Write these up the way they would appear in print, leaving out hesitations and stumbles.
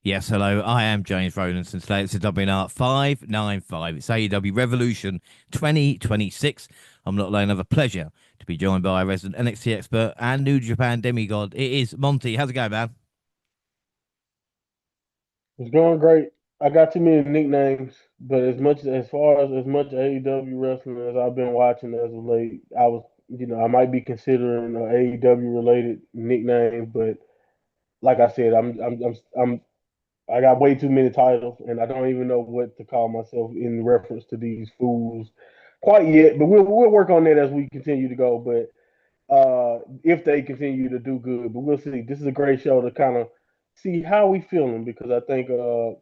Yes, hello. I am James Rowlandson. Today it's a WNR595. It's AEW Revolution 2026. I'm not alone. Another pleasure to be joined by a resident NXT expert and New Japan demigod. It is Monty. How's it going, man? It's going great. I got too many nicknames, but as much AEW wrestling as I've been watching as of late, I might be considering an AEW related nickname, but like I said, I got way too many titles, and I don't even know what to call myself in reference to these fools quite yet. But we'll work on that as we continue to go. But if they continue to do good, but we'll see. This is a great show to kind of see how we feeling because I think I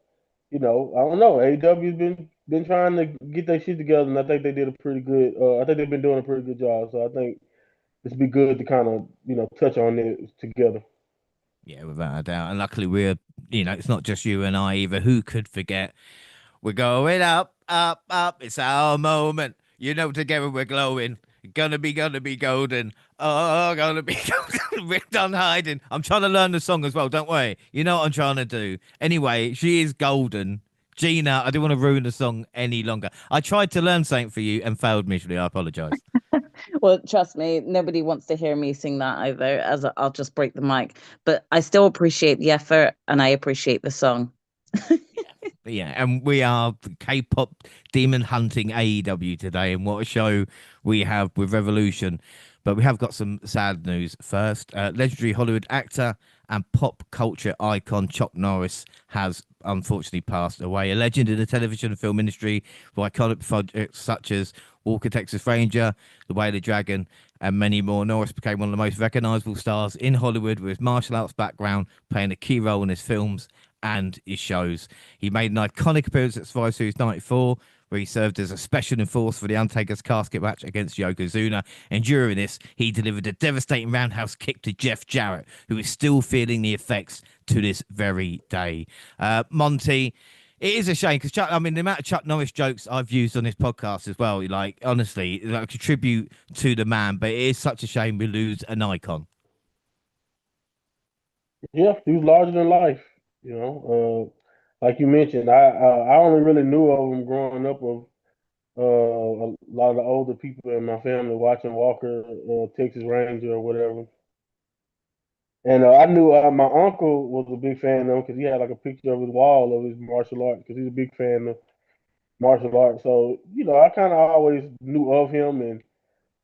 don't know. AEW's been trying to get their shit together, and I think they did a pretty good. I think they've been doing a pretty good job. So I think this would be good to kind of touch on it together. Yeah, without a doubt. And luckily, it's not just you and I either. Who could forget? We're going up, up, up. It's our moment. Together we're glowing. Gonna be golden. Oh, gonna be golden. Ripped on hiding. I'm trying to learn the song as well. Don't worry. You know what I'm trying to do. Anyway, she is golden. Gina, I didn't want to ruin the song any longer. I tried to learn something for you and failed miserably. I apologize. Well, trust me, nobody wants to hear me sing that either, as I'll just break the mic. But I still appreciate the effort and I appreciate the song. Yeah, and we are K-pop demon hunting AEW today, and what a show we have with Revolution. But we have got some sad news first. Legendary Hollywood actor and pop culture icon Chuck Norris has unfortunately passed away. A legend in the television and film industry with iconic projects such as Walker Texas Ranger, The Way of the Dragon, and many more. Norris became one of the most recognizable stars in Hollywood with his martial arts background playing a key role in his films and his shows. He made an iconic appearance at Survivor Series 94, where he served as a special enforcer for The Undertaker's casket match against Yokozuna. And during this, he delivered a devastating roundhouse kick to Jeff Jarrett, who is still feeling the effects to this very day. Monty, it is a shame because Chuck, I mean, the amount of Chuck Norris jokes I've used on this podcast as well, like, honestly, like a tribute to the man, but it is such a shame we lose an icon. Yeah, he was larger than life. Like you mentioned, I only really knew of him growing up of a lot of the older people in my family watching Walker, Texas Ranger or whatever. And I knew my uncle was a big fan of him because he had like a picture of his wall of his martial arts because he's a big fan of martial arts. So I kind of always knew of him and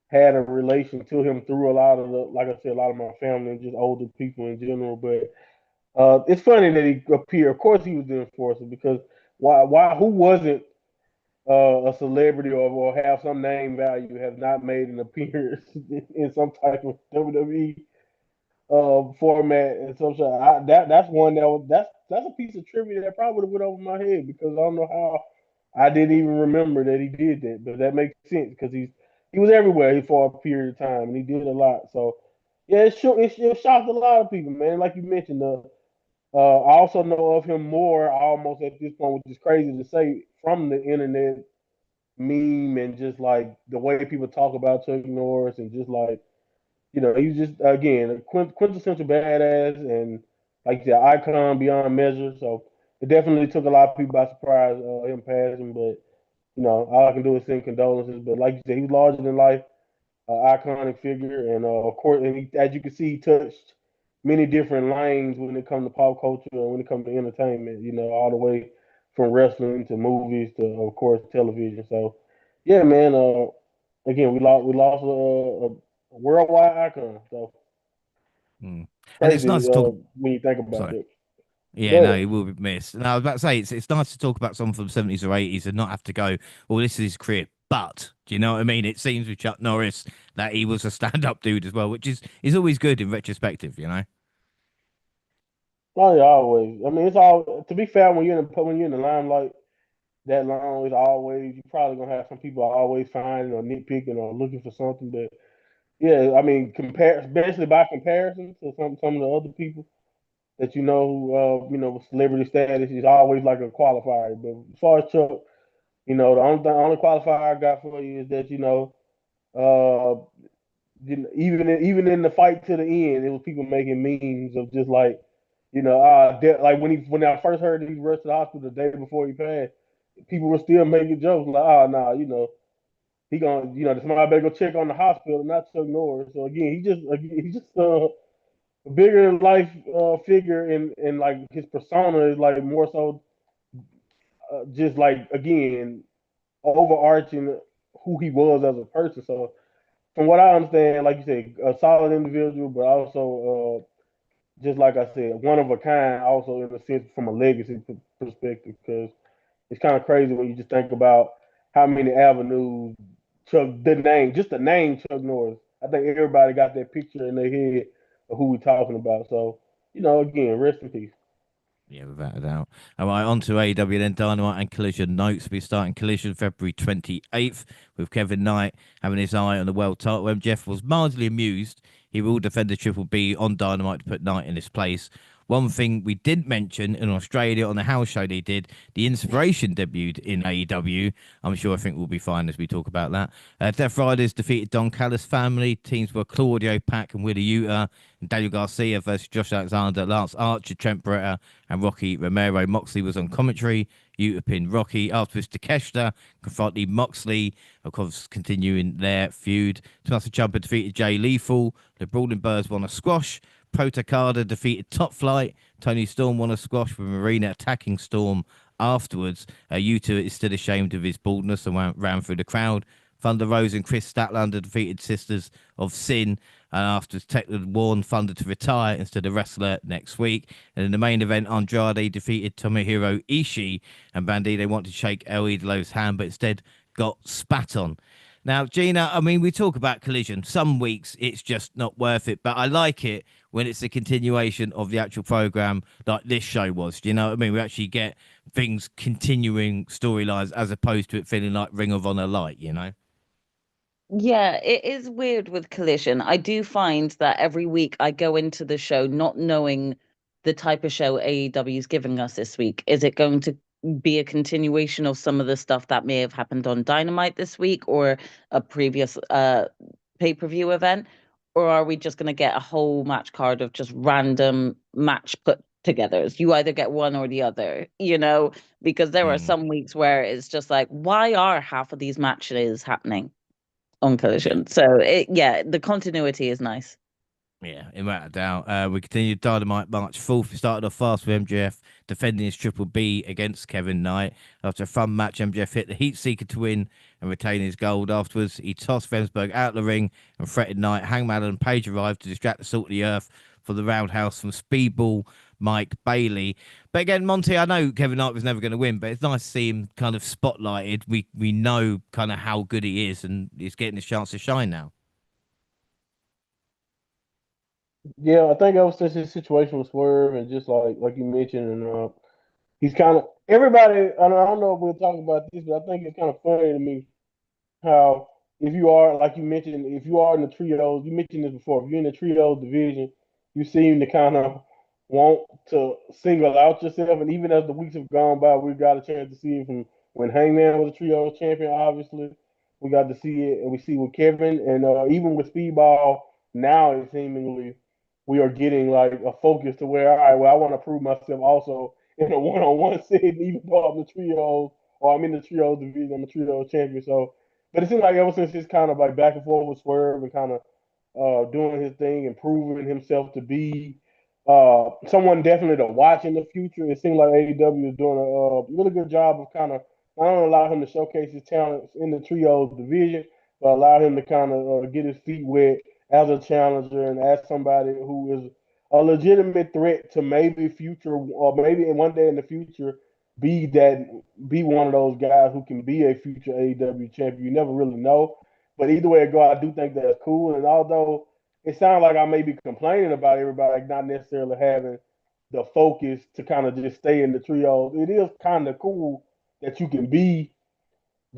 had a relation to him through a lot of like I said, a lot of my family and just older people in general. But it's funny that he appeared. Of course, he was the enforcer because who wasn't a celebrity or have some name value have not made an appearance in some type of WWE format and some shit. That's one that's a piece of trivia that probably would have went over my head because I don't know how I didn't even remember that he did that, but that makes sense because he was everywhere for a period of time and he did a lot. So yeah, it shocked a lot of people, man. Like you mentioned, I also know of him more almost at this point, which is crazy to say from the internet meme and just like the way people talk about Chuck Norris and just like he's just again a quintessential badass and like the icon beyond measure. So it definitely took a lot of people by surprise him passing. But all I can do is send condolences. But like you said, he's larger than life, iconic figure, and of course, and as you can see, he touched many different lanes when it comes to pop culture and when it comes to entertainment. All the way from wrestling to movies to of course television. So yeah, man. Again, we lost a worldwide icon. So Mm. And it's nice crazy to talk. when you think about Sorry. it. Yeah, Go no, ahead. it will be missed. And I was about to say it's nice to talk about someone from the 70s or 80s and not have to go, well, this is his career. But do you know what I mean? It seems with Chuck Norris that he was a stand-up dude as well, which is always good in retrospective, you know? Oh yeah, always. I mean, it's all to be fair when you're in the limelight that long. It's always you're probably gonna have some people always finding or nitpicking or looking for something. But yeah, I mean, especially by comparison to some of the other people that with celebrity status is always like a qualifier. But as far as Chuck, the only qualifier I got for you is that uh, even in the fight to the end, it was people making memes of just like Like when I first heard that he rushed to the hospital the day before he passed, people were still making jokes like, "Oh, nah, he gonna, somebody better go check on the hospital, not Chuck Norris." So again, he's just a bigger than life figure, and like his persona is like more so just like again overarching who he was as a person. So from what I understand, like you said, a solid individual, but also just like I said, one of a kind. Also in a sense from a legacy perspective, because it's kind of crazy when you just think about how many avenues just the name Chuck Norris. I think everybody got that picture in their head of who we're talking about. So, again, rest in peace. Yeah, without a doubt. All right, on to AEW then. Dynamite and Collision notes. We're starting Collision February 28th with Kevin Knight having his eye on the world title. When Jeff was mildly amused, he will defend the Triple B on Dynamite to put Knight in his place. One thing we didn't mention in Australia on the house show they did, the Inspiration debuted in AEW. I'm sure I think we'll be fine as we talk about that. Death Riders defeated Don Callis' family. Teams were Claudio Pack and Willie Utah, and Daniel Garcia versus Josh Alexander, Lance Archer, Trent Beretta, and Rocky Romero. Moxley was on commentary. Utah pinned Rocky. Afterwards, Takeshita confronted Moxley, of course, continuing their feud. Tommaso Ciampa defeated Jay Lethal. The Brawling Birds won a squash. Protocada defeated Top Flight. Tony Storm won a squash with Marina attacking Storm afterwards. Utah is still ashamed of his baldness and ran through the crowd. Thunder Rosa and Chris Statlander defeated Sisters of Sin. And afterwards, Tekla warned Thunder to retire instead of wrestler next week. And in the main event, Andrade defeated Tomohiro Ishii. And Bandito wanted to shake El Idolo's hand, but instead got spat on. Now, Gina, I mean, we talk about Collision. Some weeks it's just not worth it, but I like it when it's a continuation of the actual program like this show was. Do you know what I mean? We actually get things continuing storylines as opposed to it feeling like Ring of Honor light, you know? Yeah, it is weird with Collision. I do find that every week I go into the show not knowing the type of show AEW is giving us this week. Is it going to be a continuation of some of the stuff that may have happened on Dynamite this week or a previous pay-per-view event? Or are we just going to get a whole match card of just random match put togethers? You either get one or the other, because there are some weeks where it's just like, why are half of these matches happening on Yeah. Collision? So the continuity is nice. Yeah, without a doubt. We continued Dynamite March 4th. We started off fast with MJF defending his Triple B against Kevin Knight. After a fun match, MJF hit the Heat Seeker to win and retain his gold. Afterwards, he tossed Fensberg out of the ring and threatened Knight. Hangman and Page arrived to distract the Salt of the Earth for the roundhouse from Speedball Mike Bailey. But again, Monty, I know Kevin Knight was never going to win, but it's nice to see him kind of spotlighted. We know kind of how good he is, and he's getting his chance to shine now. Yeah, I think ever since his situation with Swerve and just like you mentioned, and he's kind of everybody. I don't know if we'll talk about this, but I think it's kind of funny to me how if you are like you mentioned, if you are in the trios, you mentioned this before. If you're in the trios division, you seem to kind of want to single out yourself. And even as the weeks have gone by, we've got a chance to see it from when Hangman was a trios champion. Obviously, we got to see it, and we see with Kevin, and even with Speedball now, it seemingly we are getting like a focus to where all right, well, I want to prove myself also in a one-on-one setting, even though I'm the trios or I'm in the trios division, I'm a trios champion. So but it seems like ever since his kind of like back and forth with Swerve and kind of doing his thing and proving himself to be someone definitely to watch in the future, it seems like AEW is doing a really good job of kind of not only allow him to showcase his talents in the trios division, but allow him to kind of get his feet wet as a challenger and as somebody who is a legitimate threat to maybe future or maybe in one day in the future be that be one of those guys who can be a future AEW champion. You never really know. But either way it go, I do think that's cool. And although it sounds like I may be complaining about everybody not necessarily having the focus to kind of just stay in the trios, it is kind of cool that you can be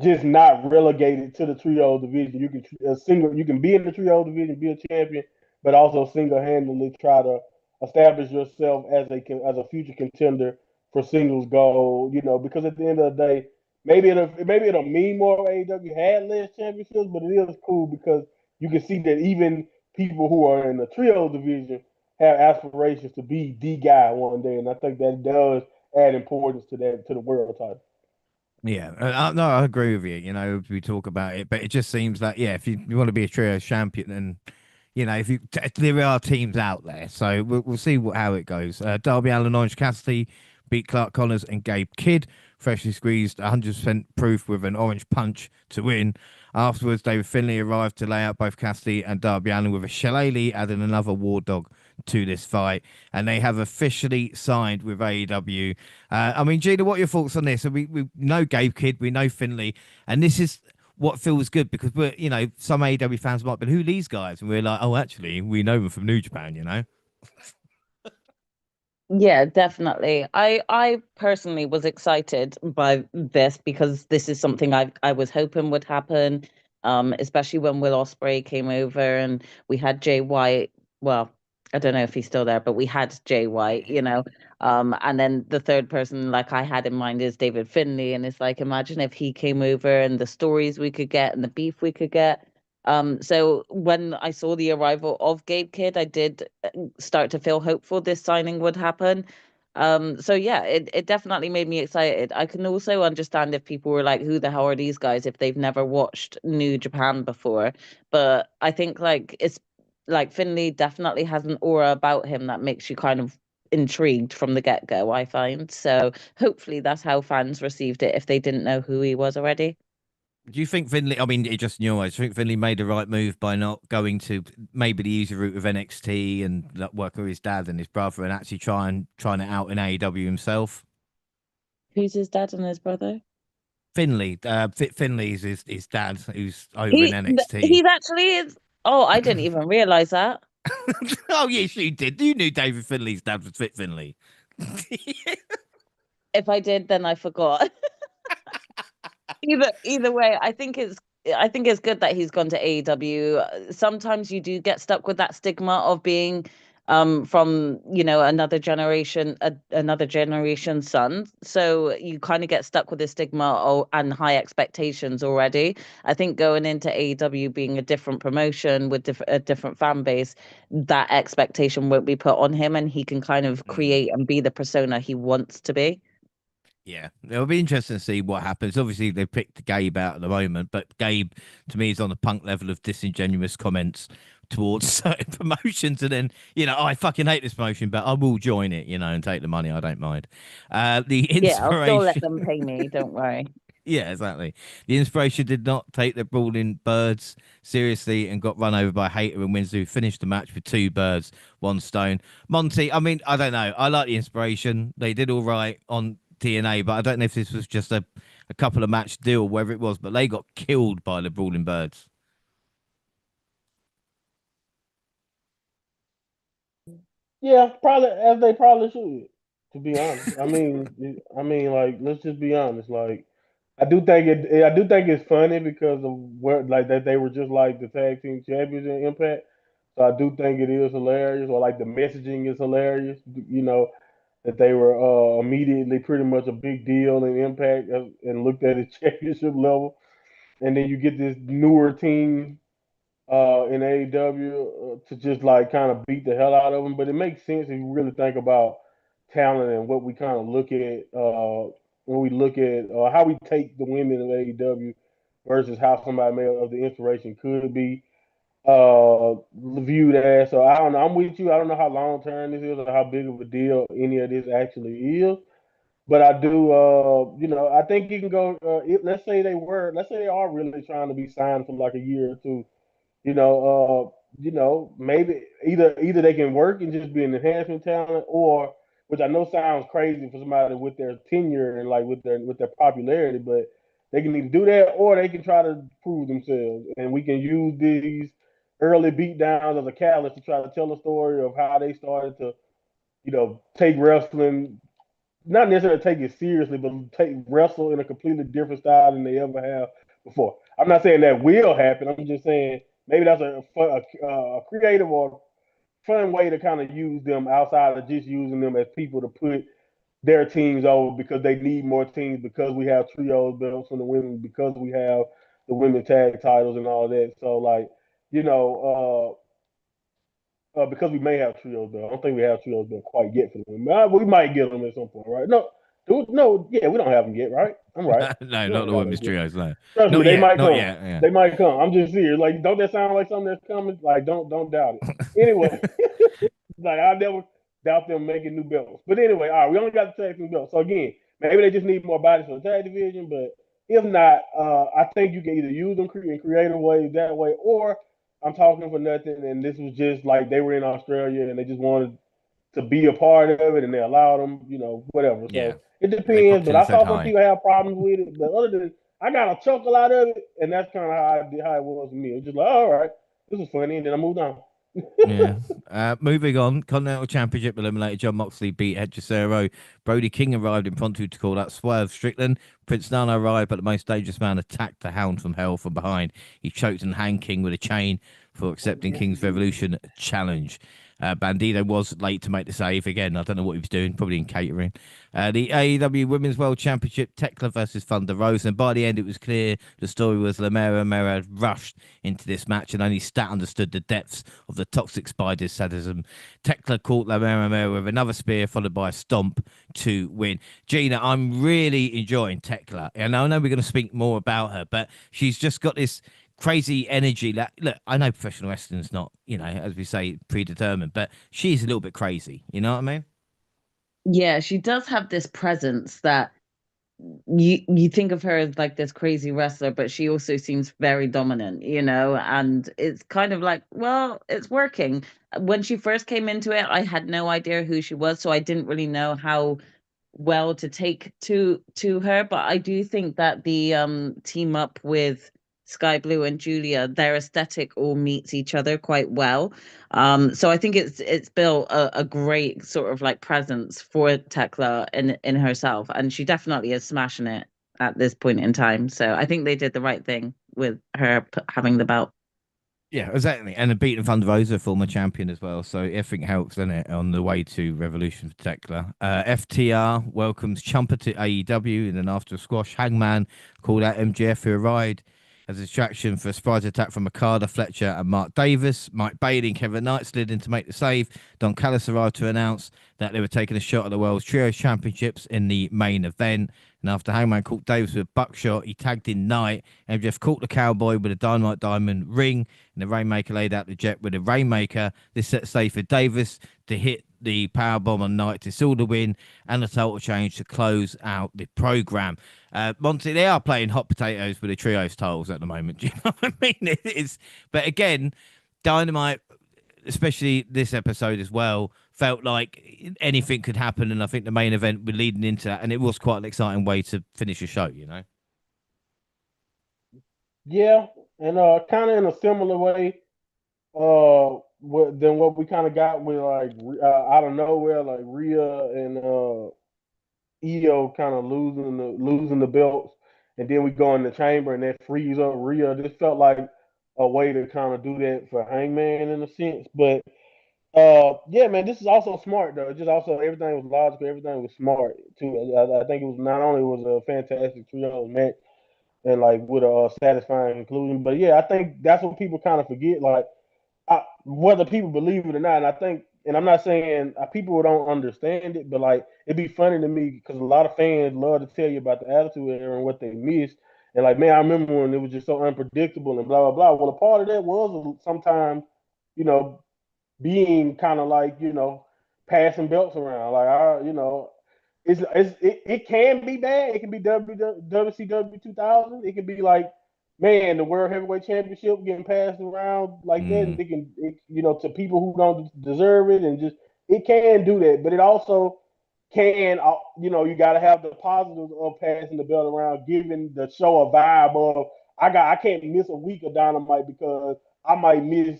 just not relegated to the trio division. You can be in the trio division, be a champion, but also single handedly try to establish yourself as a future contender for singles gold. Because at the end of the day, maybe it'll mean more if AEW had less championships, but it is cool because you can see that even people who are in the trio division have aspirations to be the guy one day, and I think that does add importance to the world title. Yeah, no, I agree with you. You know, we talk about it, but it just seems that yeah, if you want to be a trio champion, then you know, if you there are teams out there, so we'll see how it goes. Darby Allin, Orange Cassidy beat Clark Connors and Gabe Kidd, freshly squeezed 100% proof with an orange punch to win. Afterwards, David Finlay arrived to lay out both Cassidy and Darby Allin with a shillelagh, adding another war dog to this fight, and they have officially signed with AEW. I mean, Gina, what are your thoughts on this? So we know Gabe Kidd, we know Finlay, and this is what feels good because we're, you know, some AEW fans might be, who are these guys? And we're like, oh, actually, we know them from New Japan, you know? Yeah, definitely. I personally was excited by this because this is something I was hoping would happen. Especially when Will Ospreay came over and we had Jay White. Well, I don't know if he's still there, but we had Jay White, you know. And then the third person like I had in mind is David Finlay, and it's like imagine if he came over and the stories we could get and the beef we could get. So when I saw the arrival of Gabe Kidd, I did start to feel hopeful this signing would happen. So yeah, it definitely made me excited. I can also understand if people were like, who the hell are these guys if they've never watched New Japan before? But I think like it's like Finley definitely has an aura about him that makes you kind of intrigued from the get-go, I find. So hopefully that's how fans received it if they didn't know who he was already. Do you think Finley, I mean, it just in your eyes, do you think Finley made the right move by not going to maybe the easy route of NXT and like, work with his dad and his brother and actually trying it out in AEW himself? Who's his dad and his brother? Finley, Finley's his dad, who's over in He NXT. he's actually is. Oh, I didn't even realize that. Oh yes, you did. You knew David Finley's dad was Fit Finley. If I did, then I forgot. Either way, I think it's good that he's gone to AEW. Sometimes you do get stuck with that stigma of being from another generation's son. So you kind of get stuck with the stigma and high expectations already. I think going into AEW being a different promotion with a different fan base, that expectation won't be put on him, and he can kind of Mm. create and be the persona he wants to be. Yeah, it'll be interesting to see what happens. Obviously, they picked Gabe out at the moment, but Gabe, to me, is on the punk level of disingenuous comments towards certain promotions. And then, you know, I fucking hate this promotion, but I will join it, you know, and take the money. I don't mind. The Yeah, I'll still let inspiration. them pay me. Don't worry. Yeah, exactly. The inspiration did not take the brawling birds seriously and got run over by Hater and Winslow, who finished the match with two birds, one stone. Monty, I mean, I don't know. I like the inspiration. They did all right on TNA, but I don't know if this was just a couple of match deal, whether it was, but they got killed by the brawling birds. Yeah, probably as they probably should. To be honest, like let's just be honest. Like, I do think it's funny because of where like that they were just like the tag team champions in Impact. So I do think it is hilarious, or like the messaging is hilarious. You know that they were immediately pretty much a big deal in Impact and looked at it championship level, and then you get this newer team in AEW to just like kind of beat the hell out of them. But it makes sense if you really think about talent and what we kind of look at when we look at how we take the women of AEW versus how somebody may of the inspiration could be viewed as. So I don't know. I'm with you. I don't know how long term this is or how big of a deal any of this actually is. But I do, I think you can go. Let's say they are really trying to be signed for like a year or two, maybe either they can work and just be an enhancement talent, or which I know sounds crazy for somebody with their tenure and like with their popularity, but they can either do that or they can try to prove themselves, and we can use these early beatdowns as a catalyst to try to tell a story of how they started to, take wrestling not necessarily take it seriously, but take wrestle in a completely different style than they ever have before. I'm not saying that will happen. I'm just saying maybe that's a creative or fun way to kind of use them outside of just using them as people to put their teams over because they need more teams because we have trios belts from the women because we have the women tag titles and all that. So like, you know, because we may have trios belt. I don't think we have trios belt quite yet for them. We might get them at some point, right? No, yeah, we don't have them yet, right? I'm right. No, We not don't the got women's those yet. trios. No, Trust me, not they yet. might Not come. yet. Yeah. They might come. I'm just serious. Like, don't that sound like something that's coming? Like, don't doubt it. Anyway, like I never doubt them making new belts. But anyway, all right, we only got the tag team belts. So again, maybe they just need more bodies for the tag division. But if not, I think you can either use them in creative ways that way, or I'm talking for nothing. And this was just like they were in Australia and they just wanted to be a part of it, and they allowed them, whatever. Yeah. So it They depends. popped But in and I said saw some hi. people have problems with it. But other than I got a chuckle out of it, and that's kind of how it was for me. It was just like, all right, this is funny, and then I moved on. Yeah. Moving on, Continental Championship eliminated. John Moxley beat Ed Cesaro. Brody King arrived in impromptu to call out Swerve Strickland. Prince Nana arrived, but the most dangerous man attacked the Hound from Hell from behind. He choked and hanged King with a chain for accepting King's Revolution challenge. Bandito was late to make the save again. I don't know what he was doing, probably in catering. The AEW Women's World Championship, Tekla versus Thunder Rosa. And by the end, it was clear the story was Lamera Mera had rushed into this match and only Stat understood the depths of the toxic spider's sadism. Tekla caught Lamera Mera with another spear, followed by a stomp to win. Gina, I'm really enjoying Tekla. And I know we're going to speak more about her, but she's just got this crazy energy. Like, look, I know professional wrestling's not, as we say, predetermined, but she's a little bit crazy. You know what I mean? Yeah, she does have this presence that you think of her as like this crazy wrestler, but she also seems very dominant, and it's kind of like, well, it's working. When she first came into it, I had no idea who she was, so I didn't really know how well to take to her. But I do think that the team up with Sky Blue and Julia, their aesthetic all meets each other quite well. So I think it's built a great sort of like presence for Tekla in herself, and she definitely is smashing it at this point in time. So I think they did the right thing with her having the belt. Yeah, exactly. And a beating Thunder Rosa, former champion as well. So everything helps, doesn't it, on the way to Revolution for Tekla. FTR welcomes Champa to AEW. And then after a squash, Hangman called out MGF, who arrived as a distraction for a surprise attack from Okada, Fletcher, and Mark Davis. Mike Bailey and Kevin Knight slid in to make the save. Don Callis arrived to announce that they were taking a shot at the World's Trios Championships in the main event. And after Hangman caught Davis with a buckshot, he tagged in Knight. MJF caught the Cowboy with a Dynamite Diamond ring. And the Rainmaker laid out the Jet with a Rainmaker. This set safe for Davis to hit the powerbomb on Knight to seal the win and the total change to close out the program. Monty, they are playing hot potatoes with the trios titles at the moment. Do you know what I mean? But again, Dynamite, especially this episode as well, felt like anything could happen, and I think the main event was leading into that, and it was quite an exciting way to finish a show. Yeah, and kind of in a similar way, than what we kind of got with like out of nowhere, like Rhea and Io kind of losing the belts, and then we go in the chamber and that frees up Rhea. This felt like a way to kind of do that for Hangman in a sense, but yeah, man, this is also smart though. Just also everything was logical, everything was smart too. I think it was not only was a fantastic trio match and like with a satisfying conclusion, but yeah, I think that's what people kind of forget. Like whether people believe it or not. And I think, and I'm not saying people don't understand it, but like it'd be funny to me because a lot of fans love to tell you about the Attitude Era and what they missed. And like, man, I remember when it was just so unpredictable and blah blah blah. Well, a part of that was sometimes, you know, being kind of like, passing belts around. Like it can be bad. It can be WCW 2000. It can be like, man, the World Heavyweight Championship getting passed around like that, and to people who don't deserve it, and just it can do that. But it also can, you got to have the positives of passing the belt around, giving the show a vibe of I can't miss a week of Dynamite because I might miss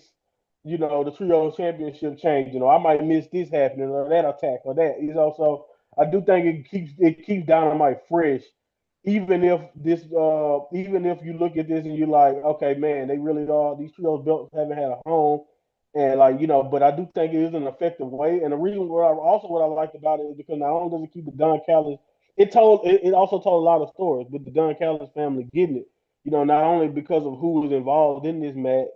the trio championship change. I might miss this happening or that attack or that. So I do think it keeps Dynamite fresh, even if you look at this and you're like, okay, man, they really are these trios belts haven't had a home, and but I do think it is an effective way. And the reason what I liked about it is because not only does it keep the Don Callis, it also told a lot of stories with the Don Callis family getting it. Not only because of who was involved in this match,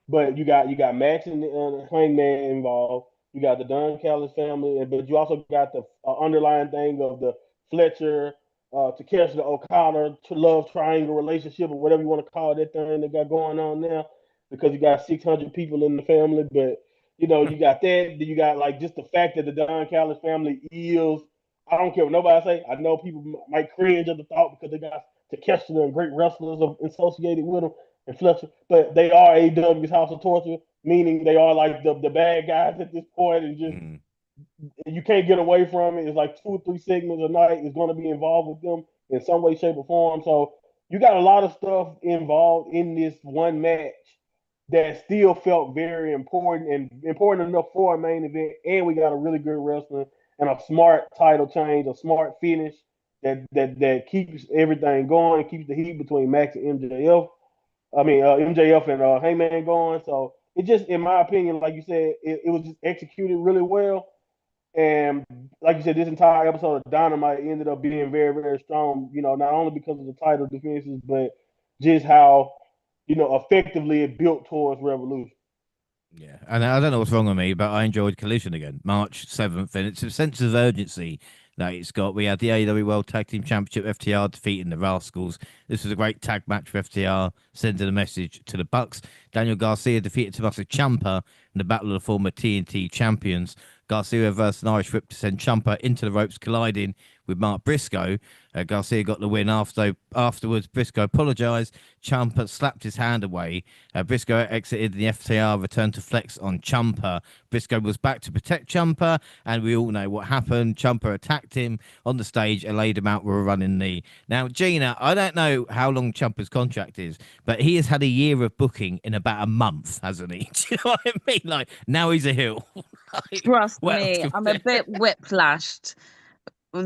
But you got Max and Hangman involved. You got the Don Callis family, but you also got the underlying thing of the Fletcher, Takeshi Okada love triangle relationship or whatever you want to call that thing they got going on now. Because you got 600 people in the family, but you got that. Then you got like just the fact that the Don Callis family is. I don't care what nobody say. I know people might cringe at the thought because they got Takeshi and great wrestlers associated with them and Fletcher, but they are AEW's House of Torture, meaning they are like the bad guys at this point, and just you can't get away from it. It's like 2 or 3 segments a night is going to be involved with them in some way, shape, or form. So you got a lot of stuff involved in this one match that still felt very important and important enough for a main event. And we got a really good wrestler and a smart title change, a smart finish that keeps everything going, keeps the heat between Max and MJF. I mean, MJF and Heyman going. So it just, in my opinion, like you said, it was just executed really well. And like you said, this entire episode of Dynamite ended up being very, very strong. Not only because of the title defenses, but just how effectively it built towards Revolution. Yeah, and I don't know what's wrong with me, but I enjoyed Collision again, March 7th, and it's a sense of urgency that it's got. We had the AEW World Tag Team Championship, FTR defeating the Rascals. This was a great tag match for FTR, sending a message to the Bucks. Daniel Garcia defeated Tommaso Ciampa in the Battle of the former TNT champions. Garcia reversed an Irish whip to send Ciampa into the ropes, colliding with Mark Briscoe. Garcia got the win afterwards. Briscoe apologized. Ciampa slapped his hand away. Briscoe exited the FTR, returned to flex on Ciampa. Briscoe was back to protect Ciampa, and we all know what happened. Ciampa attacked him on the stage and laid him out with a running knee. Now, Gina, I don't know how long Ciampa's contract is, but he has had a year of booking in about a month, hasn't he? Do you know what I mean? Like, now he's a heel. Trust me, I'm a bit whiplashed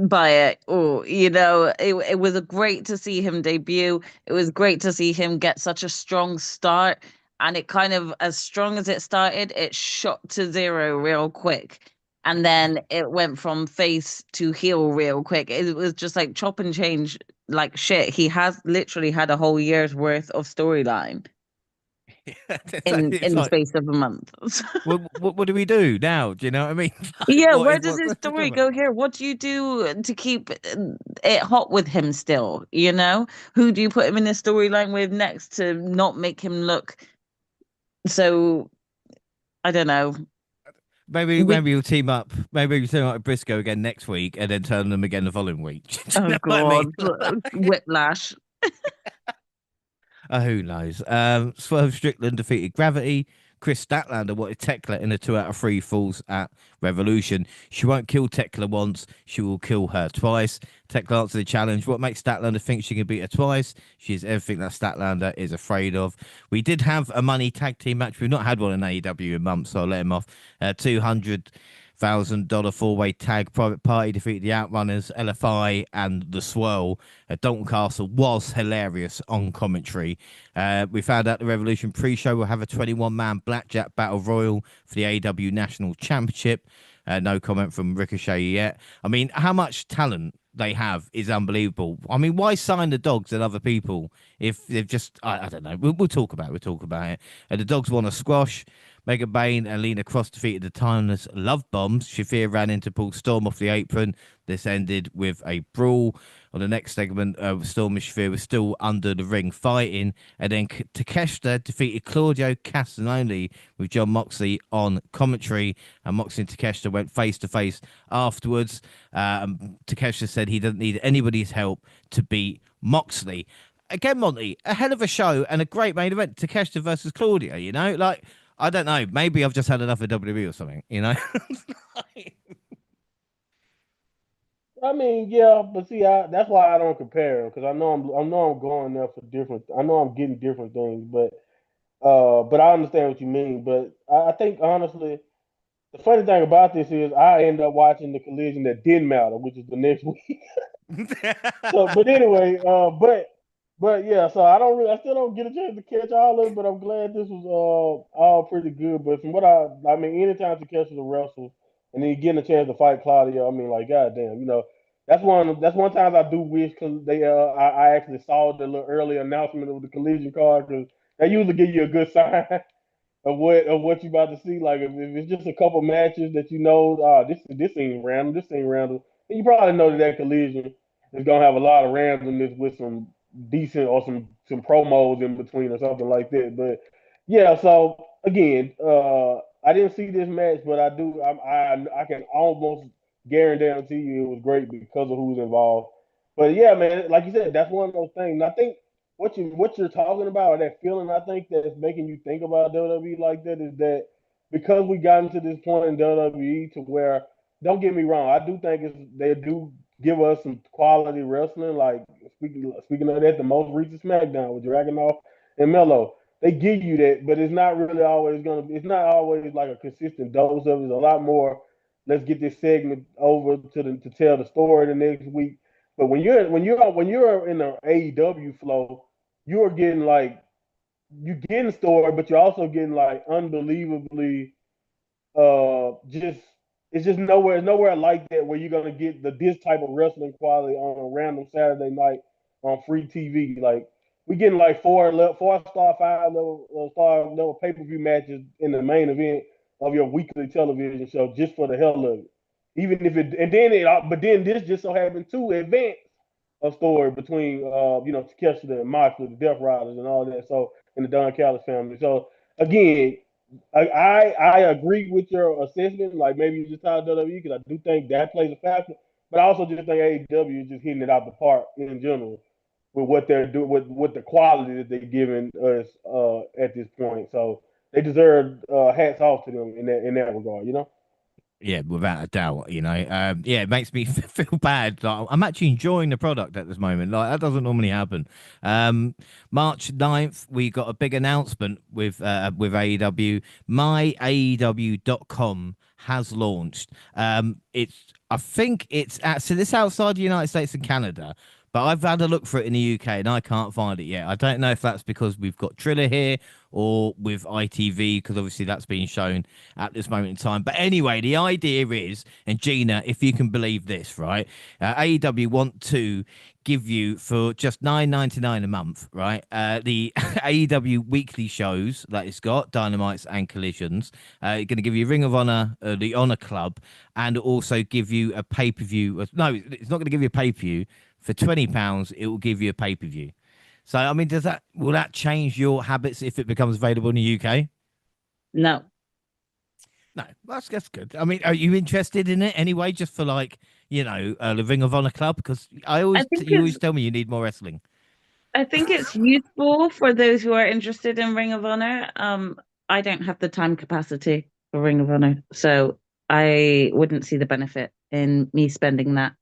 by it. Oh, it was great to see him debut. It was great to see him get such a strong start. And it kind of, as strong as it started, it shot to zero real quick. And then it went from face to heel real quick. It was just like chop and change like shit. He has literally had a whole year's worth of storyline in It's the like, space of a month. what do we do now? Do you know what I mean? Yeah, What where is does what's his left to story cover? go here? What do you do to keep it hot with him still? Who do you put him in the storyline with next to not make him look so, I don't know. We, Maybe you'll team up. Maybe you'll team up with Briscoe again next week, and then turn them again the following week. Do you oh know what I mean? God, whiplash. Who knows? Swerve Strickland defeated Gravity. Chris Statlander wanted Tekla in a 2 out of 3 falls at Revolution. She won't kill Tekla once, she will kill her twice. Tekla answered the challenge. What makes Statlander think she can beat her twice? She is everything that Statlander is afraid of. We did have a money tag team match. We've not had one in AEW in months, so I'll let him off. $200,000 four-way tag. Private Party defeated the Outrunners, LFI, and the Swirl. Dalton Castle was hilarious on commentary. We found out the Revolution pre-show will have a 21-man blackjack battle royal for the AEW National Championship. No comment from Ricochet yet. I mean, how much talent they have is unbelievable. I mean, why sign the Dogs and other people if they've just, I don't know. We'll talk about it. We'll talk about it. The Dogs won a squash. Megan Bain and Lena Cross defeated the Timeless Love Bombs. Shafir ran into Paul Storm off the apron. This ended with a brawl. On the next segment, Storm and Shafir were still under the ring fighting. And then Takeshita defeated Claudio Castagnoli with John Moxley on commentary. And Moxley and Takeshita went face to face afterwards. Takeshita said he doesn't need anybody's help to beat Moxley. Again, Monty, a hell of a show and a great main event. Takeshita versus Claudio, like, I don't know. Maybe I've just had enough of WWE or something. I mean, yeah, but see, that's why I don't compare them because I know I'm going there for different. I know I'm getting different things, but I understand what you mean. But I think honestly, the funny thing about this is I end up watching the collision that didn't matter, which is the next week. So, but anyway, but yeah, so I still don't get a chance to catch all of it, but I'm glad this was all pretty good. But from what I mean, anytime to catch the wrestles and then you getting a chance to fight Claudio, I mean, like, goddamn, that's one time I do wish because I actually saw the little early announcement of the collision card because they usually give you a good sign. of what you about to see. Like if it's just a couple matches that this ain't random, this ain't random, then you probably know that collision is gonna have a lot of randomness with some decent or some promos in between or something like that. But yeah, so again, I didn't see this match, but I can almost guarantee you it was great because of who's involved. But yeah, man, like you said, that's one of those things. And I think what you're talking about, or that feeling, I think that's making you think about WWE like that, is that because we got to this point in WWE to where, don't get me wrong, I do think they do give us some quality wrestling. Like speaking of that, the most recent SmackDown with Dragunov and Melo, they give you that, but it's not really always gonna be. It's not always like a consistent dose of it. It's a lot more. Let's get this segment over to tell the story the next week. But when you're in the AEW flow, you're getting like you getting story, but you're also getting like unbelievably just it's just nowhere like that where you're gonna get this type of wrestling quality on a random Saturday night on free TV. Like we getting like four star, five level star level pay per view matches in the main event of your weekly television show just for the hell of it. Even if it and then it but then this just so happened to advance a story between Takeshita and Moxley, the Death Riders, and all that. So and the Don Callis family. So again, I agree with your assessment. Like maybe you just tired of WWE because I do think that plays a factor. But I also just think AEW is just hitting it out the park in general with what they're doing, with the quality that they're giving us at this point. So they deserve hats off to them in that regard. You know. Yeah, without a doubt, yeah, it makes me feel bad. Like, I'm actually enjoying the product at this moment. Like that doesn't normally happen. March 9th, we got a big announcement with AEW. MyAEW.com has launched. I think so this outside the United States and Canada. But I've had a look for it in the UK and I can't find it yet. I don't know if that's because we've got Triller here or with ITV, because obviously that's being shown at this moment in time. But anyway, the idea is, and Gina, if you can believe this, right? AEW want to give you for just $9.99 a month, right? The AEW weekly shows that it's got, Dynamites and Collisions. Going to give you Ring of Honor, the Honor Club, and also give you a pay-per-view. No, it's not going to give you a pay-per-view. For £20, it will give you a pay-per-view. So, I mean, will that change your habits if it becomes available in the UK? No. No, that's good. I mean, are you interested in it anyway, just for like, the Ring of Honor Club? Because you always tell me you need more wrestling. I think it's useful for those who are interested in Ring of Honor. I don't have the time capacity for Ring of Honor, so I wouldn't see the benefit in me spending that.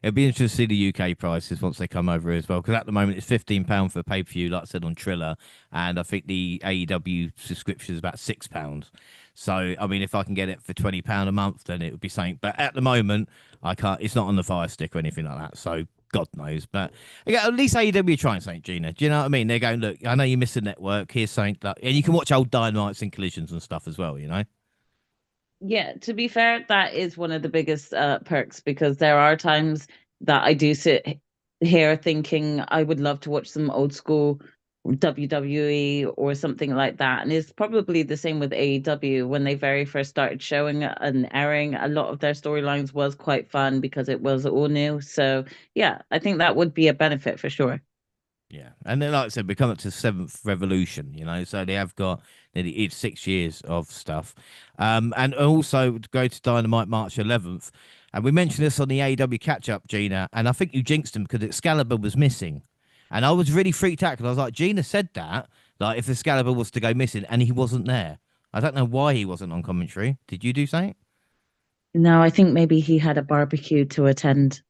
It'd be interesting to see the UK prices once they come over as well, because at the moment it's £15 for pay per view, like I said on Triller, and I think the AEW subscription is about £6. So I mean, if I can get it for £20 a month, then it would be something. But at the moment, I can't. It's not on the Fire Stick or anything like that. So God knows. But again, at least AEW are trying something, Gina. Do you know what I mean? They're going, look, I know you miss the network. Here's something that, and you can watch old Dynamites and Collisions and stuff as well. Yeah, to be fair, that is one of the biggest perks, because there are times that I do sit here thinking I would love to watch some old school WWE or something like that. And it's probably the same with AEW. When they very first started showing and airing, a lot of their storylines was quite fun because it was all new. So yeah, I think that would be a benefit for sure. Yeah, and then like I said, we come up to seventh revolution, so they have got nearly 6 years of stuff. And also to go to Dynamite March 11th, and we mentioned this on the AEW catch up, Gina, and I think you jinxed him because Excalibur was missing, and I was really freaked out because I was like, Gina said that, like if Excalibur was to go missing, and he wasn't there. I don't know why he wasn't on commentary. Did you do something? No, I think maybe he had a barbecue to attend.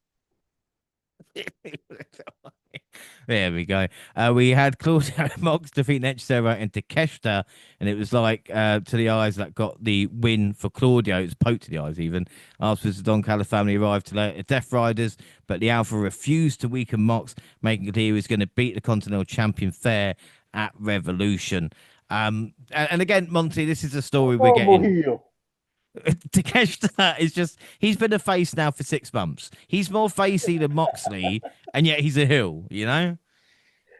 There we go. We had Claudio Mox defeat Necessero and Takeshita, and it was like to the eyes that got the win for Claudio. It was poked to the eyes even. Afterwards, the Don Callis family arrived to let Death Riders, but the Alpha refused to weaken Mox, making it clear he was going to beat the Continental Champion fair at Revolution. And again, Monty, this is a story we're getting. Heel. Takeshita is he's been a face now for 6 months. He's more facey than Moxley, and yet he's a heel,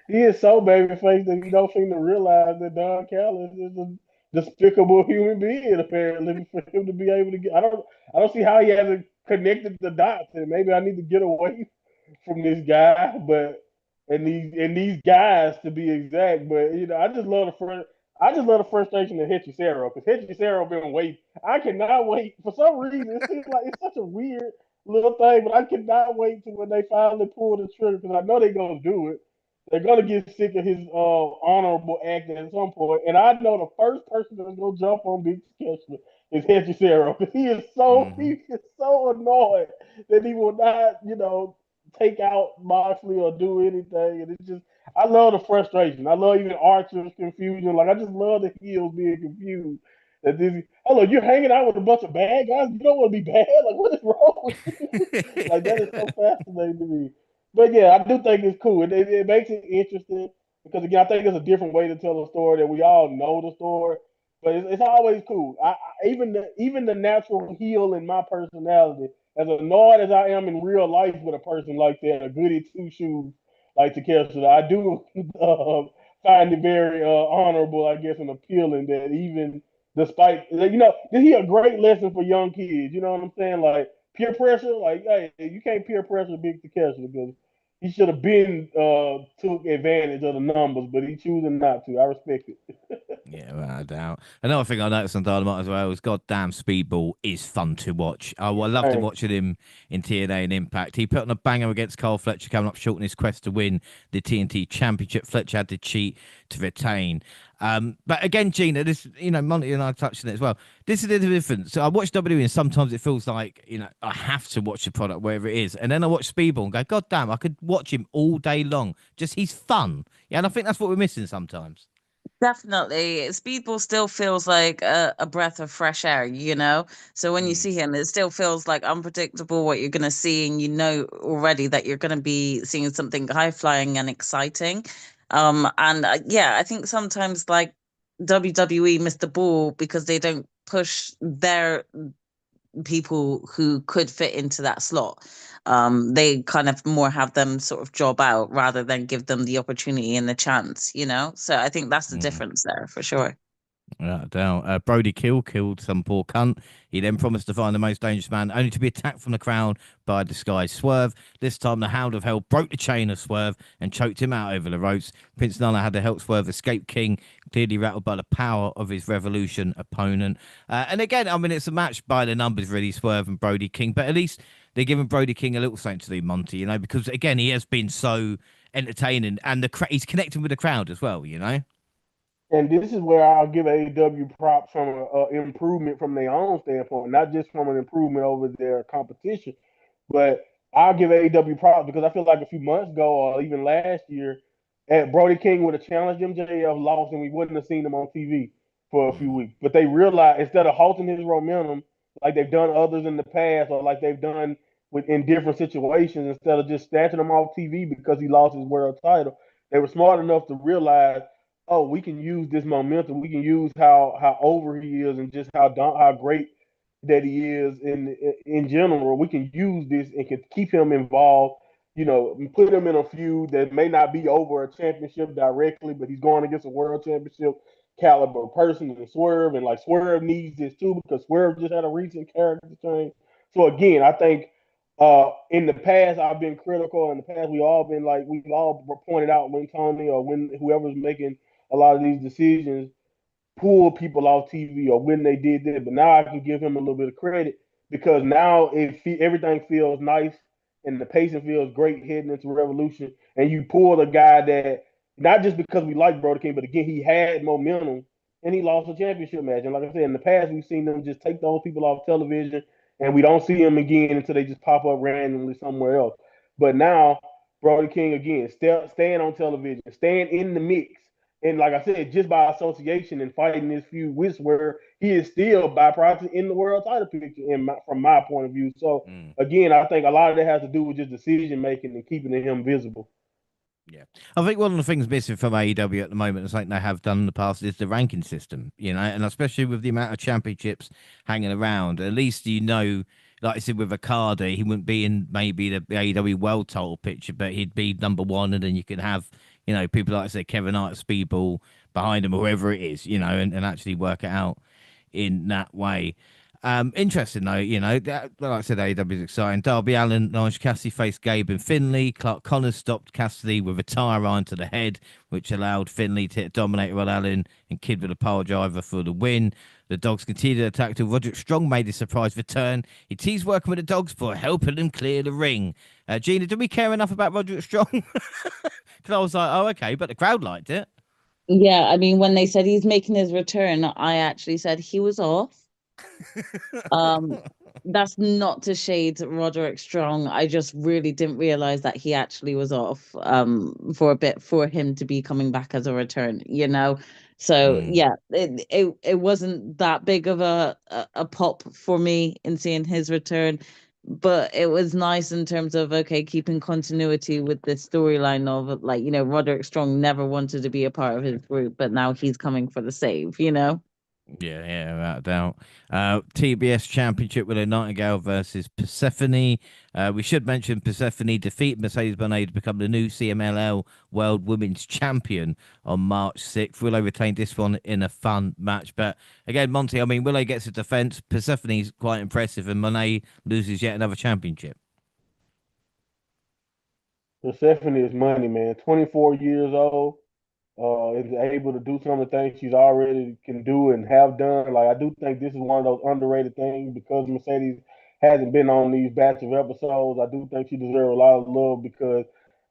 he is so babyface that he don't seem to realize that Don Callis is a despicable human being. Apparently, for him to be able to get, I don't see how he hasn't connected the dots. And maybe I need to get away from this guy, but and these guys to be exact. But I just love the frustration of Hechicero because Hechicero been waiting. I cannot wait for some reason. It seems like it's such a weird little thing, but I cannot wait to when they finally pull the trigger because I know they're gonna do it. They're gonna get sick of his honorable acting at some point, and I know the first person that's gonna jump on Big Sketchman is Hechicero because he is so annoyed that he will not, take out Moxley or do anything. And it's just, I love the frustration. I love even Archer's confusion. Like, I just love the heels being confused. That this, hello, you're hanging out with a bunch of bad guys. You don't want to be bad. Like, what is wrong with you? Like, that is so fascinating to me. But yeah, I do think it's cool. It makes it interesting because again, I think it's a different way to tell a story that we all know the story. But it's always cool. Even the natural heel in my personality, as annoyed as I am in real life with a person like that, a goody two shoes like Takeshita, I do find it very honorable, I guess, and appealing that even despite, this is a great lesson for young kids. You know what I'm saying? Like peer pressure, like, hey, you can't peer pressure Big Takeshita because he should have been took advantage of the numbers, but he choosing not to. I respect it. Yeah, without a doubt. Another thing I noticed on Dynamite as well is goddamn Speedball is fun to watch. Oh, I loved him watching him in TNA and Impact. He put on a banger against Carl Fletcher coming up short in his quest to win the TNT Championship. Fletcher had to cheat to retain. But again, Gina, this, Monty and I touched on it as well. This is the difference. So I watch WWE and sometimes it feels like, I have to watch the product wherever it is. And then I watch Speedball and go, God damn, I could watch him all day long. Just he's fun. Yeah, and I think that's what we're missing sometimes. Definitely. Speedball still feels like a breath of fresh air, you know? So when you see him, it still feels like unpredictable what you're going to see. And you know already that you're going to be seeing something high flying and exciting. And yeah, I think sometimes like WWE missed the ball because they don't push their people who could fit into that slot. They kind of more have them sort of job out rather than give them the opportunity and the chance, you know? So I think that's the difference there for sure. Yeah, doubt. Brody killed some poor cunt. He then promised to find the most dangerous man, only to be attacked from the crowd by a disguised Swerve. This time, the Hound of Hell broke the chain of Swerve and choked him out over the ropes. Prince Nana had to help Swerve escape King, clearly rattled by the power of his Revolution opponent. And again, I mean, it's a match by the numbers, really, Swerve and Brody King, but at least they're giving Brody King a little something to do, Monty, because again, he has been so entertaining and he's connecting with the crowd as well, And this is where I'll give AEW props from an improvement from their own standpoint, not just from an improvement over their competition. But I'll give AEW props because I feel like a few months ago or even last year, Brody King would have challenged MJF, lost, and we wouldn't have seen him on TV for a few weeks. But they realized instead of halting his momentum like they've done others in the past or like they've done in different situations, instead of just snatching him off TV because he lost his world title, they were smart enough to realize, oh, we can use this momentum. We can use how over he is and just how great that he is in general. We can use this and can keep him involved. Put him in a feud that may not be over a championship directly, but he's going against a world championship caliber person and Swerve, and like Swerve needs this too because Swerve just had a recent character change. So again, I think in the past I've been critical. In the past we've all pointed out when Tony or when whoever's making a lot of these decisions pull people off TV or when they did that. But now I can give him a little bit of credit because now everything feels nice and the pacing feels great heading into Revolution. And you pull a guy that not just because we like Brody King, but again he had momentum and he lost a championship match. And like I said, in the past we've seen them just take those people off television and we don't see them again until they just pop up randomly somewhere else. But now Brody King again, staying on television, staying in the mix. And like I said, just by association and fighting this feud with Swerve, he is still by proxy in the world title picture from my point of view. So again, I think a lot of that has to do with just decision making and keeping him visible. Yeah, I think one of the things missing from AEW at the moment, and something they have done in the past, is the ranking system. And especially with the amount of championships hanging around, at least like I said with Okada, he wouldn't be in maybe the AEW World Title picture, but he'd be number one, and then you could have people like I said, Kevin Hart, Speedball behind him, or whoever it is, and actually work it out in that way. Interesting though, like I said, AEW is exciting. Darby Allin, Orange Cassidy faced Gabe and Finlay. Clark Connors stopped Cassidy with a tire iron to the head, which allowed Finlay to hit Dominator on Allin and Kid with a pile driver for the win. The Dogs continued to attack till Roderick Strong made a surprise return. He teased working with the Dogs for helping them clear the ring. Gina, did we care enough about Roderick Strong? Because I was like, oh, okay, but the crowd liked it. Yeah, I mean, when they said he's making his return, I actually said he was off. That's not to shade Roderick Strong. I just really didn't realize that he actually was off for a bit for him to be coming back as a return, So yeah, it wasn't that big of a pop for me in seeing his return, but it was nice in terms of keeping continuity with the storyline of Roderick Strong never wanted to be a part of his group, but now he's coming for the save. Yeah, without a doubt. TBS Championship with a Nightingale versus Persephone. We should mention Persephone defeated Mercedes Moné to become the new CMLL World Women's Champion on March 6th. Willow retained this one in a fun match. But again, Monty, I mean, Willow gets a defense. Persephone's quite impressive, and Moné loses yet another championship. Persephone is money, man. 24 years old. Is able to do some of the things she's already can do and have done. Like I do think this is one of those underrated things because Mercedes hasn't been on these batch of episodes. I do think she deserves a lot of love because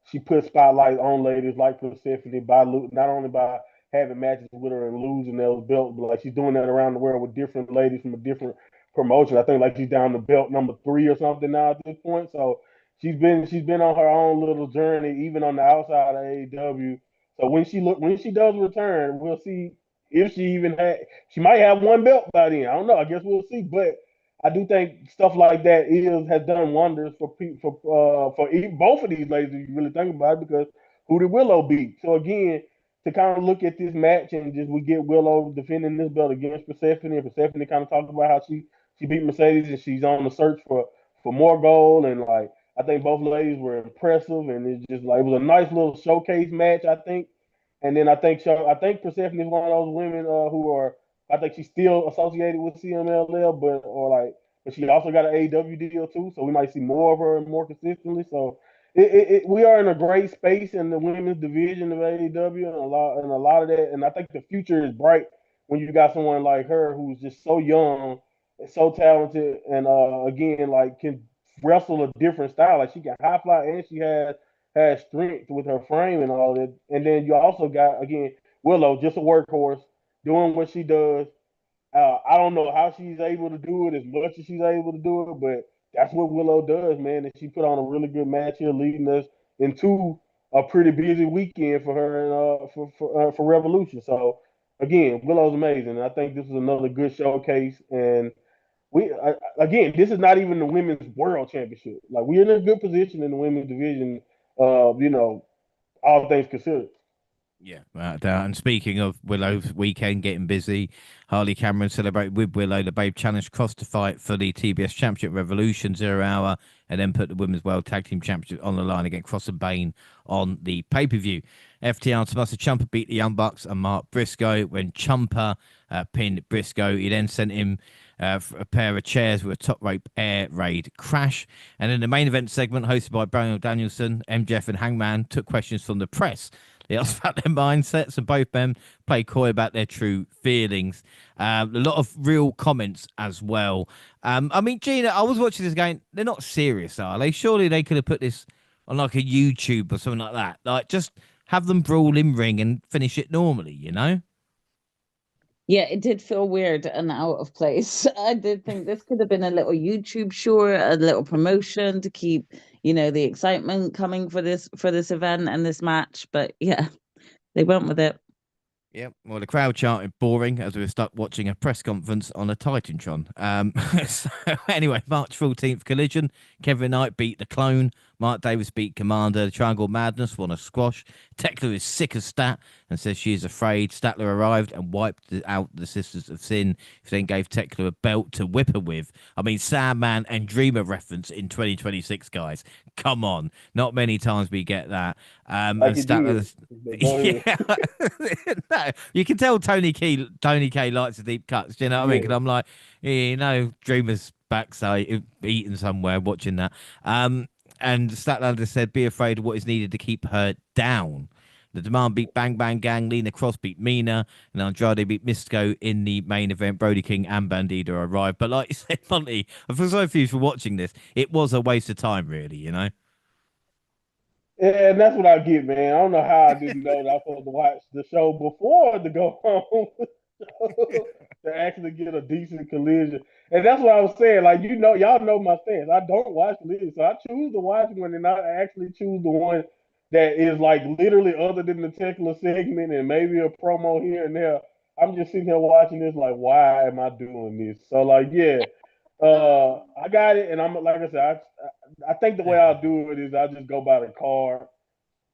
she put spotlights on ladies like Persephone by not only by having matches with her and losing those belts, but like she's doing that around the world with different ladies from a different promotion. I think like she's down to belt number 3 or something now at this point. So she's been on her own little journey, even on the outside of AEW. So when she does return, we'll see if she might have one belt by then. I don't know. I guess we'll see. But I do think stuff like that has done wonders for both of these ladies. If you really think about it, because who did Willow beat? So again, to kind of look at this match and just we get Willow defending this belt against Persephone, and Persephone kind of talks about how she beat Mercedes and she's on the search for more gold, and like I think both ladies were impressive, and it's just like it was a nice little showcase match. I think, and then I think Persephone is one of those women who are. I think she's still associated with CMLL, but she also got an AEW deal too, so we might see more of her more consistently. So we are in a great space in the women's division of AEW, and a lot of that, and I think the future is bright when you got someone like her who's just so young, so talented, and again like can wrestle a different style. Like she can high fly and she has strength with her frame and all that. And then you also got again Willow, just a workhorse, doing what she does. I don't know how she's able to do it as much as she's able to do it, but that's what Willow does, man. And she put on a really good match here, leading us into a pretty busy weekend for her and for Revolution. So again, Willow's amazing. And I think this is another good showcase. And again, this is not even the women's world championship. Like we're in a good position in the women's division. All things considered. Yeah, without doubt. And speaking of Willow's weekend getting busy, Harley Cameron celebrated with Willow. The Babe challenged Cross to fight for the TBS Championship Revolution 0 Hour, and then put the Women's World Tag Team Championship on the line against Cross and Bane on the pay-per-view. FTR and Tommaso Ciampa beat the Young Bucks and Mark Briscoe. When Ciampa pinned Briscoe, he then sent him for a pair of chairs with a top rope air raid crash. And in the main event segment, hosted by Bryan Danielson, MJF and Hangman took questions from the press. They asked about their mindsets, and both men play coy about their true feelings. A lot of real comments as well. I mean, Gina, I was watching this game. They're not serious, are they? Surely they could have put this on like a YouTube or something like that. Like, just have them brawl in ring and finish it normally, Yeah, it did feel weird and out of place. I did think this could have been a little YouTube short, a little promotion to keep, the excitement coming for this event and this match. But yeah, they went with it. Yep. Well, the crowd chanted boring as we were stuck watching a press conference on a Titantron. So anyway, March 14th collision. Kevin Knight beat the Clone. Mark Davis beat Commander. The Triangle Madness won a squash. Tekla is sick of Stat and says she is afraid. Statler arrived and wiped out the Sisters of Sin, who then gave Tekla a belt to whip her with. I mean, Sandman and Dreamer reference in 2026, guys. Come on. Not many times we get that. Like And it did. Statler, But go ahead. yeah, no, you can tell Tony K likes the deep cuts. Do you know what I mean? Yeah. Because I'm like, yeah, Dreamer's backside eating somewhere, watching that. And Statlander said, "Be afraid of what is needed to keep her down." The Demand beat Bang Bang Gang, Lena Cross beat Mina, and Andrade beat Mystico in the main event. Brody King and Bandito arrived. But like you said, Monty, I feel so for you for watching this. It was a waste of time, really, you know? Yeah, and that's what I get, man. I don't know how I didn't know that I was supposed to watch the show before to go home to actually get a decent collision. And that's what I was saying. Like, y'all know my stance. I don't watch collision. So I choose to watch one and I actually choose the one that is like literally other than the Tekla segment and maybe a promo here and there. I'm just sitting here watching this like, why am I doing this? So like, yeah, I got it, and I'm like I said, I think the way I'll do it is I'll just go by the card,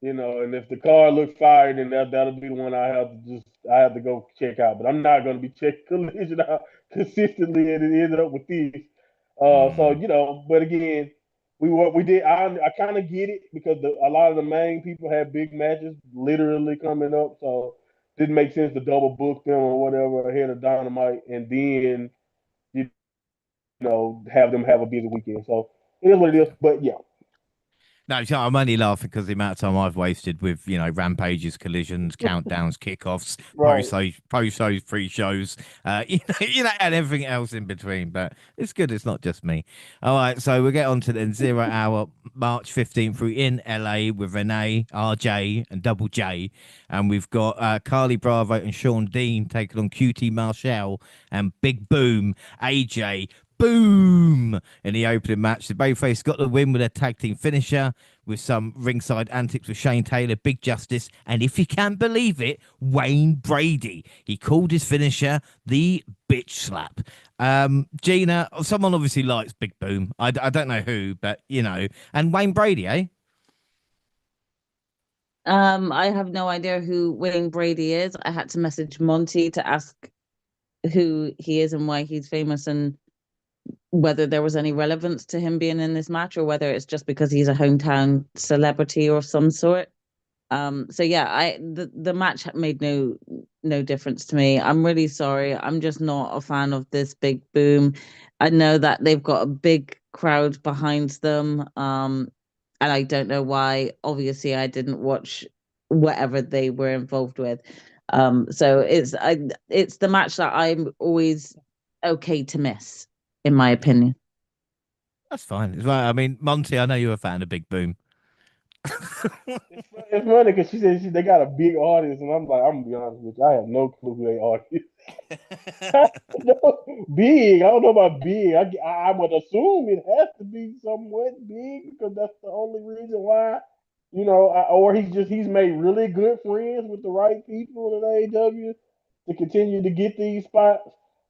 and if the card looks fire, then that'll be the one I have to go check out. But I'm not going to be checking collision out consistently, and it ended up with this. So Mm. but again, we did. I kind of get it because a lot of the main people had big matches literally coming up, so it didn't make sense to double book them or whatever ahead of Dynamite, and then you have them have a busy weekend. So it is what it is. But yeah, No, you know, I'm only laughing because the amount of time I've wasted with, rampages, collisions, countdowns, kickoffs, right. post shows, pre-shows, and everything else in between. But it's good. It's not just me. All right, so we'll get on to the 0 hour, March 15th through in LA with Renee, RJ, and Double J, and we've got Carly Bravo and Sean Dean taking on QT Marshall and Big Boom AJ. Boom! In the opening match, the Bayface got the win with a tag team finisher with some ringside antics with Shane Taylor, Big Justice, and if you can believe it, Wayne Brady. He called his finisher the bitch slap. Gina, someone obviously likes Big Boom. I don't know who, but and Wayne Brady, eh? I have no idea who Wayne Brady is. I had to message Monty to ask who he is and why he's famous and whether there was any relevance to him being in this match or whether it's just because he's a hometown celebrity or some sort. So yeah, the match made no difference to me. I'm really sorry. I'm just not a fan of this Big Boom. I know that they've got a big crowd behind them. And I don't know why. Obviously, I didn't watch whatever they were involved with. So it's the match that I'm always okay to miss, in my opinion. That's fine. It's right. I mean, Monty, I know you're a fan of Big Boom. It's funny because she said they got a big audience, and I'm like, I'm gonna be honest with you, I have no clue who they audience. Big. I don't know about big. I would assume it has to be somewhat big because that's the only reason why. Or he's made really good friends with the right people at AEW to continue to get these spots.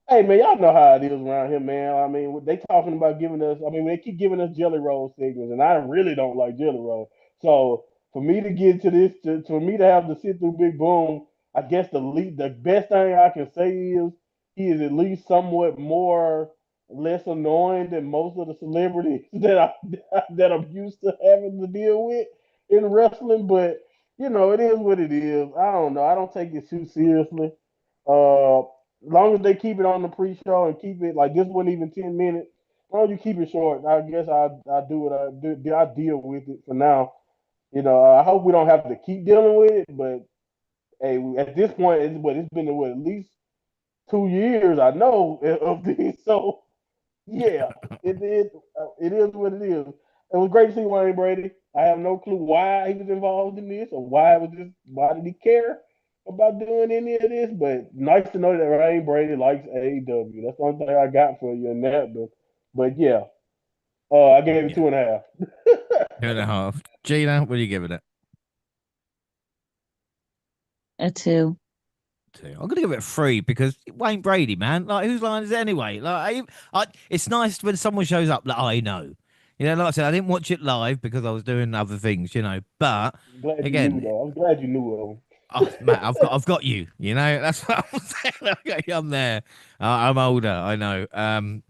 Hey man, y'all know how it is around here, man. I mean, they talking about giving us. I mean, they keep giving us Jelly Roll segments, and I really don't like Jelly Roll. So for me to get to this, for me to have to sit through Big Boom, I guess the best thing I can say is he is at least somewhat less annoying than most of the celebrities that I'm used to having to deal with in wrestling. But it is what it is. I don't know. I don't take it too seriously. As long as they keep it on the pre-show and keep it like this wasn't even 10 minutes. As long as you keep it short, I guess I do what I do. I deal with it for now. I hope we don't have to keep dealing with it, but hey, at this point, it's been at least 2 years. I know of this, so yeah, it is what it is. It was great to see Wayne Brady. I have no clue why he was involved in this or why did he care about doing any of this, but nice to know that Wayne Brady likes AEW. That's the only thing I got for you in that. But yeah, I gave it Yeah, 2.5. 2.5. Gina, what are you giving it? A two. 2. I'm gonna give it a 3 because Wayne Brady, man. Like, whose line is it anyway? Like, it's nice when someone shows up that I know. You know, like I said, I didn't watch it live because I was doing other things, you know. But I'm glad you knew again, though. I'm glad you knew of oh, them. Matt, I've got you. You know, that's what I'm saying. Okay, I'm there. I'm older. I know.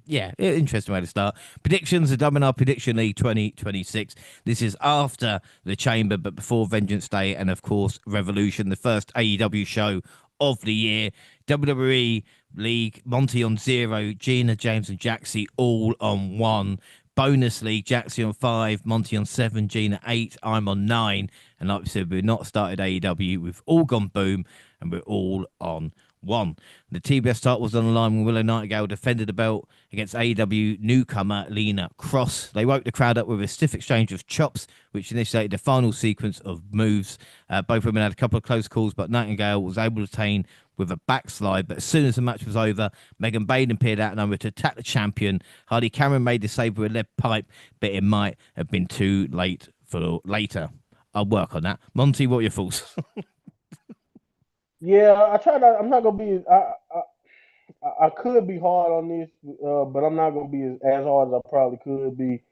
Yeah, interesting way to start. Predictions: the WNR Prediction League 2026. This is after the Chamber, but before Vengeance Day, and of course Revolution, the first AEW show of the year. WWE League: Monty on 0, Gina, James, and Jaxie all on 1. Bonus league: Jaxie on 5, Monty on 7, Gina 8, I'm on 9. And like we said, we've not started AEW. We've all gone boom, and we're all on 1. The TBS title was on the line when Willow Nightingale defended the belt against AEW newcomer Lena Cross. They woke the crowd up with a stiff exchange of chops, which initiated the final sequence of moves. Both women had a couple of close calls, but Nightingale was able to attain with a backslide. But as soon as the match was over, Megan Baden appeared outnumbered to attack the champion. Hardy Cameron made the save with a lead pipe, but it might have been too late for later. I'll work on that. Monty, what are your thoughts? Yeah, I try not. I'm not gonna be. I could be hard on this, but I'm not gonna be as hard as I probably could be,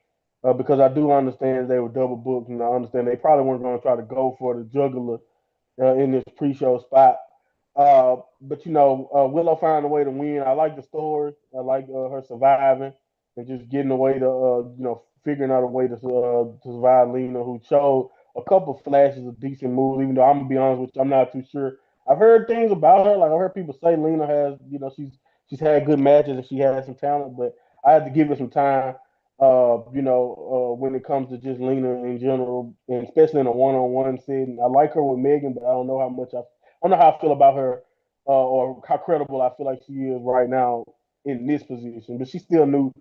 because I do understand they were double booked, and I understand they probably weren't gonna try to go for the juggler in this pre-show spot. But Willow found a way to win. I like the story. I like her surviving and just getting a way to, figuring out a way to survive Lena, who showed a couple flashes of decent moves. Even though I'm gonna be honest with you, I'm not too sure. I've heard things about her. Like I heard people say Lena has, she's had good matches and she has some talent, but I had to give her some time. When it comes to just Lena in general, and especially in a one-on-one setting. I like her with Megan, but I don't know how much I don't know how I feel about her, or how credible I feel like she is right now in this position. But she's still new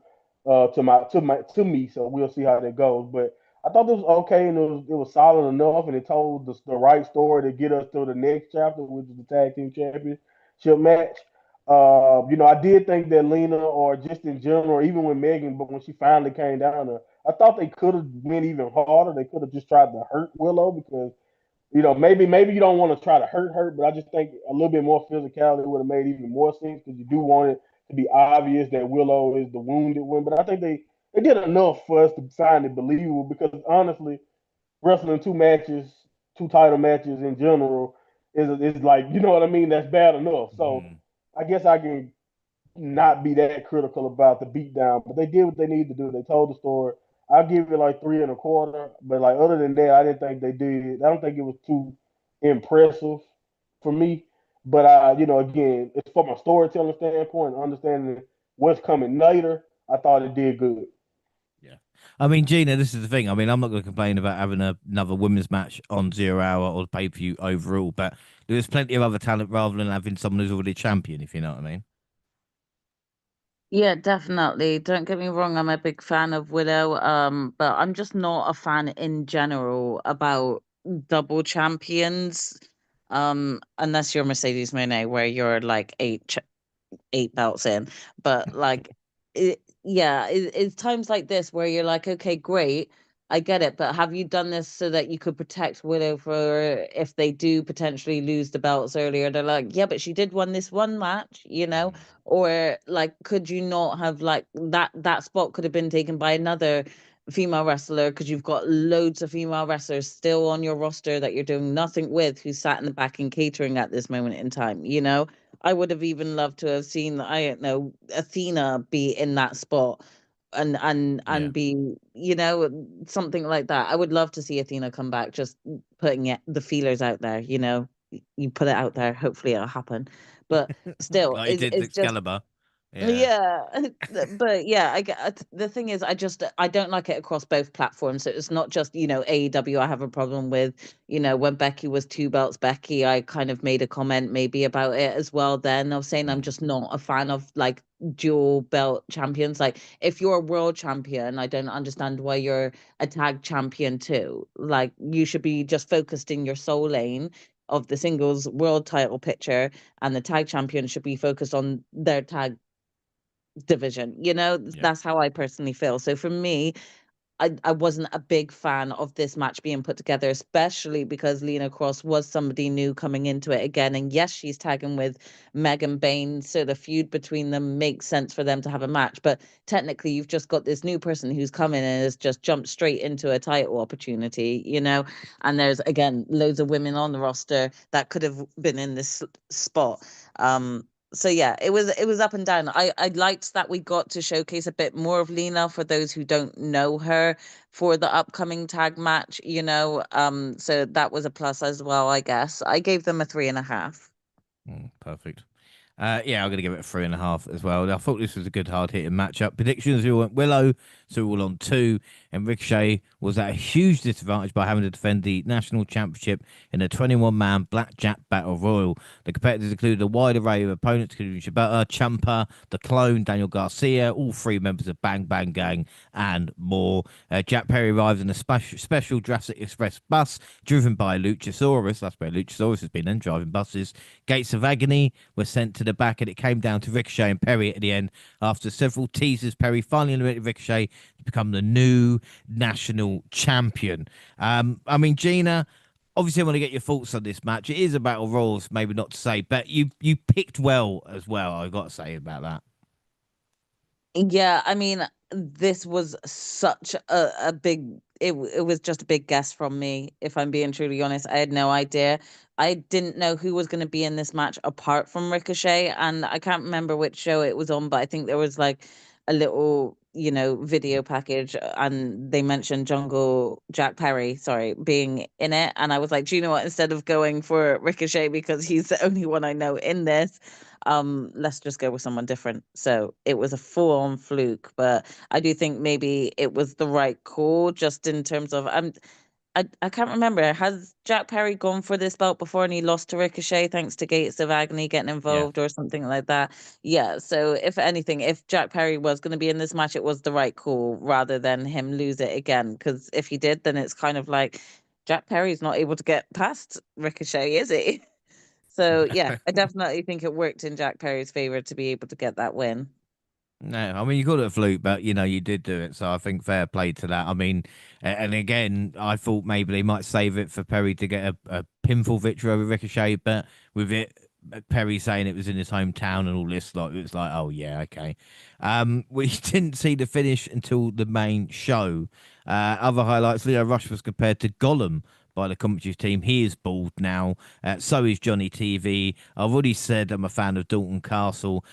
to me, so we'll see how that goes. But I thought this was okay, and it was solid enough, and it told the right story to get us to the next chapter, which is the tag team championship match. I did think that Lena, or just in general, even with Megan, but when she finally came down there, I thought they could have went even harder. They could have just tried to hurt Willow, because maybe you don't want to try to hurt, but I just think a little bit more physicality would have made even more sense, because you do want it to be obvious that Willow is the wounded one. But I think they did enough for us to find it believable, because honestly, wrestling two title matches in general is like, you know what I mean? That's bad enough. So I guess I can not be that critical about the beatdown, but they did what they needed to do. They told the story. I'll give it like 3.25, but like other than that, I didn't think they did. I don't think it was too impressive for me. But again, it's from a storytelling standpoint, understanding what's coming later. I thought it did good. Yeah. I mean, Gina, this is the thing. I mean, I'm not going to complain about having another women's match on 0 Hour or pay per view overall, but there's plenty of other talent rather than having someone who's already a champion, if you know what I mean. Yeah, definitely. Don't get me wrong, I'm a big fan of Willow, but I'm just not a fan in general about double champions. Unless you're Mercedes Moné, where you're like eight belts in. But like, it's times like this where you're like, okay, great, I get it, but have you done this so that you could protect Willow for if they do potentially lose the belts earlier? They're like, yeah, but she did won this one match, or like, could you not have, like, that spot could have been taken by another female wrestler, because you've got loads of female wrestlers still on your roster that you're doing nothing with, who sat in the back in catering at this moment in time. I would have even loved to have seen, I don't know, Athena be in that spot, Yeah. and be, something like that. I would love to see Athena come back, just putting the feelers out there. You put it out there, hopefully it'll happen. But still, Like you it's did it's just Excalibur. Yeah. yeah, but yeah, the thing is, I don't like it across both platforms. So it's not just, AEW. I have a problem with, when Becky was two belts Becky. I kind of made a comment maybe about it as well. Then I was saying I'm just not a fan of like dual belt champions. Like, if you're a world champion, I don't understand why you're a tag champion too. Like, you should be just focused in your soul lane of the singles world title picture, and the tag champion should be focused on their tag division. Yeah. That's how I personally feel. So for me, I wasn't a big fan of this match being put together, especially because Lena Cross was somebody new coming into it again. And yes, she's tagging with Megan Bain, so the feud between them makes sense for them to have a match. But technically, you've just got this new person who's coming and has just jumped straight into a title opportunity, you know? And there's, again, loads of women on the roster that could have been in this spot. So yeah, it was up and down. I liked that we got to showcase a bit more of Lena for those who don't know her for the upcoming tag match, you know. So that was a plus as well, I guess. I gave them a 3.5. Perfect. Yeah, I'm going to give it a 3.5 as well. I thought this was a good hard-hitting matchup. Predictions, we all went Willow, so we're all on 2. And Ricochet was at a huge disadvantage by having to defend the national championship in a 21-man blackjack battle royal. The competitors included a wide array of opponents, including Shibata, Ciampa, The Clone, Daniel Garcia, all 3 members of Bang Bang Gang, and more. Jack Perry arrived in a special Jurassic Express bus driven by Luchasaurus. That's where Luchasaurus has been then, driving buses. Gates of Agony were sent to the back, and it came down to Ricochet and Perry at the end. After several teasers, Perry finally eliminated Ricochet to become the new national champion. I mean, Gina, obviously I want to get your thoughts on this match. It is a battle royals, maybe not to say, but you picked well as well, I got to say about that. Yeah, I mean, this was such a big it was just a big guess from me, if I'm being truly honest. I had no idea. I didn't know who was going to be in this match apart from Ricochet, and I can't remember which show it was on, but I think there was like a little, you know, video package, and they mentioned Jungle Jack Perry, sorry, being in it, and I was like, do you know what? Instead of going for Ricochet because he's the only one I know in this, let's just go with someone different. So it was a full-on fluke, but I do think maybe it was the right call, just in terms of I can't remember. Has Jack Perry gone for this belt before and he lost to Ricochet thanks to Gates of Agony getting Yeah. involved or something like that? Yeah. So if anything, if Jack Perry was going to be in this match, it was the right call rather than him lose it again. Because if he did, then it's kind of like Jack Perry's not able to get past Ricochet, is he? So yeah, I definitely think it worked in Jack Perry's favor to be able to get that win. No, I mean you called it a fluke, but you know you did do it, so I think fair play to that. I mean, and again, I thought maybe they might save it for Perry to get a pinfall victory over Ricochet, but with it, Perry saying it was in his hometown and all this, like it was like, oh yeah, okay. We didn't see the finish until the main show. Other highlights: Leo Rush was compared to Gollum by the commentary team. He is bald now. So is Johnny TV. I've already said I'm a fan of Dalton Castle.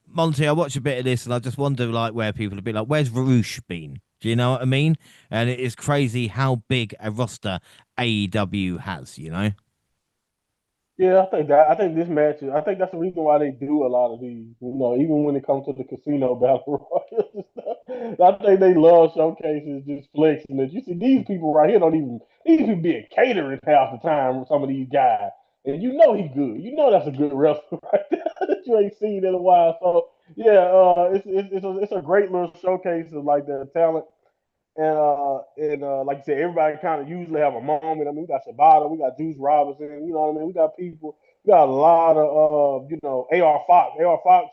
Monty, I watched a bit of this and I just wonder like where people have been like, where's Varouche been? Do you know what I mean? And it is crazy how big a roster AEW has, you know? Yeah, I think this match. I think that's the reason why they do a lot of these. You know, even when it comes to the casino battle royals and stuff, I think they love showcases, just flexing it. You see, these people right here don't even these people being catering half the time with some of these guys, and you know he good. You know that's a good wrestler right there that you ain't seen in a while. So yeah, it's a great little showcase of like the talent. And like you said, everybody kind of usually have a moment. I mean, we got Sabata, we got Juice Robinson, you know what I mean? We got people, we got a lot of you know, AR Fox. AR Fox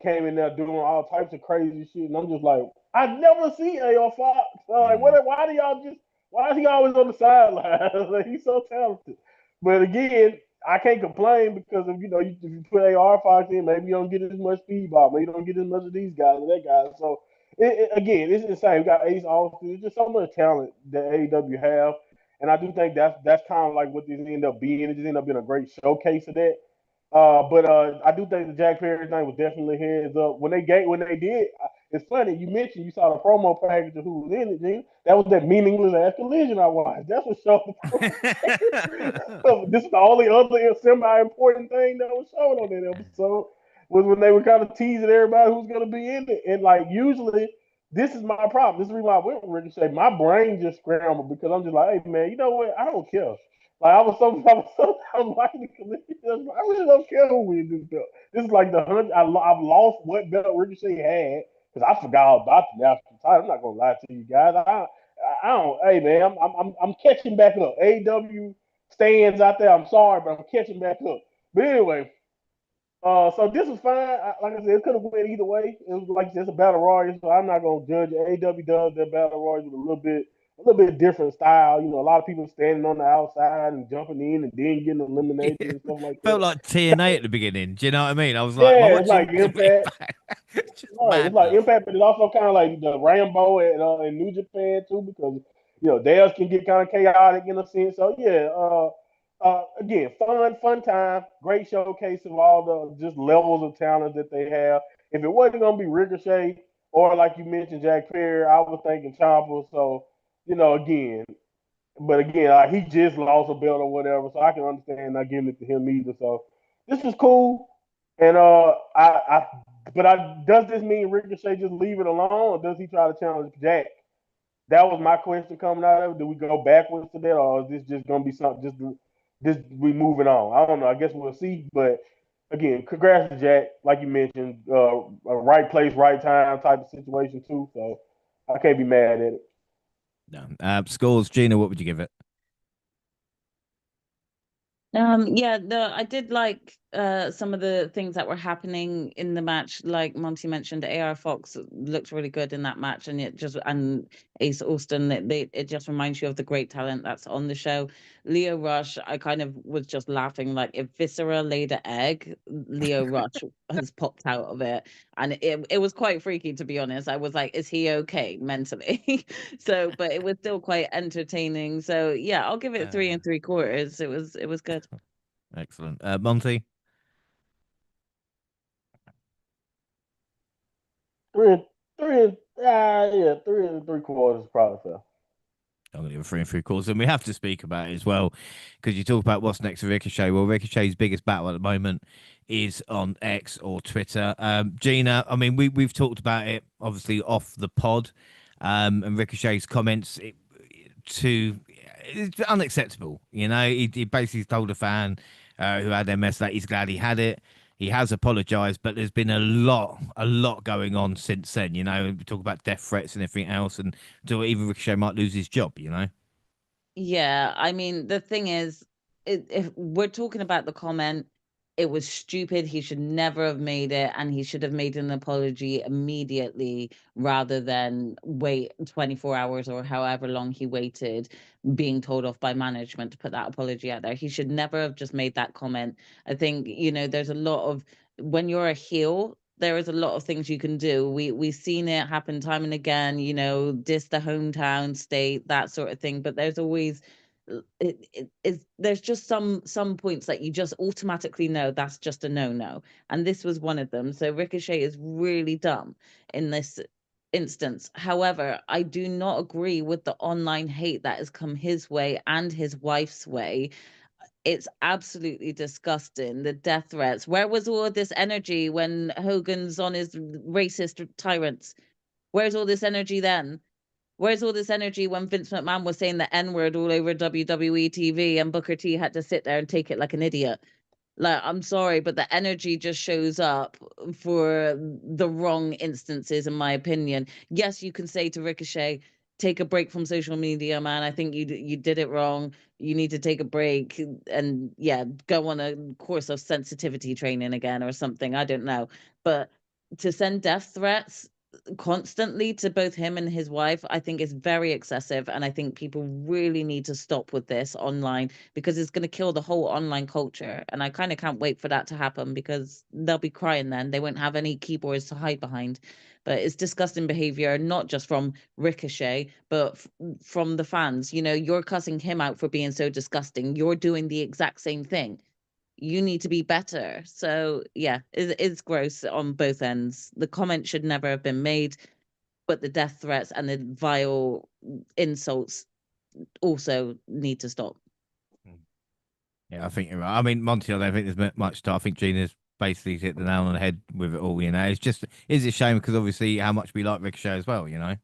came in there doing all types of crazy shit, and I'm just like, I never see AR Fox. Like, Mm. why do y'all just? Why is he always on the sideline? Like, he's so talented. But again, I can't complain because if you know if you put AR Fox in, maybe you don't get as much speed ball, maybe you don't get as much of these guys and that guy. So again, it's insane. We got Ace Austin. There's just so much talent that AEW have, and I do think that's kind of like what this ended up being. It just ended up being a great showcase of that. But I do think the Jack Perry thing was definitely heads up when they did. It's funny you mentioned you saw the promo package of who was in it, Gene. That was that meaningless ass collision I watched. That's what showed this is the only other semi-important thing that was shown on that episode was when they were kind of teasing everybody who's going to be in it. And like usually, this is my problem. This is the reason why I went with Ricochet. My brain just scrambled because I'm just like, hey man, you know what? I don't care. Like I was watching the collision. I really don't care who wins this belt. This is like the 100. I've lost what belt Ricochet had because I forgot all about the national title. I'm not gonna lie to you guys. I don't. Hey man, I'm catching back up. AW stands out there. I'm sorry, but I'm catching back up. But anyway, So this was fine. Like I said, it could have went either way. It was like just a battle royal, so I'm not gonna judge it. AW does their battle royals with a little bit different style. You know, a lot of people standing on the outside and jumping in and then getting eliminated and stuff like Felt that. like TNA at the beginning. Do you know what I mean? I was like, am I Yeah, it's watching like the big Impact. bang? It's just Right, it's like madness. Impact, but it's also kind of like the Rambo in New Japan too, because theirs can get kind of chaotic in a sense. So yeah, again, fun time, great showcase of all the just levels of talent that they have. If it wasn't gonna be Ricochet or like you mentioned Jack Perry, I was thinking Ciampa. So again, but again, he just lost a belt or whatever, so I can understand not giving it to him either. So this was cool, and does this mean Ricochet just leave it alone, or does he try to challenge Jack? That was my question coming out of it. Do we go backwards to that, or is this just gonna be something just we moving on? I don't know. I guess we'll see. But again, congrats to Jack, like you mentioned, a right place, right time type of situation too. So I can't be mad at it. No. Scores, Gina, what would you give it? Yeah, I did like some of the things that were happening in the match. Like Monty mentioned, AR Fox looked really good in that match, and Ace Austin, it just reminds you of the great talent that's on the show. Leo Rush, I kind of was just laughing, like if Viscera laid an egg, Leo Rush has popped out of it, and it was quite freaky, to be honest. I was like, is he okay mentally? So, but it was still quite entertaining. So yeah, I'll give it three Uh, and three quarters. It was good. Excellent. Monty? Three and yeah, 3 and 3/4 is probably fair. I'm going to give it 3 and 3/4. And we have to speak about it as well, because you talk about what's next for Ricochet. Well, Ricochet's biggest battle at the moment is on X or Twitter. Gina, I mean, we've talked about it, obviously, off the pod, and Ricochet's comments to it's unacceptable. He basically told a fan who had MS that he's glad he had it. He has apologized, but there's been a lot going on since then. We talk about death threats and everything else, and so even Ricochet might lose his job. Yeah, I mean, the thing is, if we're talking about the comment, it was stupid. He should never have made it, and he should have made an apology immediately rather than wait 24 hours or however long he waited, being told off by management to put that apology out there. He should never have just made that comment. I think, there's a lot of when you're a heel, there is a lot of things you can do. We've seen it happen time and again, diss the hometown state, that sort of thing. But there's always there's just some points that you just automatically know that's just a no, and this was one of them. So Ricochet is really dumb in this instance. However, I do not agree with the online hate that has come his way and his wife's way. It's absolutely disgusting. The death threats. Where was all of this energy when Hogan's on his racist tyrants? Where's all this energy then? Where's all this energy when Vince McMahon was saying the N word all over WWE TV and Booker T had to sit there and take it like an idiot? Like, I'm sorry, but the energy just shows up for the wrong instances, in my opinion. Yes, you can say to Ricochet, take a break from social media, man. I think you did it wrong. You need to take a break and yeah, go on a course of sensitivity training again or something. I don't know. But to send death threats constantly to both him and his wife, I think is very excessive. And I think people really need to stop with this online because it's going to kill the whole online culture. And I kind of can't wait for that to happen because they'll be crying then. They won't have any keyboards to hide behind. But it's disgusting behavior, not just from Ricochet, but from the fans. You're cussing him out for being so disgusting. You're doing the exact same thing. You need to be better. So yeah, it's gross on both ends. The comment should never have been made, but the death threats and the vile insults also need to stop. Yeah, I think you're right. I mean, Monty, I don't think there's much to. I think Gina's basically hit the nail on the head with it all. It's a shame because obviously how much we like Ricochet as well. Yeah,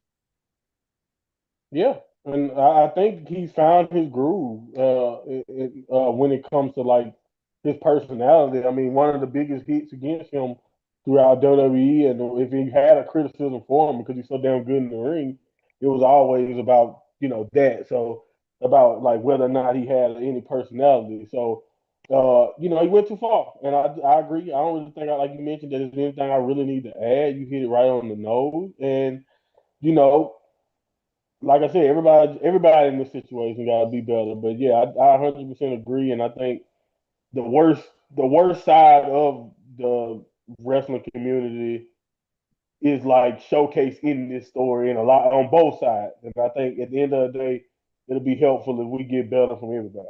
and I think he's found his groove when it comes to like his personality. I mean, one of the biggest hits against him throughout WWE, and if he had a criticism for him because he's so damn good in the ring, it was always about that. So about like whether or not he had any personality. So He went too far, and I agree. I don't really think, like you mentioned, that there's anything I really need to add. You hit it right on the nose, and you know, like I said, everybody in this situation got to be better. But yeah, I 100% agree, and I think the worst the worst side of the wrestling community is like showcased in this story and a lot on both sides. And I think at the end of the day, it'll be helpful if we get better from everybody.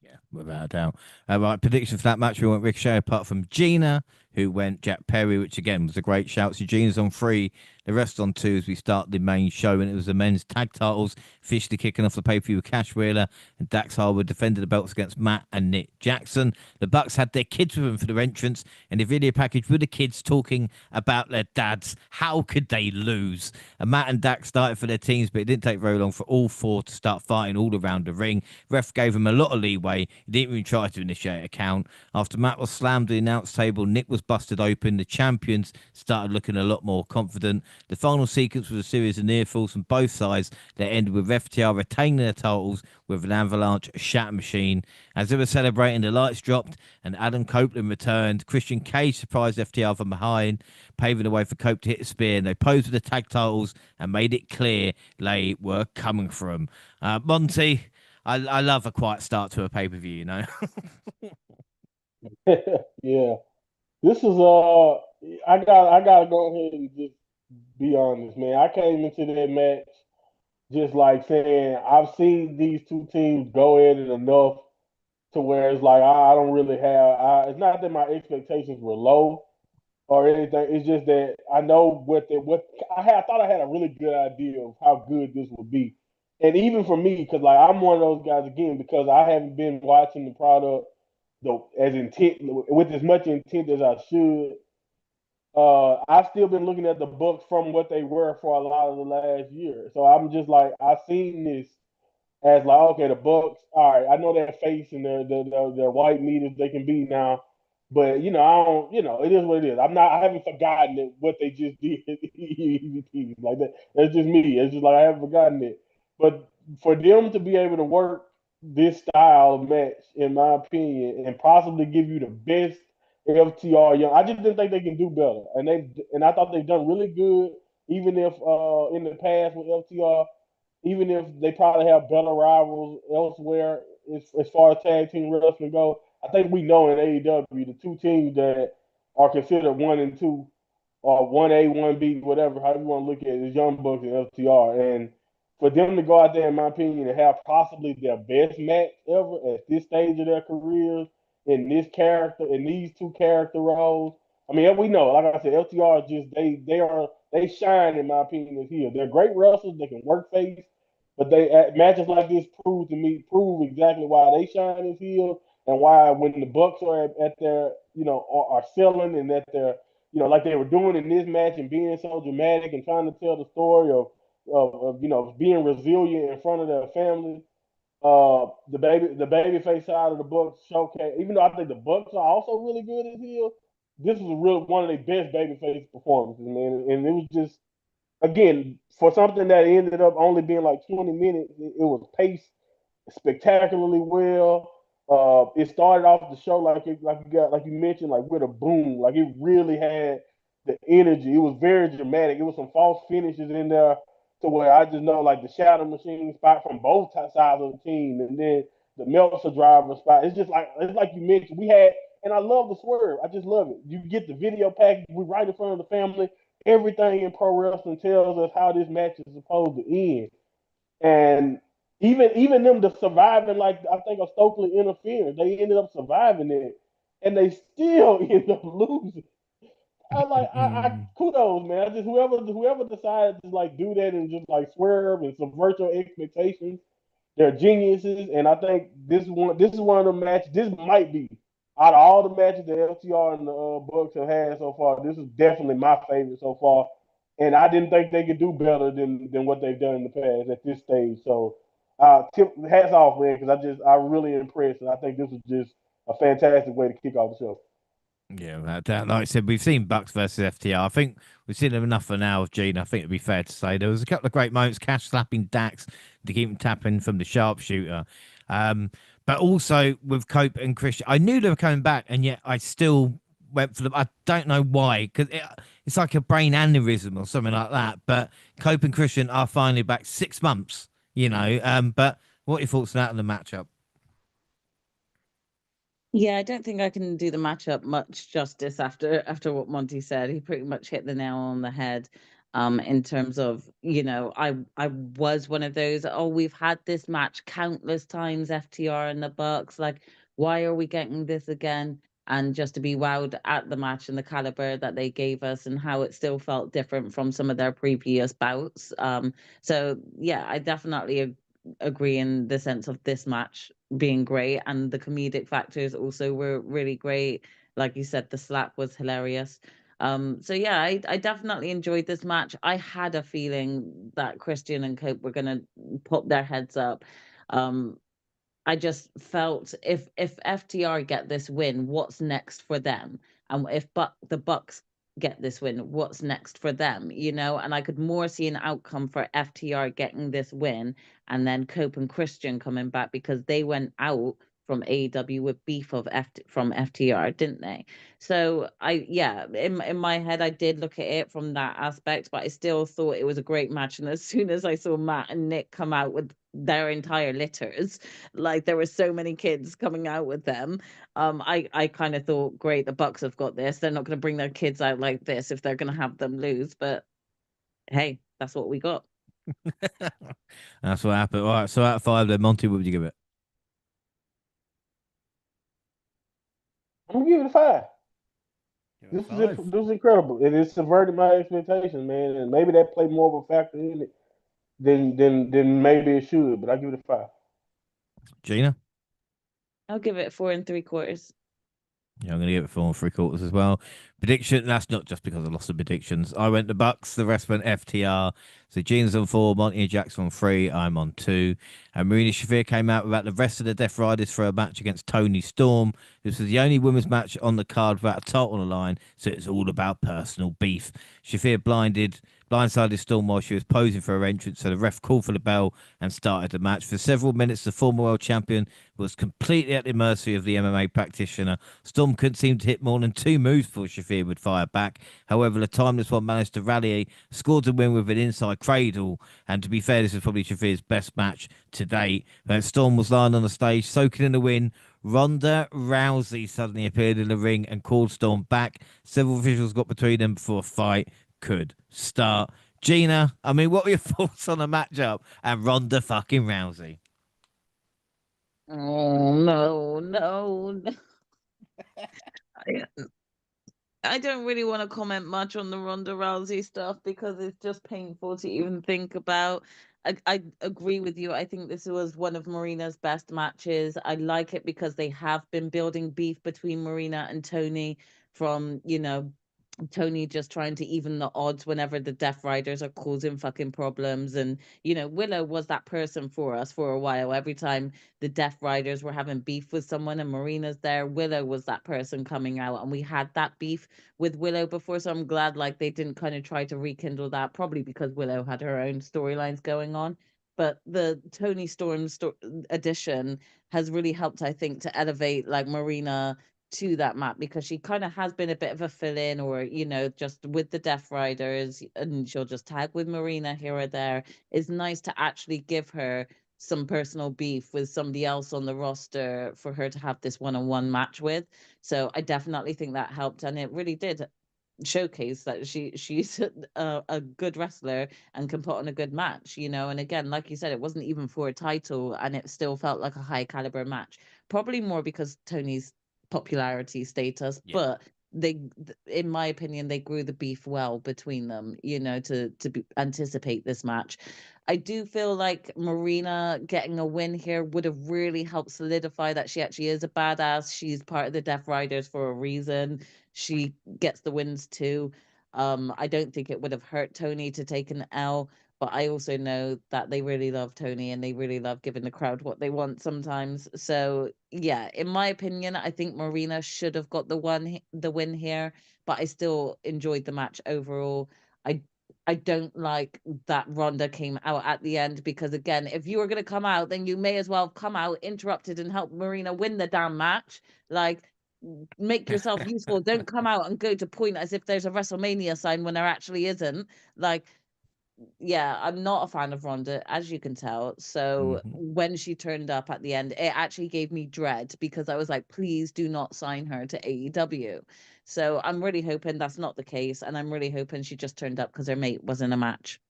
Yeah, without a doubt. Right, prediction for that match, we went Ricochet apart from Gina, who went Jack Perry, which again was a great shout. So Gina's on 3, the rest on 2 as we start the main show. And it was the men's tag titles, officially kicking off the pay-per-view with Cash Wheeler and Dax Harwood defended the belts against Matt and Nick Jackson. The Bucks had their kids with them for their entrance, and the video package with the kids talking about their dads. How could they lose? And Matt and Dax started for their teams, but it didn't take very long for all 4 to start fighting all around the ring. Ref gave them a lot of leeway. He didn't even try to initiate a count. After Matt was slammed to the announce table, Nick was busted open. The champions started looking a lot more confident. The final sequence was a series of near falls from both sides that ended with FTR retaining their titles with an avalanche shatter machine. As they were celebrating, the lights dropped and Adam Copeland returned. Christian Cage surprised FTR from behind, paving the way for Cope to hit a spear. And they posed with the tag titles and made it clear they were coming for him. Monty, I love a quiet start to a pay-per-view, you know. Yeah, this is I gotta go ahead and just be honest, man. I came into that match just like saying I've seen these two teams go at it enough to where it's like I don't really have. It's not that my expectations were low or anything. It's just that I know what I thought I had a really good idea of how good this would be, and even for me, because like I'm one of those guys again because I haven't been watching the product though as intent with as much intent as I should. I've still been looking at the books from what they were for a lot of the last year. So I'm just like I've seen this as like, okay, the Bucks. All right, I know their face and their white meat as they can be now, but I don't. It is what it is. I haven't forgotten it, what they just did. Like that. That's just me. It's just like I haven't forgotten it. But for them to be able to work this style of match, in my opinion, and possibly give you the best FTR young, I just didn't think they can do better. And I thought they've done really good, even if in the past with FTR, even if they probably have better rivals elsewhere as far as tag team wrestling go. I think we know in AEW the two teams that are considered 1 and 2 or 1A, 1B, whatever, however you want to look at it, is Young Bucks and FTR. And for them to go out there, in my opinion, and have possibly their best match ever at this stage of their careers in these two character roles. I mean, we know, like I said, FTR is just they shine in my opinion as heel. They're great wrestlers. They can work face, but they at matches like this prove exactly why they shine as heel and why when the Bucks are at their are selling and that they're like they were doing in this match and being so dramatic and trying to tell the story of being resilient in front of their family. The baby face side of the Bucks showcase. Even though I think the Bucks are also really good as heel, this was one of their best baby face performances, man. And it was just again for something that ended up only being like 20 minutes. It was paced spectacularly well. It started off the show like you mentioned, like with a boom. Like it really had the energy. It was very dramatic. It was some false finishes in there to where I just know like the shadow machine spot from both sides of the team, and then the Meltzer driver spot. It's like you mentioned. And I love the swerve. I just love it. You get the video package. We're right in front of the family. Everything in pro wrestling tells us how this match is supposed to end. And even them the surviving, like I think of Stokely interference, they ended up surviving it, and they still end up losing. I kudos, man. I just whoever decided to like do that and just like swerve and subvert your expectations, they're geniuses. And I think this is one of the matches. This might be out of all the matches that FTR and the Bucks have had so far. This is definitely my favorite so far. And I didn't think they could do better than what they've done in the past at this stage. So, hats off, man, because I'm really impressed, and I think this was just a fantastic way to kick off the show. Yeah, like I said, we've seen Bucks versus FTR. I think we've seen them enough for now, Gene. I think it'd be fair to say there was a couple of great moments. Cash slapping Dax to keep him tapping from the sharpshooter. But also with Cope and Christian, I knew they were coming back, and yet I still went for them. I don't know why, because it's like a brain aneurysm or something like that. But Cope and Christian are finally back 6 months, you know. But what are your thoughts on that in the matchup? Yeah, I don't think I can do the matchup much justice after what Monty said. He pretty much hit the nail on the head. In terms of, I was one of those, oh, we've had this match countless times, FTR and the Bucks. Like, why are we getting this again? And just to be wowed at the match and the caliber that they gave us and how it still felt different from some of their previous bouts. So yeah, I definitely agree in the sense of this match being great, and the comedic factors also were really great. Like you said, the slap was hilarious. So yeah, I definitely enjoyed this match. I had a feeling that Christian and Cope were gonna pop their heads up. Um, I just felt if FTR get this win, what's next for them? And if the Bucks get this win, what's next for them? And I could more see an outcome for FTR getting this win and then Cope and Christian coming back because they went out from AEW with beef from FTR, didn't they? So yeah, in my head I did look at it from that aspect, but I still thought it was a great match. And as soon as I saw Matt and Nick come out with their entire litters, like there were so many kids coming out with them, I kind of thought, great, the Bucks have got this. They're not going to bring their kids out like this if they're going to have them lose. But hey, that's what we got. That's what happened. All right, so out of 5, then Monty, what would you give it? I'm gonna give it a 5. Give it a 5. This is incredible. It subverted my expectations, man, and maybe that played more of a factor in it than maybe it should. But I give it a 5. Gina? I'll give it 4 3/4. Yeah, I'm going to give it 4 3/4 as well. Prediction, that's not just because I lost the predictions. I went the Bucks, the rest went FTR. So Gene's on 4, Monty and Jackson on 3, I'm on 2. And Marina Shafir came out without the rest of the Death Riders for a match against Tony Storm. This was the only women's match on the card without a title on the line, so it's all about personal beef. Shafir blindsided Storm while she was posing for her entrance, so the ref called for the bell and started the match. For several minutes, the former world champion was completely at the mercy of the MMA practitioner. Storm couldn't seem to hit more than 2 moves before Shafir would fire back. However, the timeless one managed to rally, scored the win with an inside cradle. And to be fair, this is probably Shafir's best match to date. Storm was lying on the stage, soaking in the win. Ronda Rousey suddenly appeared in the ring and called Storm back. Several officials got between them before a fight could start. Gina, I mean, what were your thoughts on the matchup and Ronda fucking Rousey? Oh no, no, no. I don't really want to comment much on the Ronda Rousey stuff because it's just painful to even think about. I agree with you. I think this was one of Marina's best matches. I like it because they have been building beef between Marina and Tony from, Tony just trying to even the odds whenever the Death Riders are causing fucking problems. And, Willow was that person for us for a while. Every time the Death Riders were having beef with someone and Marina's there, Willow was that person coming out. And we had that beef with Willow before. So I'm glad like they didn't kind of try to rekindle that, probably because Willow had her own storylines going on. But the Tony Storm edition has really helped, I think, to elevate like Marina to that map because she kind of has been a bit of a fill-in or just with the Death Riders, and she'll just tag with Marina here or there. It's nice to actually give her some personal beef with somebody else on the roster for her to have this one-on-one match with. So I definitely think that helped, and it really did showcase that she's a good wrestler and can put on a good match, and again, like you said, it wasn't even for a title and it still felt like a high caliber match, probably more because Tony's popularity status. Yeah. But in my opinion, they grew the beef well between them, anticipate this match. I do feel like Marina getting a win here would have really helped solidify that she actually is a badass. She's part of the Death Riders for a reason. She gets the wins too. I don't think it would have hurt Tony to take an L, but I also know that they really love Tony and they really love giving the crowd what they want sometimes. So yeah, in my opinion, I think Marina should have got the win here, but I still enjoyed the match overall. I I don't like that Ronda came out at the end, because again, if you were going to come out, then you may as well have come out, interrupted, and help Marina win the damn match. Like, make yourself useful. Don't come out and go to point as if there's a WrestleMania sign when there actually isn't. Like, yeah, I'm not a fan of Ronda, as you can tell. So when she turned up at the end, it actually gave me dread, because I was like, please do not sign her to AEW. So I'm really hoping that's not the case, and I'm really hoping she just turned up because her mate was in a match.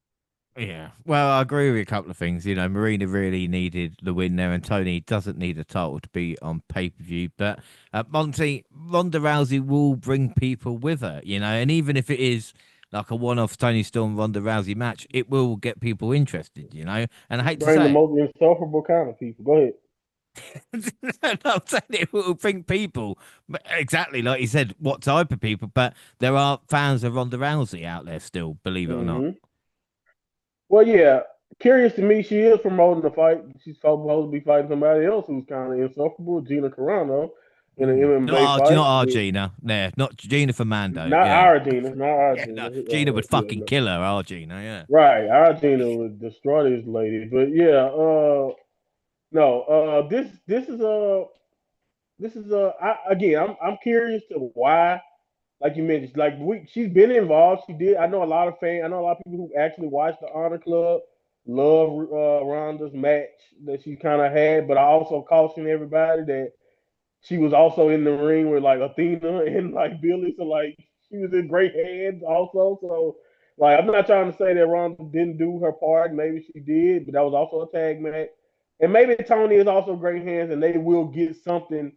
Yeah, well, I agree with a couple of things. You know, Marina really needed the win there, and Tony doesn't need a title to be on pay per view. But Monty, Ronda Rousey will bring people with her, you know, and even if it is like a one-off Tony Storm Ronda Rousey match, it will get people interested, you know. And I hate to Bring the say most insufferable kind of people. Go ahead. it, I'm saying it will bring people, but exactly like you said, what type of people? But there are fans of Ronda Rousey out there still, believe it or not. Well, yeah. Curious to me, she is promoting the fight. She's supposed to be fighting somebody else who's kind of insufferable, Gina Carano, in an MMA fight. Not our Gina. Nah, not Gina for Mando. Not Yeah. our Gina. Not our Yeah, Gina. no, Gina would Yeah, fucking no. kill her, our Gina, yeah. Right. Our Gina would destroy this lady. But yeah, no, this is again, I'm curious to why, like you mentioned, like she's been involved. She did. I know a lot of fans. I know a lot of people who actually watched the Honor Club love Ronda's match that she kind of had. But I also caution everybody that she was also in the ring with like Athena and like Billy, so like she was in great hands also. So like I'm not trying to say that Ronda didn't do her part. Maybe she did, but that was also a tag match. And maybe Tony is also great hands, and they will get something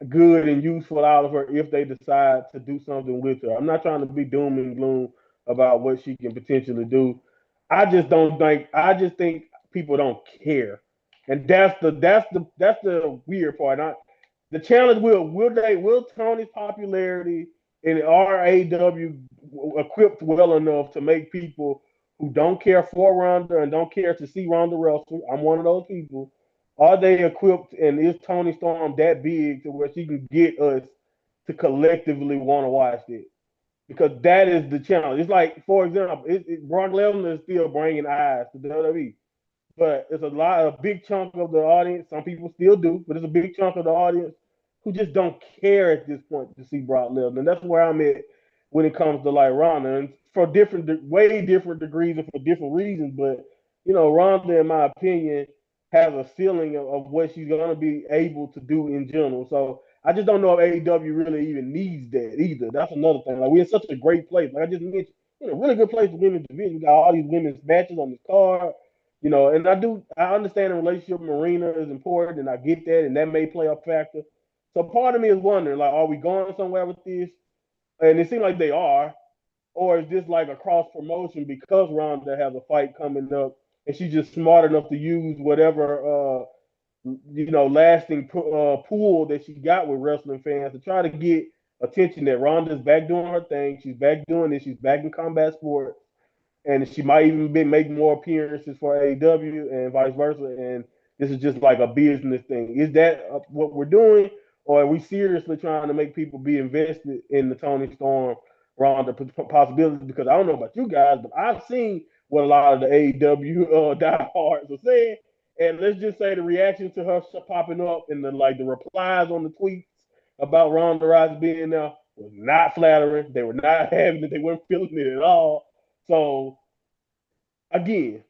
good and useful out of her if they decide to do something with her. I'm not trying to be doom and gloom about what she can potentially do. I just don't think. I just think people don't care, and that's the weird part. The challenge will Tony's popularity in RAW equipped well enough to make people who don't care for Ronda and don't care to see Ronda wrestle. I'm one of those people. Are they equipped, and is Tony Storm that big to where she can get us to collectively want to watch it? Because that is the challenge. It's like, for example, Brock Lesnar is still bringing eyes to WWE, but it's a big chunk of the audience. Some people still do, but it's a big chunk of the audience who just don't care at this point to see Brock Lesnar. And that's where I'm at when it comes to like Ronda, and for way different degrees and for different reasons. But Ronda, in my opinion, has a ceiling of what she's gonna be able to do in general. So I just don't know if AEW really even needs that either. That's another thing. Like, we're in such a great place. Like I just mentioned, really good place to women's division. We got all these women's matches on this card. And I understand the relationship with Marina is important, and I get that, and that may play a factor. So part of me is wondering, like, are we going somewhere with this? And it seems like they are, or is this like a cross promotion because Ronda has a fight coming up, and she's just smart enough to use whatever lasting pool that she got with wrestling fans to try to get attention that Ronda's back doing her thing. She's back doing this. She's back in combat sport, and she might even be making more appearances for AEW and vice versa. And this is just like a business thing. Is that what we're doing, or are we seriously trying to make people be invested in the Tony Storm Ronda possibilities? Because I don't know about you guys, but I've seen what a lot of the AEW diehards are saying, and let's just say the reaction to her popping up and the replies on the tweets about Ronda Rousey being there was not flattering. They were not having it. They weren't feeling it at all. So again,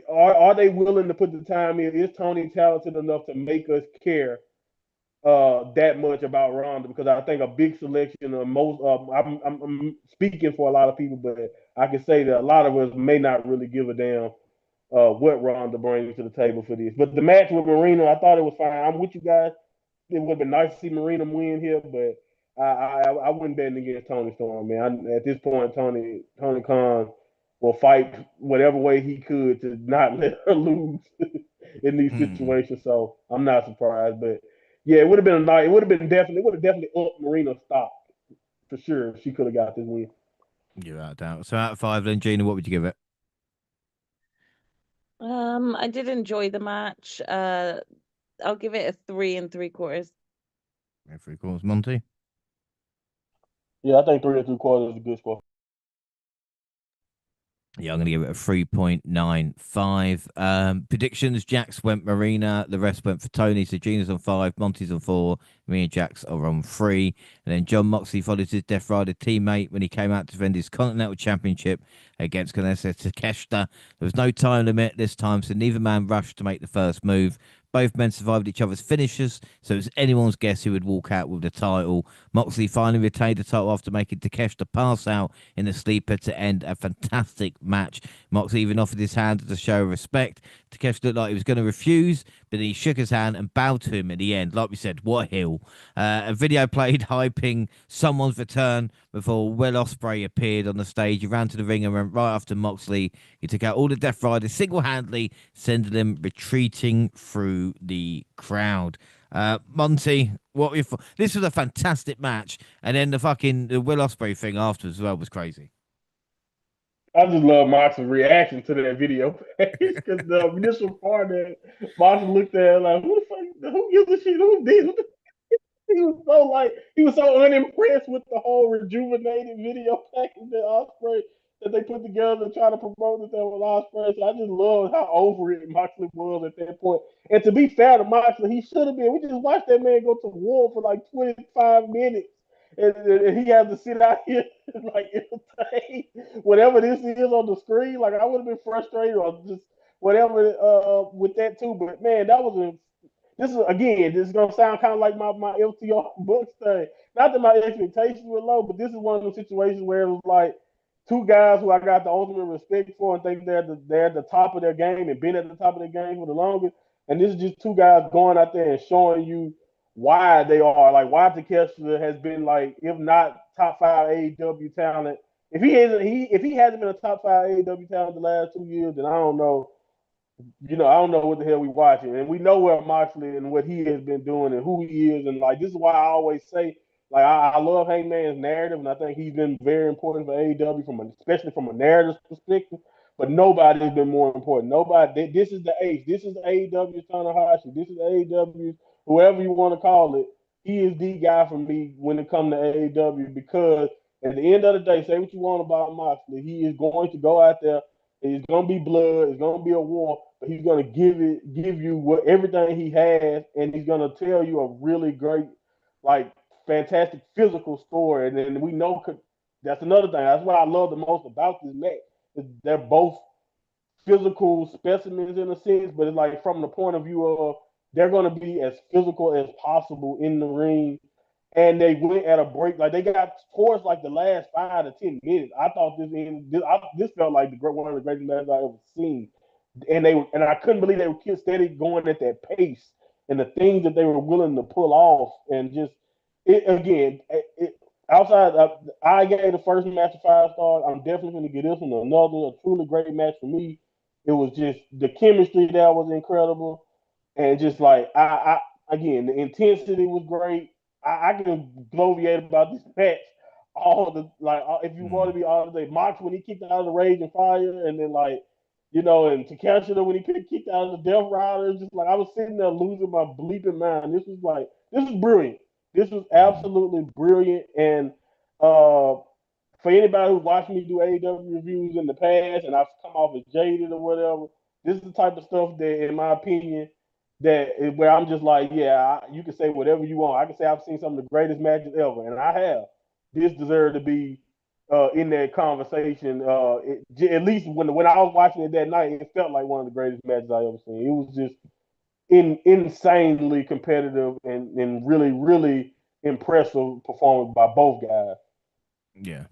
are they willing to put the time in? Is Tony talented enough to make us care that much about Ronda? Because I think a big selection of most. I'm speaking for a lot of people, but I can say that a lot of us may not really give a damn what Ronda brings to the table for this. But the match with Marina, I thought it was fine. I'm with you guys. It would have been nice to see Marina win here, but I wouldn't bet against Tony Storm, man. At this point, Tony Khan will fight whatever way he could to not let her lose in these situations. So I'm not surprised, but yeah, it would have been a nice. It would have definitely upped Marina's stock for sure if she could have got this win. Without doubt. So out of 5, then Gina, what would you give it? I did enjoy the match. I'll give it a 3 3/4. 3/4, Monty. Yeah, I think 3 3/4 is a good score. Yeah, I'm going to give it a 3.95. Predictions: Jax went Marina, the rest went for Tony. So Gina's on 5, Monty's on 4, me and Jax are on 3. And then John Moxley followed his Death Rider teammate when he came out to defend his Continental Championship against Kanesa Takeshita. There was no time limit this time, so neither man rushed to make the first move. Both men survived each other's finishes, so it was anyone's guess who would walk out with the title. Moxley finally retained the title after making Takeshita pass out in the sleeper to end a fantastic match. Moxley even offered his hand as a show of respect. Takeshita looked like he was going to refuse, but he shook his hand and bowed to him at the end. Like we said, what a heel. A video played hyping someone's return before Will Ospreay appeared on the stage. He ran to the ring and went right after Moxley. He took out all the Death Riders single-handedly, sending them retreating through the crowd. Monty, what were your this was a fantastic match, and then the Will Ospreay thing afterwards as well was crazy. I just love Mox's reaction to that video because the initial part that Mox looked at like, who the fuck, who gives a shit? Who did? He was so unimpressed with the whole rejuvenated video package that Ospreay that they put together to try to promote that was Ospreay. So I just love how over it Moxley was at that point. And to be fair to Moxley, he should have been. We just watched that man go to war for like 25 minutes. And he had to sit out here and like entertain whatever this is on the screen. Like I would have been frustrated or just whatever with that too. But man, that was a this is again, this is gonna sound kind of like my LTR books thing. Not that my expectations were low, but this is one of those situations where it was like two guys who I got the ultimate respect for and think they're at the top of their game and been at the top of their game for the longest. And this is just two guys going out there and showing you why they are like why Takeshita has been like, if not top 5 AEW talent. If he hasn't been a top 5 AEW talent the last 2 years, then I don't know, I don't know what the hell we watching. And we know where Moxley and what he has been doing and who he is. And like this is why I always say, like I love Hangman's narrative, and I think he's been very important for AEW especially from a narrative perspective. But nobody's been more important. Nobody. This is the ace. This is AEW's Tanahashi. This is AEW's whoever you want to call it. He is the guy for me when it comes to AEW because at the end of the day, say what you want about Moxley, he is going to go out there. It's gonna be blood. It's gonna be a war, but he's gonna give you what everything he has, and he's gonna tell you a really great, like, fantastic physical story. And then we know that's another thing. That's what I love the most about this match. They're both physical specimens in a sense, but it's like from the point of view of they're gonna be as physical as possible in the ring, and they went at a break. Like they got towards like the last 5 to 10 minutes. I thought this felt like one of the greatest matches I ever seen. And I couldn't believe they were steady going at that pace and the things that they were willing to pull off. And just it again, outside I gave the first match a 5 stars. I'm definitely going to get this one a truly great match for me. It was just the chemistry there was incredible, and just like I again the intensity was great. I can bloviate about this match all the if you want to be all the day. Mox when he kicked out of the Rage and Fire, and then and Takeshita when he kicked out of the Death Rider. Just like I was sitting there losing my bleeping mind. This is brilliant. This was absolutely brilliant. And for anybody who's watched me do AEW reviews in the past, and I've come off as jaded or whatever, this is the type of stuff that, in my opinion, where I'm just like, yeah, you can say whatever you want. I can say I've seen some of the greatest matches ever, and I have. This deserved to be in that conversation. At least when I was watching it that night, it felt like one of the greatest matches I ever seen. It was just insanely competitive and really, really impressive performance by both guys. Yeah.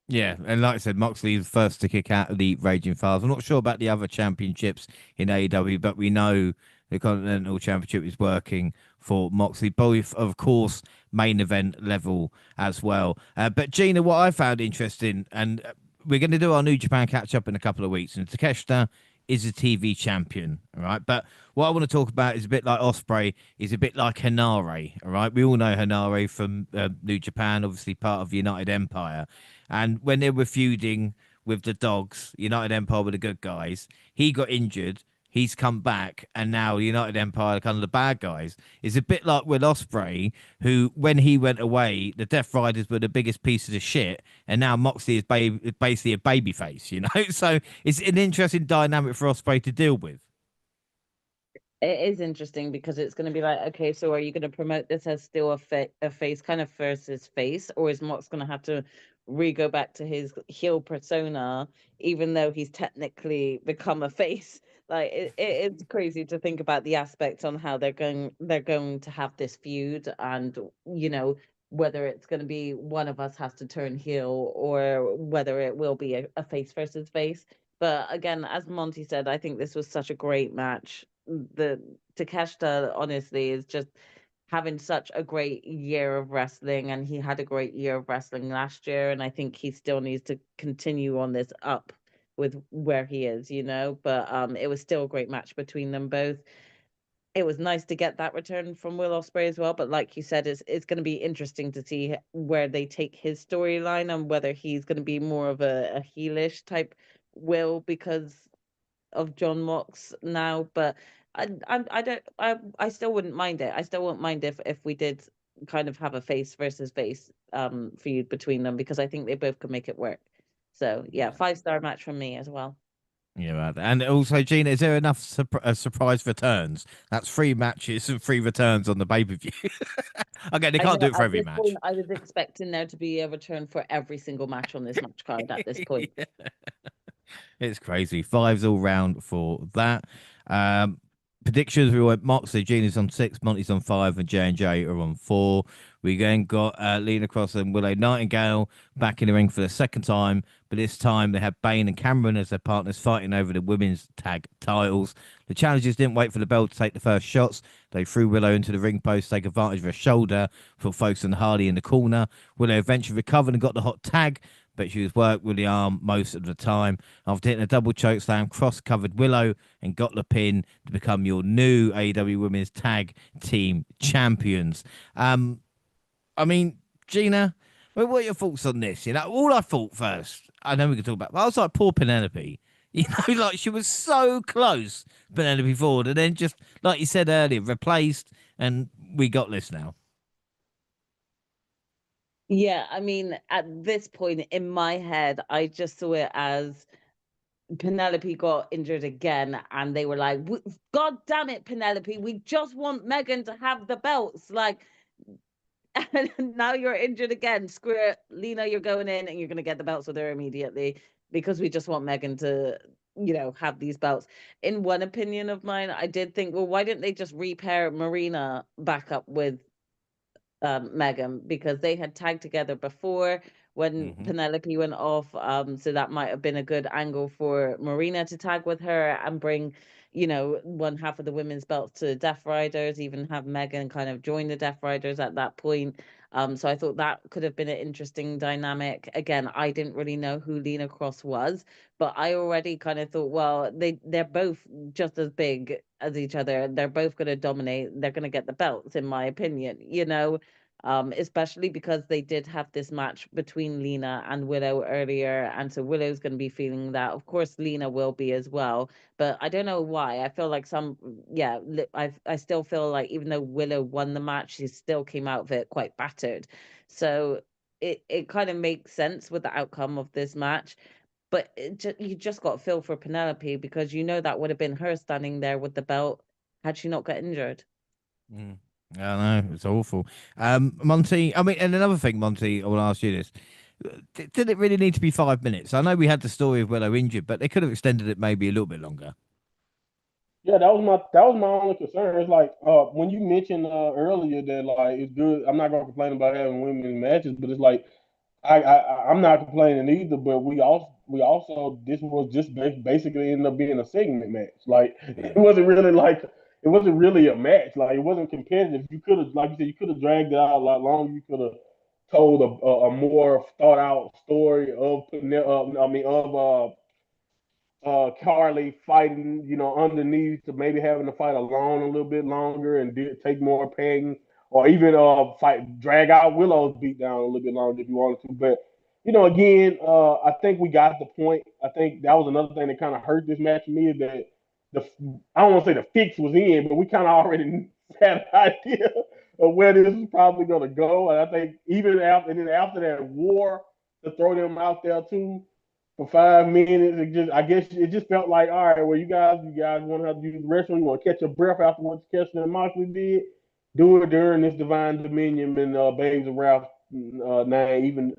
Yeah, and like I said, Moxley is first to kick out of the Raging Fires. I'm not sure about the other championships in AEW, but we know the Continental Championship is working for Moxley, both, of course, main event level as well. But Gina, what I found interesting, and we're going to do our New Japan catch-up in a couple of weeks, and Takeshita is a TV champion, all right? But what I want to talk about is a bit like Ospreay, is a bit like Hanare, all right? We all know Hanare from New Japan, obviously part of United Empire. And when they were feuding with the Dogs, United Empire were the good guys, he got injured. he's come back, and now United Empire are kind of the bad guys. It's a bit like Will Ospreay, who, when he went away, the Death Riders were the biggest pieces of shit, and now Moxley is basically a babyface, So it's an interesting dynamic for Ospreay to deal with. It is interesting because it's going to be like, okay, so are you going to promote this as still a face kind of versus face, or is Mox going to have to go back to his heel persona, even though he's technically become a face? Like it's crazy to think about the aspects on how they're going to have this feud, and whether it's going to be one of us has to turn heel or whether it will be a face versus face. But again, as Monty said, I think this was such a great match. The Takeshita honestly is just having such a great year of wrestling, and he had a great year of wrestling last year, and I think he still needs to continue on this up with where he is, but it was still a great match between them both. It was nice to get that return from Will Ospreay as well, but like you said, it's going to be interesting to see where they take his storyline and whether he's going to be more of a heelish type Will because of John Mox now. But I still wouldn't mind it. I still wouldn't mind if we did kind of have a face versus face feud between them, because I think they both could make it work. So yeah, 5-star match from me as well. Yeah, right. And also, Gina, is there enough surprise returns? That's 3 matches and 3 returns on the pay-per-view. Okay, they can't do it for every match. Point, I was expecting there to be a return for every single match on this match card at this point. Yeah. It's crazy. 5s all round for that. Predictions, we went Moxley, Gina's on 6, Monty's on 5, and J&J are on 4. We then got Lena Cross and Willow Nightingale back in the ring for the second time, but this time they had Bane and Cameron as their partners fighting over the women's tag titles. The challengers didn't wait for the bell to take the first shots. They threw Willow into the ring post to take advantage of her shoulder for folks on Hardy in the corner. Willow eventually recovered and got the hot tag, but she was worked with the arm most of the time. After hitting a double choke slam, Cross covered Willow and got the pin to become your new AEW Women's Tag Team Champions. I mean, Gina, what are your thoughts on this? All I thought first, I know we can talk about, but I was like, poor Penelope. Like she was so close, Penelope Ford, and then just, like you said earlier, replaced, and we got this now. Yeah, I mean, at this point in my head, I just saw it as Penelope got injured again, and they were like, God damn it, Penelope, we just want Megan to have the belts. Like, and now you're injured again. Screw it. Lena, you're going in and you're going to get the belts with her immediately because we just want Megan to, have these belts. In one opinion of mine, I did think, well, why didn't they just repair Marina back up with Megan, because they had tagged together before when Penelope went off. So that might have been a good angle for Marina to tag with her and bring, one half of the women's belts to Death Riders, even have Megan kind of join the Death Riders at that point. So I thought that could have been an interesting dynamic. Again, I didn't really know who Lena Cross was, but I already kind of thought, well, they're both just as big as each other. They're both going to dominate. They're going to get the belts, in my opinion, especially because they did have this match between Lena and Willow earlier. And so Willow's going to be feeling that. Of course, Lena will be as well. But I don't know why. I feel like I still feel like even though Willow won the match, she still came out of it quite battered. So it kind of makes sense with the outcome of this match. But you just got to feel for Penelope, because that would have been her standing there with the belt had she not got injured. I know, it's awful. Monty, I mean, and another thing, Monty, I want to ask you this. Did it really need to be 5 minutes? I know we had the story of Willow injured, but they could have extended it maybe a little bit longer. Yeah, that was my only concern. It's like when you mentioned earlier that like it's good. I'm not gonna complain about having women's matches, but it's like I'm not complaining either. But we also this was just basically ended up being a segment match. Like it wasn't really a match. Like it wasn't competitive. You could have, like you said, you could have dragged it out a lot longer. You could have told a more thought out story of Carly fighting, underneath, to maybe having to fight alone a little bit longer and take more pain, or even drag out Willow's beat down a little bit longer if you wanted to. But again, I think we got the point. I think that was another thing that kind of hurt this match for me, is that I don't want to say the fix was in, but we kind of already had an idea of where this was probably going to go. And I think even after that war to throw them out there too for 5 minutes, I guess it just felt like, all right, well, you guys want to have to use the restroom, you want to catch your breath after what Keston and Moxley did, do it during this Divine Dominion and Babes of Wrath nine, even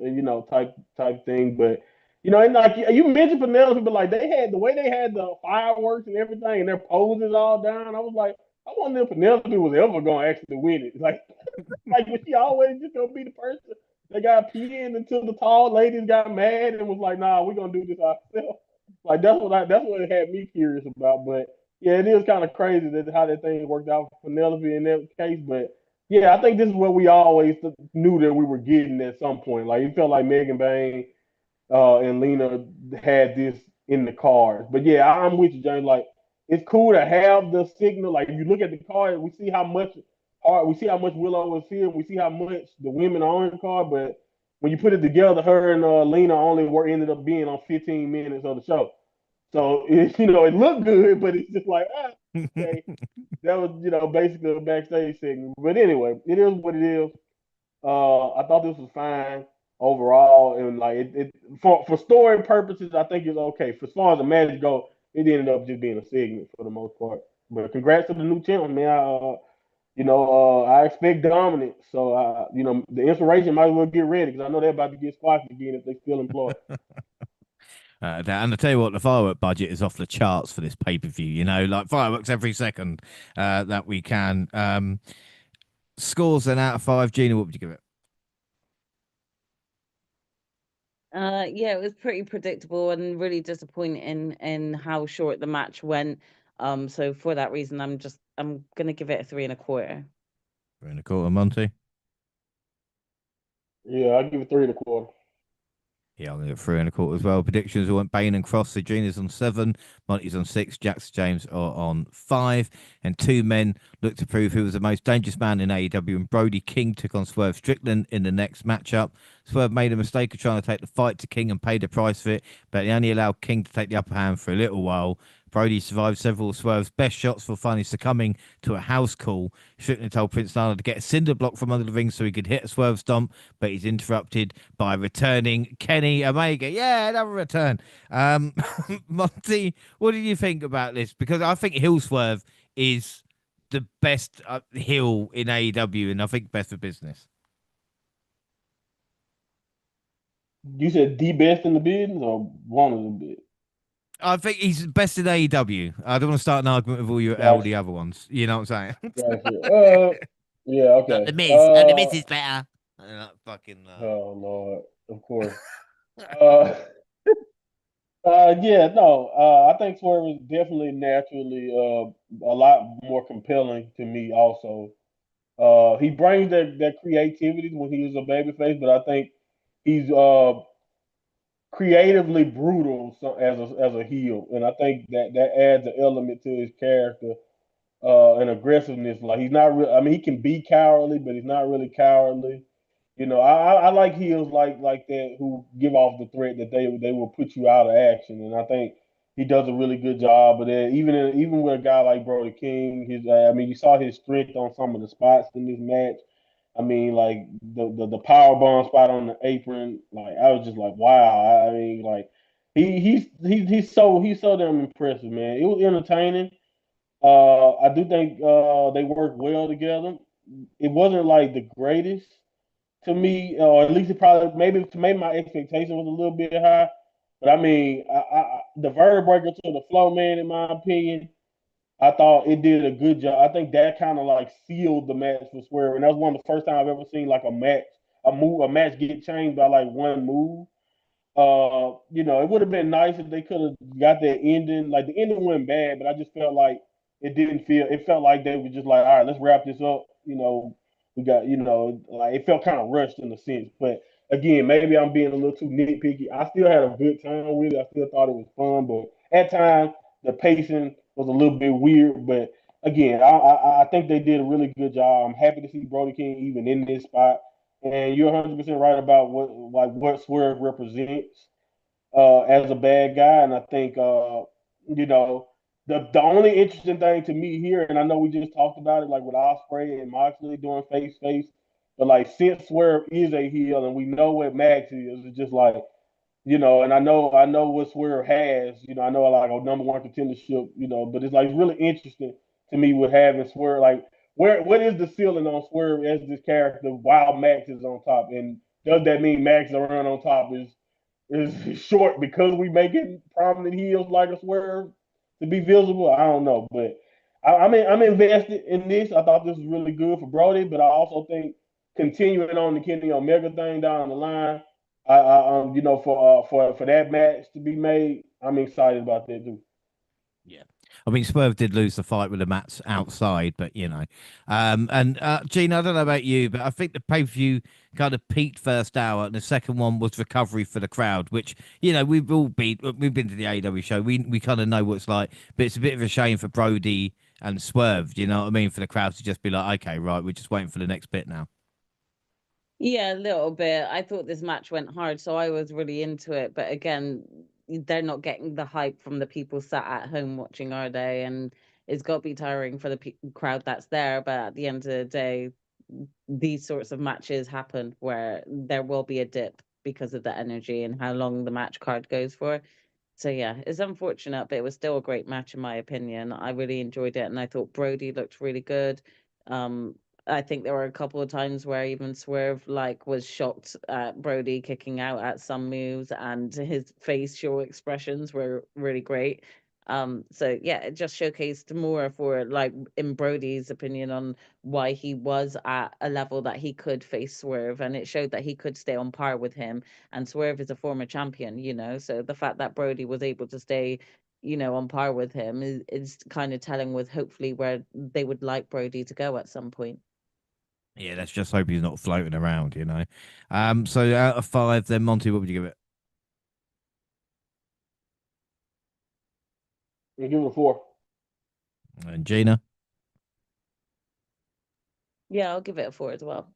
type thing, but. And like you mentioned Penelope, but like they had the way they had the fireworks and everything, and their poses all down. I was like, I wonder if Penelope was ever gonna actually win it. Like was she always just gonna be the person that got pinned until the tall ladies got mad and was like, nah, we're gonna do this ourselves. Like that's what it had me curious about. But yeah, it is kind of crazy that how that thing worked out for Penelope in that case. But yeah, I think this is what we always knew that we were getting at some point. Like it felt like Megan Bain and Lena had this in the cards. But yeah, I'm with you, James. Like it's cool to have the signal. Like if you look at the card, we see how much Willow is here. We see how much the women are on the card. But when you put it together, her and Lena only were ended up being on 15 minutes of the show. So it looked good, but it's just like okay, that was basically a backstage segment. But anyway, it is what it is. I thought this was fine overall, and like for story purposes, I think it's okay. For as far as the match go, it ended up just being a segment for the most part. But congrats to the new champ, man. I expect dominance, so the inspiration might as well get ready because I know they're about to get squashed again if they still employed. And I tell you what, the firework budget is off the charts for this pay-per-view. Like fireworks every second that we can. Scores then out of 5. Gina, what would you give it? Yeah, it was pretty predictable and really disappointing in how short the match went. So for that reason, I'm gonna give it a 3.25. 3.25, Monty. Yeah, I'll give it 3.25. Yeah, I'm going to get 3.25 as well. Predictions, we went Bane and Cross. So Gina's on 7, Monty's on 6, Jax James are on 5. And two men look to prove who was the most dangerous man in AEW. And Brody King took on Swerve Strickland in the next matchup. Swerve made a mistake of trying to take the fight to King and paid the price for it, but he only allowed King to take the upper hand for a little while. Brody survived several of Swerve's best shots for finally succumbing to a house call. Strickland told Prince Nana to get a cinder block from under the ring so he could hit a Swerve stomp, but he's interrupted by returning Kenny Omega. Yeah, another return. Monty, what do you think about this? Because I think Hill Swerve is the best heel in AEW, and I think best for business. You said the best in the business or one of the best? I think he's best in AEW. I don't want to start an argument with all the other ones. You know what I'm saying? Gotcha. Yeah, okay. Not the Miz. The Miz is better. Fucking. Oh Lord, of course. Yeah, no. I think Swerve is definitely naturally a lot more compelling to me. Also, he brings that creativity when he was a babyface, but I think he's creatively brutal as a heel, and I think that adds an element to his character and aggressiveness. Like he's not real. I mean, he can be cowardly, but he's not really cowardly. I like heels like that who give off the threat that they will put you out of action, and I think he does a really good job of that. Even with a guy like Brody King, you saw his strength on some of the spots in this match. I mean, like the power bomb spot on the apron, like I was just like, wow. I mean, like he's so damn impressive, man. It was entertaining. I do think they work well together. It wasn't like the greatest to me, or at least it probably maybe my expectation was a little bit high. But I mean, the vertebrae to the flow, man, in my opinion, I thought it did a good job. I think that kind of like sealed the match for Swerve, and that was one of the first time I've ever seen like a match get changed by like one move. It would have been nice if they could have got that ending. Like the ending wasn't bad, but I just felt like it felt like they were just like, all right, let's wrap this up. We got, like it felt kind of rushed in a sense. But again, maybe I'm being a little too nitpicky. I still had a good time with it. I still thought it was fun, but at times the pacing was a little bit weird. But again, I think they did a really good job. I'm happy to see Brody King even in this spot. And you're 100% right about what Swerve represents as a bad guy. And I think, the only interesting thing to me here, and I know we just talked about it, like with Osprey and Moxley doing face, but like since Swerve is a heel and we know what Max is, it's just like and I know what Swerve has, I know like a number one contendership, but it's like really interesting to me with having Swerve, like what is the ceiling on Swerve as this character while Max is on top, and does that mean Max around on top is short because we making prominent heels like a Swerve to be visible? I don't know, but I'm invested in this. I thought this was really good for Brody, but I also think continuing on the Kenny Omega thing down the line, for that match to be made, I'm excited about that too. Yeah. I mean, Swerve did lose the fight with the mats outside, but and Gene, I don't know about you, but I think the pay-per-view kind of peaked first hour, and the second one was recovery for the crowd, which we've been to the AEW show, we kind of know what it's like, but it's a bit of a shame for Brody and Swerve, you know what I mean, for the crowd to just be like, okay, right, we're just waiting for the next bit now. Yeah, a little bit. I thought this match went hard, so I was really into it. But again, they're not getting the hype from the people sat at home watching, are they? And it's got to be tiring for the crowd that's there. But at the end of the day, these sorts of matches happen where there will be a dip because of the energy and how long the match card goes for. So yeah, it's unfortunate, but it was still a great match in my opinion. I really enjoyed it, and I thought Brody looked really good. Um, I think there were a couple of times where even Swerve was shocked at Brody kicking out at some moves, and his facial expressions were really great. So yeah, it just showcased more for in Brody's opinion on why he was at a level that he could face Swerve, and it showed that he could stay on par with him. And Swerve is a former champion, so the fact that Brody was able to stay, on par with him is kind of telling with hopefully where they would like Brody to go at some point. Yeah, let's just hope he's not floating around. So out of 5, then Monty, what would you give it? You give it a 4. And Gina? Yeah, I'll give it a 4 as well.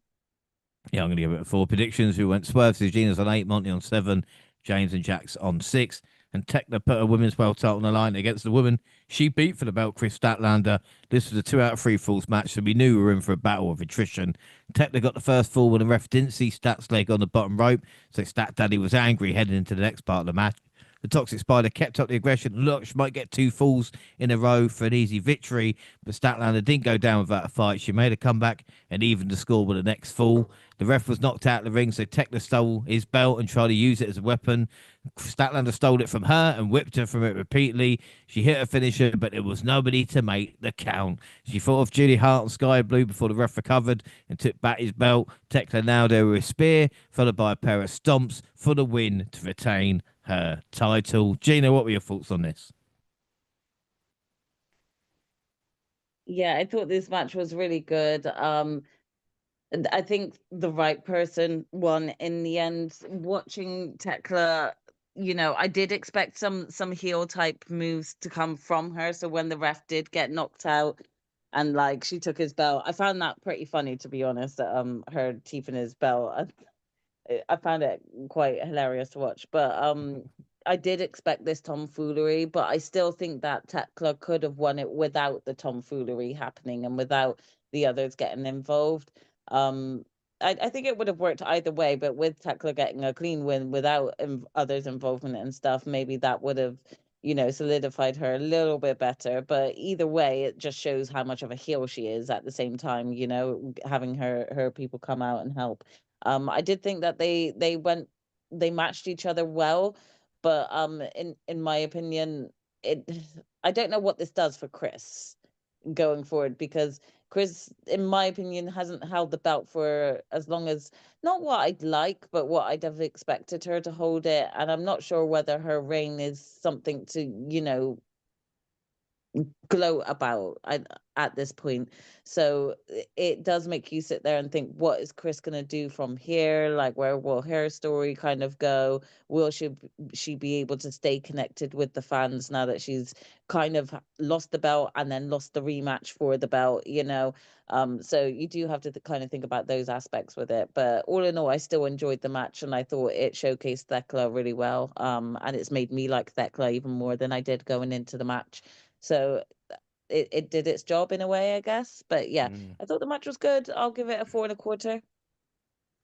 Yeah, I'm going to give it a 4. Predictions: we went Swerve says Gina's on 8, Monty on 7, James and Jack's on 6. And Tekla put a women's world title on the line against the woman she beat for the belt, Chris Statlander. This was a 2 out of 3 falls match, so we knew we were in for a battle of attrition. Tekla got the first fall when the ref didn't see Stat's leg on the bottom rope, so Stat Daddy was angry heading into the next part of the match. The Toxic Spider kept up the aggression. Look, she might get 2 falls in a row for an easy victory, but Statlander didn't go down without a fight. She made a comeback and evened the score with the next fall. The ref was knocked out of the ring, so Tekla stole his belt and tried to use it as a weapon. Statlander stole it from her and whipped her from it repeatedly. She hit her finisher, but there was nobody to make the count. She fought off Julie Hart and Sky Blue before the ref recovered and took back his belt. Tekla nailed her with a spear, followed by a pair of stomps for the win to retain her title. Gina, what were your thoughts on this? Yeah, I thought this match was really good. I think the right person won in the end. Watching Tekla, I did expect some heel type moves to come from her. So when the ref did get knocked out and she took his belt, I found that pretty funny, to be honest. Her teeth in his belt. I found it quite hilarious to watch. But I did expect this tomfoolery, but I still think that Tekla could have won it without the tomfoolery happening and without the others getting involved. Um, I think it would have worked either way, but with Tekla getting a clean win without others' involvement and stuff, maybe that would have, solidified her a little bit better. But either way, it just shows how much of a heel she is at the same time, having her people come out and help. I did think that they matched each other well, but in my opinion, it I don't know what this does for Chris going forward, because Chris, in my opinion, hasn't held the belt for as long as, not what I'd like, but what I'd have expected her to hold it. And I'm not sure whether her reign is something to, gloat about at this point. So it does make you sit there and think, what is Chris going to do from here? Where will her story kind of go? Will she be able to stay connected with the fans now that she's kind of lost the belt and then lost the rematch for the belt? So you do have to kind of think about those aspects with it. But all in all, I still enjoyed the match, and I thought it showcased Thekla really well. And it's made me like Thekla even more than I did going into the match. So it did its job in a way, I guess. But yeah, Mm. I thought the match was good. I'll give it a 4.25.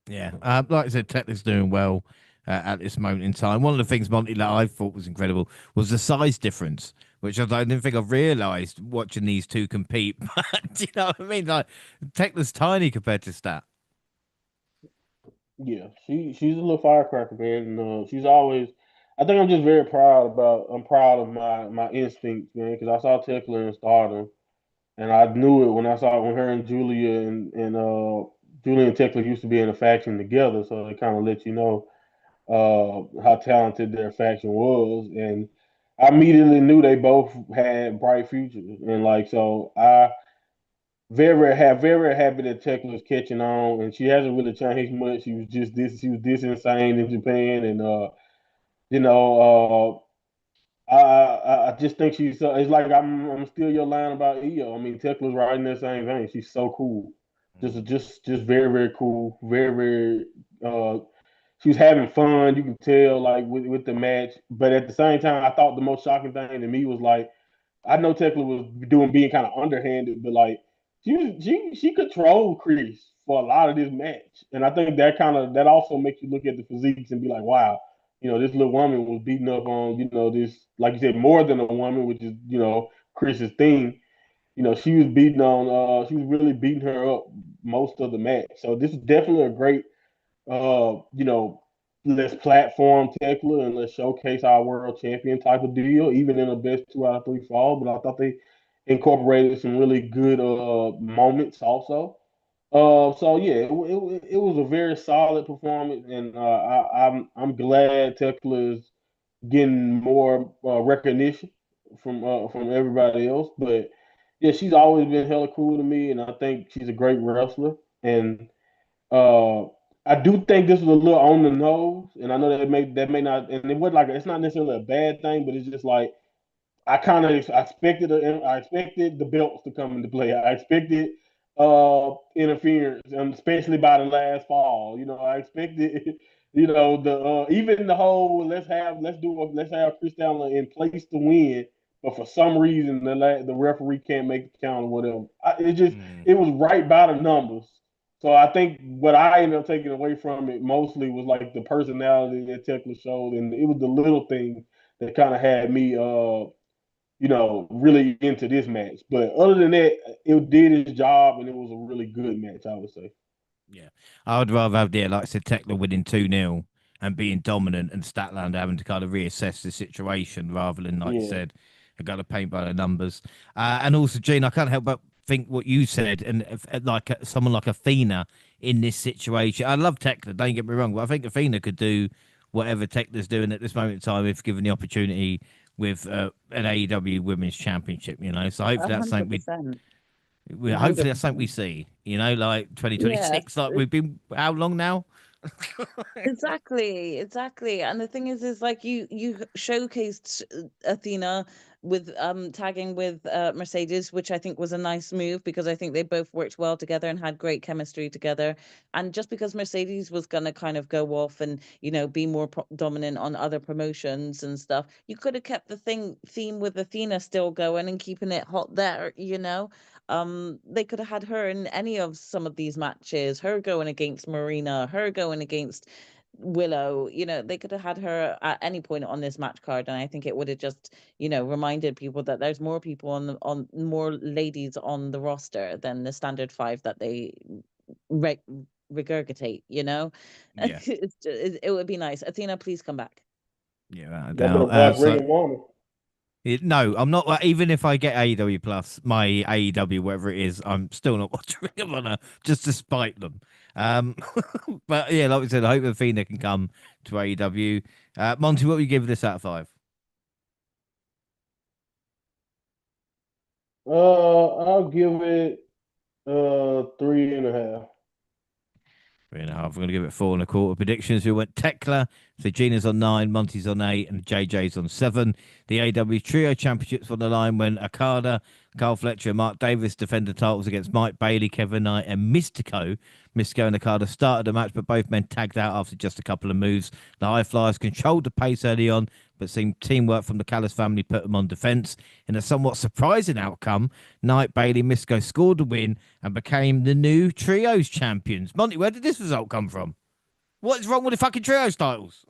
Yeah, like I said, Tekla's doing well at this moment in time. One of the things, Monty, that I thought was incredible was the size difference, which I didn't think I've realised watching these two compete. Do you know what I mean? Like, Tekla's tiny compared to Stat. Yeah, she's a little firecracker, man. And, she's always. I think I'm just very proud about. I'm proud of my instincts, man, because I saw Tekla in Stardom, and I knew it when I saw it when her and Julia and Tekla used to be in a faction together. So it kind of let you know how talented their faction was, and I immediately knew they both had bright futures, and like so I very happy that Tekla's catching on, and she hasn't really changed much. She was this insane in Japan, and you know, I just think she's. It's like I'm still your line about Io. I mean, Tekla's right in that same vein. She's so cool, just very cool, very. Uh, she was having fun. You can tell like with the match, but at the same time, I thought the most shocking thing to me was like I know Tekla was being kind of underhanded, but like she controlled Chris for a lot of this match, and I think that also makes you look at the physiques and be like, wow, this little woman was beating up on this, like you said, more than a woman, which is Chris's thing. She was she was really beating her up most of the match. So this is definitely a great you know, let's platform Tekla and let's showcase our world champion type of deal, even in a best 2 out of 3 fall. But I thought they incorporated some really good moments also. So yeah, it was a very solid performance, and I'm glad Tekla is getting more recognition from everybody else. But yeah, she's always been hella cool to me, and I think she's a great wrestler. And uh, I do think this was a little on the nose, and I know that may not, and it was like it's not necessarily a bad thing, but it's just like I expected the belts to come into play. I expected interference, and especially by the last fall. I expected the even the whole let's have Chris Allen in place to win, but for some reason the referee can't make the count or whatever. It was right by the numbers. So I think what I ended up taking away from it mostly was like the personality that Tekla showed, and it was the little things that kind of had me really into this match. But other than that, it did its job, and it was a really good match, I would say. Yeah, I would rather have like I said, Tekla winning 2-0 and being dominant, and Statlander having to kind of reassess the situation rather than, like you Yeah. said, I got to paint by the numbers. And also, Gene, I can't help but think what you said, and like someone like Athena in this situation. I love Tekla, don't get me wrong, but I think Athena could do whatever Tekla's doing at this moment in time if given the opportunity with an AEW Women's Championship. So hopefully that's something 100%. hopefully that's something we 100%. see. Like Yeah. 2026. Like we've been how long now? Exactly. And the thing is like you showcased Athena with tagging with Mercedes, which I think was a nice move because I think they both worked well together and had great chemistry together. And just because Mercedes was gonna kind of go off and be more dominant on other promotions and stuff, you could have kept the theme with Athena still going and keeping it hot there. They could have had her in any of some of these matches, her going against Marina, her going against Willow. They could have had her at any point on this match card, and I think it would have just reminded people that there's more people on more ladies on the roster than the standard 5 that they regurgitate. Yeah, It would be nice. Athena, please come back. yeah, without a Y'all better doubt. block Ring of Honor. No, I'm not. Even if I get AEW Plus, my AEW, whatever it is, I'm still not watching Ring of Honor just to spite them. Um, but yeah, like we said, I hope Athena can come to AEW. Monty, what would you give this out of 5? I'll give it 3.5. 3.5. We're going to give it 4.25. Predictions. We went Tekla. So Gina's on 9, Monty's on 8, and JJ's on 7. The AW Trio Championships on the line when Okada, Carl Fletcher and Mark Davis defended titles against Mike Bailey, Kevin Knight, and Mystico. Mystico and Okada started the match, but both men tagged out after just a couple of moves. The High Flyers controlled the pace early on, but seemed teamwork from the Callis family put them on defense. In a somewhat surprising outcome, Knight, Bailey, Mystico scored the win and became the new Trios champions. Monty, where did this result come from? What is wrong with the fucking Trios titles?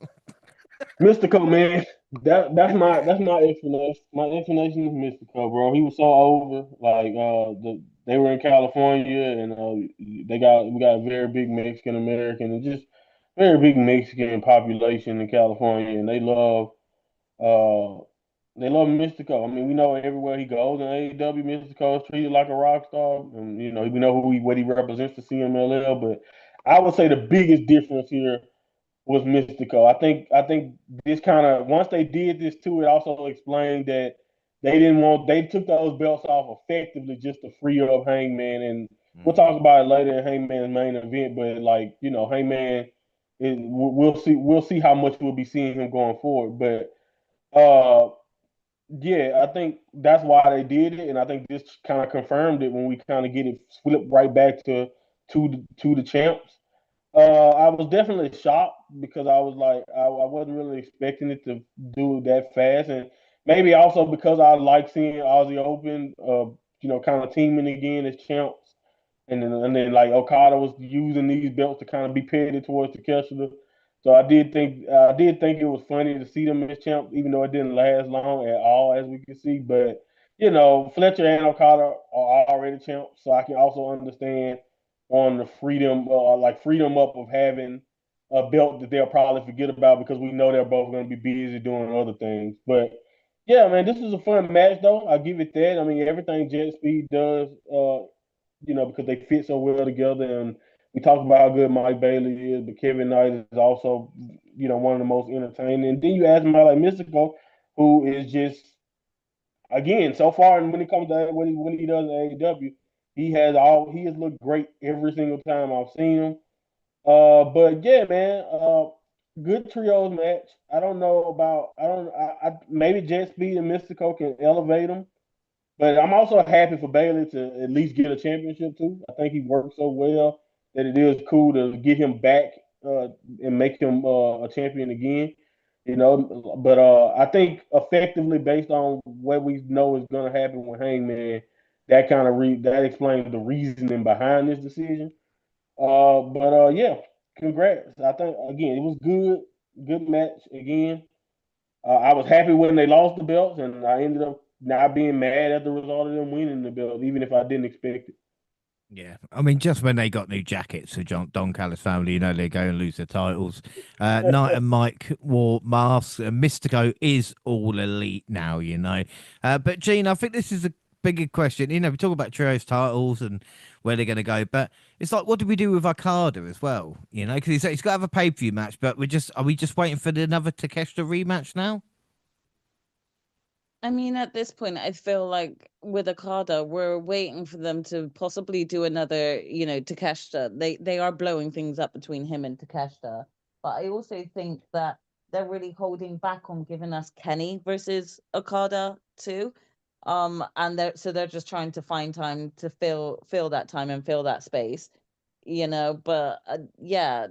Mystico, man. That's my explanation. My explanation is Mystico, bro. He was so over. Like they were in California and we got a very big Mexican American and just very big Mexican population in California, and uh they love Mystico. I mean, we know everywhere he goes in AEW, Mystico is treated like a rock star, and we know what he represents to CMLL. But I would say the biggest difference here was Mystico. I think this kind of once they did this too, it also explained that they took those belts off effectively just to free up Hangman, and we'll talk about it later in Hangman's main event. But like Hangman, we'll see how much we'll be seeing him going forward. But yeah, I think that's why they did it, and I think this kind of confirmed it when we kind of get it flipped right back to the champs. I was definitely shocked because I was like, I wasn't really expecting it to do that fast, and maybe also because I like seeing Aussie Open, kind of teaming again as champs, and then like Okada was using these belts to kind of be pitted towards the Takeshita. So I did think it was funny to see them as champs, even though it didn't last long at all, as we can see. But Fletcher and Okada are already champs, so I can also understand on the freedom up of having a belt that they'll probably forget about because we know they're both going to be busy doing other things. But yeah, man, this was a fun match though. I give it that. I mean, everything Jet Speed does, because they fit so well together. And we talked about how good Mike Bailey is, but Kevin Knight is also, one of the most entertaining. And then you ask him about like Mystico, who is just again so far, and when it comes to when he does AEW, he has looked great every single time I've seen him. But yeah, man, good trios match. I don't know about I maybe Jet Speed and Mystico can elevate him, but I'm also happy for Bailey to at least get a championship too. I think he worked so well that it is cool to get him back and make him a champion again. But I think effectively based on what we know is going to happen with Hangman, that explains the reasoning behind this decision. But yeah, congrats. I think again it was good match again. I was happy when they lost the belts, and I ended up not being mad at the result of them winning the belt, even if I didn't expect it. Yeah, I mean, just when they got new jackets for Don Callis family, they go and lose their titles. Knight and Mike wore masks, and Mystico is all elite now, But Gene, I think this is a bigger question. We talk about trios titles and where they're going to go, but it's like, what do we do with Okada as well? Because he's got to have a pay-per-view match, but are we just waiting for another Takeshita rematch now? I mean, at this point, I feel like with Okada, we're waiting for them to possibly do another, Takeshita. They are blowing things up between him and Takeshita. But I also think that they're really holding back on giving us Kenny versus Okada too. And they're just trying to find time to fill that time and fill that space, But yeah,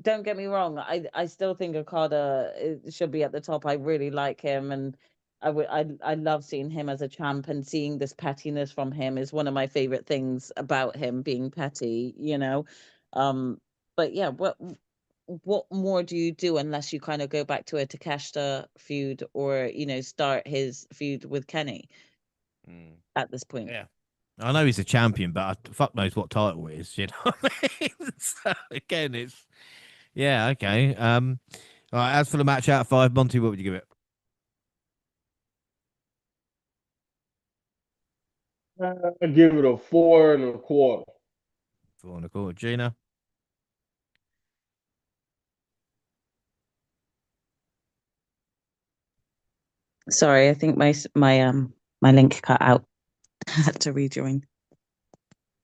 don't get me wrong. I still think Okada should be at the top. I really like him, and I love seeing him as a champ, and seeing this pettiness from him is one of my favorite things about him, being petty. But yeah, what more do you do unless you kind of go back to a Takeshita feud or start his feud with Kenny at this point? Yeah. I know he's a champion, but fuck knows what title it is. You know what I mean? So again, it's yeah, okay. All right. As for the match out of 5, Monty, what would you give it? I give it a 4.25. 4.25. Gina. Sorry, I think my link cut out. I had to rejoin.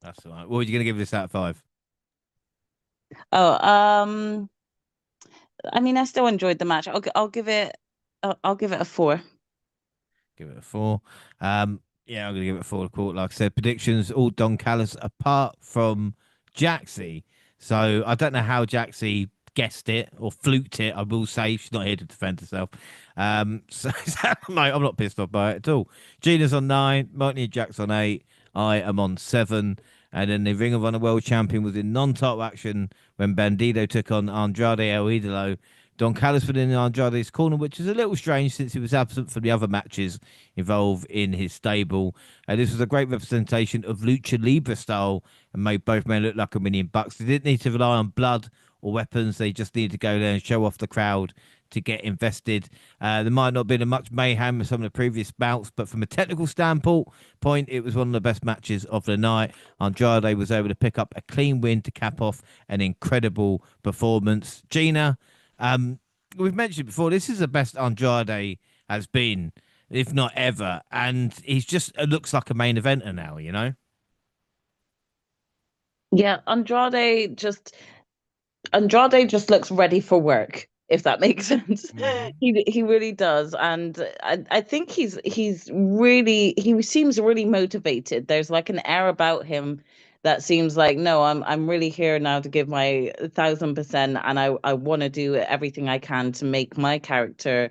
That's all right. What are you going to give this out of 5? Oh, I mean, I still enjoyed the match. I'll give it a 4. Give it a 4. Yeah, I'm gonna give it 4 1/4. Like I said, predictions all Don Callis apart from Jaxie. So I don't know how Jaxie guessed it or fluked it. I will say she's not here to defend herself. So mate, I'm not pissed off by it at all. Gina's on 9, Martin and Jack's on 8. I am on 7. And then the Ring of Honor World Champion was in non-title action when Bandido took on Andrade El Idolo. Don Callis was in Andrade's corner, which is a little strange since he was absent from the other matches involved in his stable. This was a great representation of Lucha Libre style and made both men look like $1,000,000. They didn't need to rely on blood or weapons. They just needed to go there and show off the crowd to get invested. There might not have been much mayhem in some of the previous bouts, but from a technical standpoint, it was one of the best matches of the night. Andrade was able to pick up a clean win to cap off an incredible performance. Gina, we've mentioned before, this is the best Andrade has been, if not ever, and he's just looks like a main eventer now, you know? Yeah, Andrade just looks ready for work, if that makes sense. He really does, and I think he seems really motivated. There's like an air about him that seems like, no, I'm really here now to give my 1,000%, and I want to do everything I can to make my character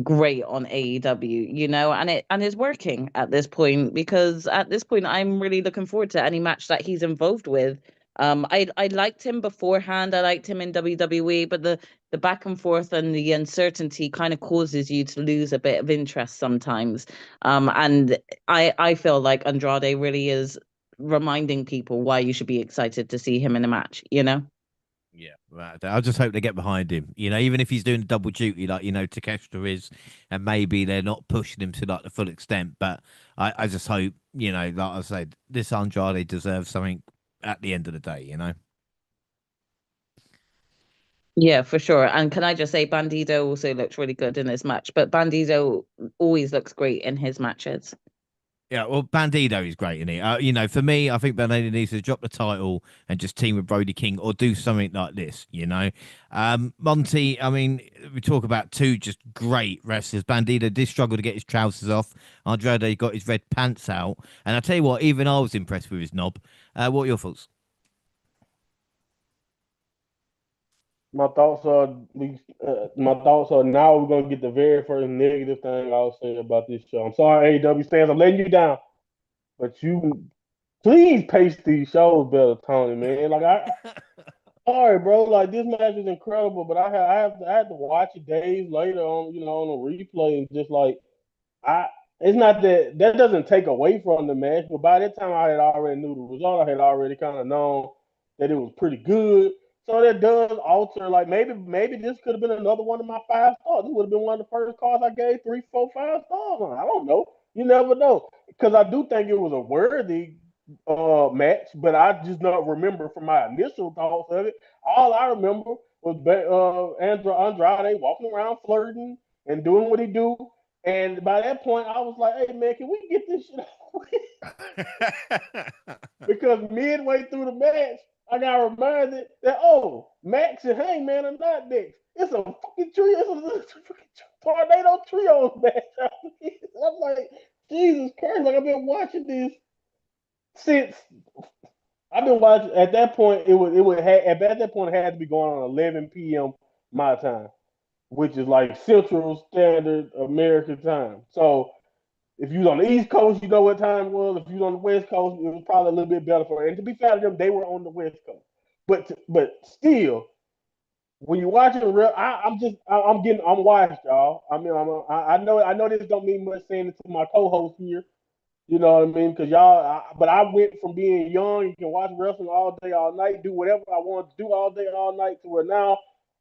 great on AEW, and it's working at this point, because at this point I'm really looking forward to any match that he's involved with. I liked him beforehand. I liked him in WWE, but the back and forth and the uncertainty kind of causes you to lose a bit of interest sometimes. And I feel like Andrade really is reminding people why you should be excited to see him in a match, Yeah, right. I just hope they get behind him. Even if he's doing double duty, like Takeshita is, and maybe they're not pushing him to like the full extent. But I just hope, like I said, this Andrade deserves something at the end of the day. Yeah, for sure. And can I just say, Bandido also looks really good in this match, but Bandido always looks great in his matches. Yeah, well, Bandido is great, isn't he? For me, I think Bandido needs to drop the title and just team with Brody King or do something like this. Monty, I mean, we talk about two just great wrestlers. Bandido did struggle to get his trousers off. Andrade got his red pants out. And I tell you what, even I was impressed with his knob. What are your thoughts? My thoughts are now we're gonna get the very first negative thing I'll say about this show. I'm sorry, AEW fans, I'm letting you down, but you please pace these shows better, Tony, man. Sorry, bro. Like, this match is incredible, but I had to watch it days later on a replay, and just like I it's not that doesn't take away from the match, but by that time I had already knew the result. I had already kind of known that it was pretty good. So that does alter, like, maybe this could have been another one of my 5 stars. This would have been one of the first cards I gave 3, 4, 5 stars on. I don't know. You never know. Because I do think it was a worthy match, but I just don't remember from my initial thoughts of it. All I remember was Andrade walking around flirting and doing what he do. And by that point, I was like, "Hey man, can we get this shit out?" Because midway through the match, I got reminded that Max and Hangman are not next. It's a fucking trio. It's a fucking tornado trios match. I'm like, Jesus Christ! Like, I've been watching this since I've been watching. At that point, at that point it had to be going on 11 p.m. my time, which is like Central Standard American time. So if you was on the East Coast, you know what time it was. If you was on the West Coast, it was probably a little bit better for it. And to be fair to them, they were on the West Coast. But still, when you're watching real, I'm washed, y'all. I mean, I know this don't mean much saying it to my co-host here. You know what I mean? Because but I went from being young, you can watch wrestling all day, all night, do whatever I want to do all day, all night, to where now,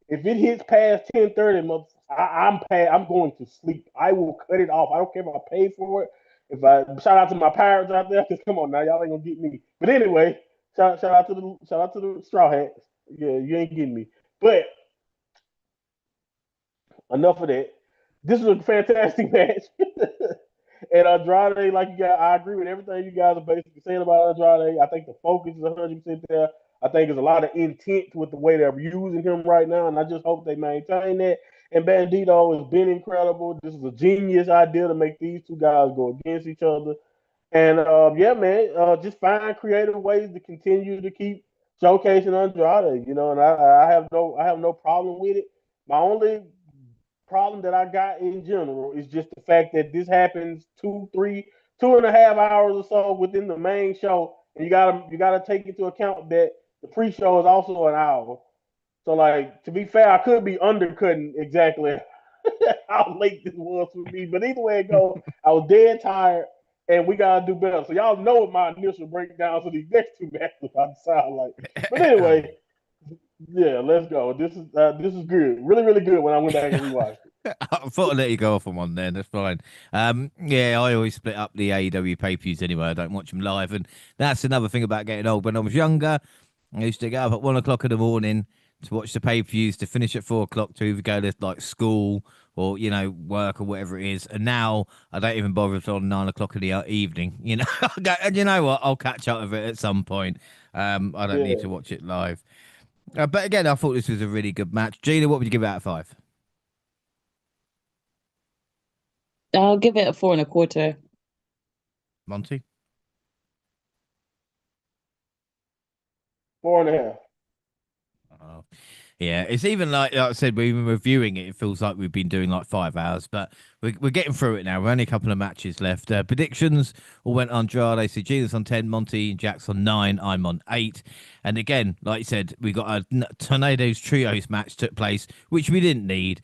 if it hits past 10:30, I'm going to sleep. I will cut it off. I don't care if I pay for it. If I shout out to my pirates out there, because come on now, y'all ain't gonna get me. But anyway, shout out to the Straw Hats. Yeah, you ain't getting me. But enough of that. This is a fantastic match. And Andrade, I agree with everything you guys are basically saying about Andrade. I think the focus is 100% there. I think there's a lot of intent with the way they're using him right now, and I just hope they maintain that. And Bandito has been incredible. This is a genius idea to make these two guys go against each other. And yeah, man, just find creative ways to continue to keep showcasing Andrade. You know, and I have no problem with it. My only problem that I got in general is just the fact that this happens 2.5 hours or so within the main show, and you gotta take into account that the pre-show is also an hour. So, like, to be fair, I could be undercutting exactly how late this was for me. But either way it goes, I was dead tired, and we gotta do better. So y'all know what my initial breakdowns of these next two matches I sound like. But anyway, yeah, let's go. This is good, really, really good. When I went back and rewatched it. I thought I'd let you go off on one there. That's fine. Yeah, I always split up the AEW pay-per-views anyway. I don't watch them live, and that's another thing about getting old. When I was younger, I used to get up at 1 o'clock in the morning to watch the pay-per-views, to finish at 4 o'clock to either go to like school or work or whatever it is. And now I don't even bother until 9 o'clock in the evening. And you know what? I'll catch up with it at some point. I don't need Yeah, to watch it live. But again, I thought this was a really good match. Gina, what would you give it out of 5? I'll give it a 4.25. Monty? 4.5. Oh. Yeah, it's even like I said, we've been reviewing it. It feels like we've been doing like 5 hours, but we're getting through it now. We're only a couple of matches left. Predictions all went on Andrade. So Gina's on 10, Monty and Jack's on 9. I'm on 8. And again, like you said, we got a Tornadoes Trios match took place, which we didn't need.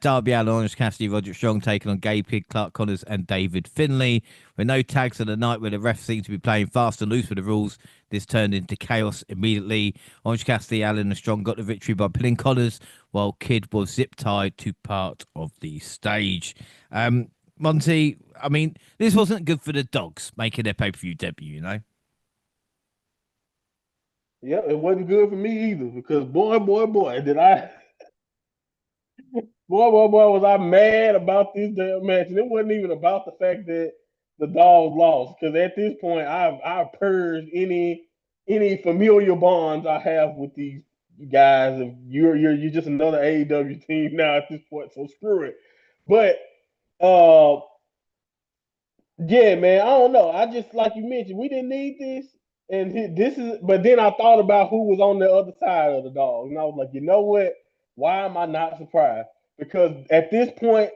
Darby Allin, Orange Cassidy, Roderick Strong taking on Gay Pig, Clark Connors, and David Finlay. With no tags on the night where the refs seem to be playing fast and loose with the rules, this turned into chaos immediately. Orange Cassidy, Allen, and Strong got the victory by pinning collars, while Kid was zip tied to part of the stage. Monty, I mean, this wasn't good for the Dogs making their pay-per-view debut. Yeah, it wasn't good for me either because boy, did I boy, was I mad about this damn match. And it wasn't even about the fact that the Dogs lost. Because at this point, I've purged any familiar bonds I have with these guys. If you're just another AEW team now at this point, so screw it. But yeah, man, I don't know. I just like you mentioned, we didn't need this. And this is, but then I thought about who was on the other side of the Dogs, and I was like, you know what? Why am I not surprised? Because at this point,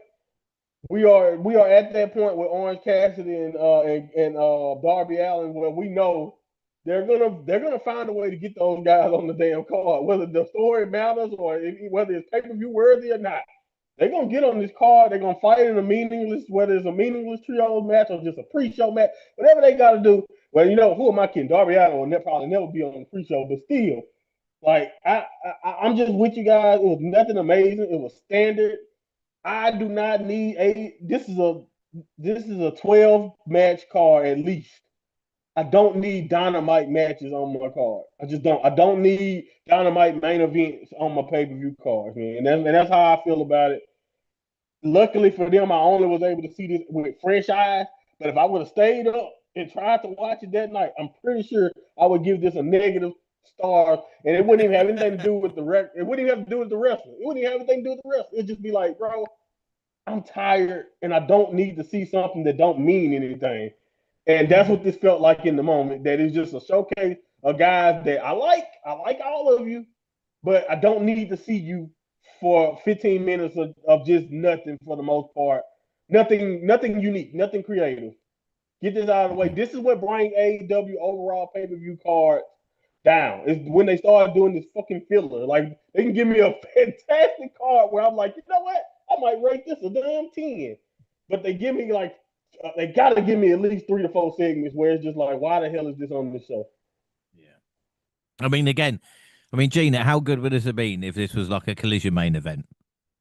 we are at that point with Orange Cassidy and Darby Allin where we know they're gonna find a way to get those guys on the damn card, whether the story matters or whether it's pay per view worthy or not. They're gonna get on this card. They're gonna fight in a meaningless, whether it's a meaningless trios match or just a pre-show match, whatever they got to do. Well, who am I kidding? Darby Allin will probably never be on the pre-show, but still, like I'm just with you guys. It was nothing amazing. It was standard. I do not need a. This is a 12 match card at least. I don't need dynamite matches on my card. I just don't. I don't need dynamite main events on my pay per view cards, man. And that's how I feel about it. Luckily for them, I only was able to see this with fresh eyes. But if I would have stayed up and tried to watch it that night, I'm pretty sure I would give this a negative star, and it wouldn't even have anything to do with the rec. It wouldn't even have to do with the wrestling. It wouldn't even have anything to do with the wrestling. It'd just be like, bro, I'm tired, and I don't need to see something that don't mean anything. And that's what this felt like in the moment. That is just a showcase of guys that I like. I like all of you, but I don't need to see you for 15 minutes of just nothing for the most part. Nothing unique, nothing creative. Get this out of the way. This is what bring AEW overall pay-per-view cards down. Is when they start doing this fucking filler. Like they can give me a fantastic card where I'm like, you know what? I might rate this a damn 10. But they give me like they gotta give me at least 3 to 4 segments where it's just like, why the hell is this on the show? Yeah. Gina, how good would this have been if this was like a collision main event?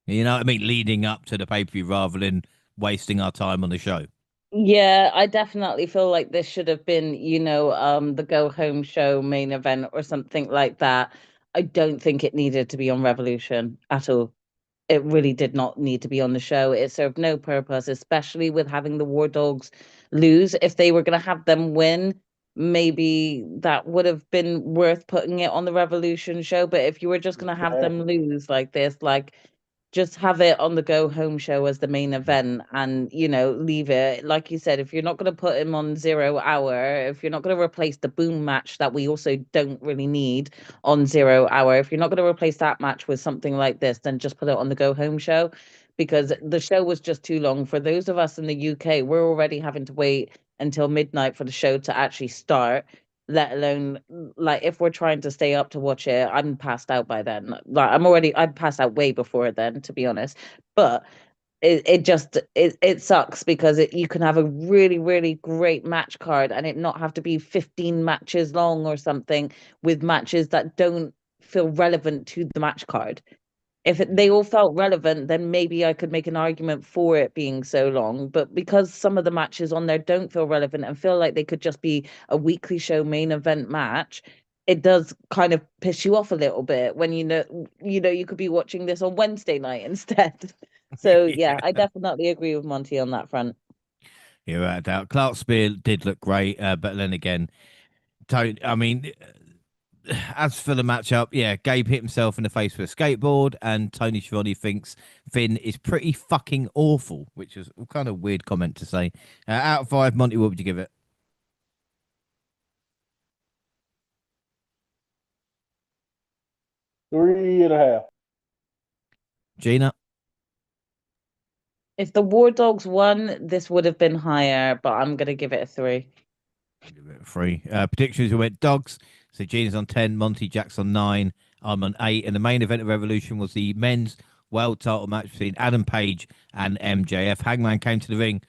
You know what I mean? Leading up to the pay-per-view rather than wasting our time on the show. Yeah, I definitely feel like this should have been, the go home show main event or something like that. I don't think it needed to be on Revolution at all. It really did not need to be on the show. It served no purpose, especially with having the War Dogs lose. If they were going to have them win, maybe that would have been worth putting it on the Revolution show. But if you were just going to have them Exactly. lose like this, like just have it on the go home show as the main event, and leave it, like you said, if you're not going to put him on 0 hour, if you're not going to replace the boom match that we also don't really need on 0 hour, if you're not going to replace that match with something like this, then just put it on the go home show, because the show was just too long for those of us in the UK. We're already having to wait until midnight for the show to actually start, let alone, like, if we're trying to stay up to watch it. I'm passed out by then. Like, I'm passed out way before then, to be honest. But it sucks because you can have a really, really great match card and it not have to be 15 matches long or something, with matches that don't feel relevant to the match card. If they all felt relevant, then maybe I could make an argument for it being so long. But because some of the matches on there don't feel relevant and feel like they could just be a weekly show main event match, it does kind of piss you off a little bit when you could be watching this on Wednesday night instead. So yeah, I definitely agree with Monty on that front. You're right, doubt. Clark Spear did look great, but then again, Tony, I mean, as for the matchup, yeah, Gabe hit himself in the face with a skateboard, and Tony Schiavone thinks Finn is pretty fucking awful, which is a kind of weird comment to say. Out of 5, Monty, what would you give it? 3.5. Gina? If the War Dogs won, this would have been higher, but I'm gonna give it a 3. Give it a 3. Predictions, we went dogs. So Gina's on 10, Monty Jack's on 9, I'm on 8. And the main event of Revolution was the men's world title match between Adam Page and MJF. Hangman came to the ring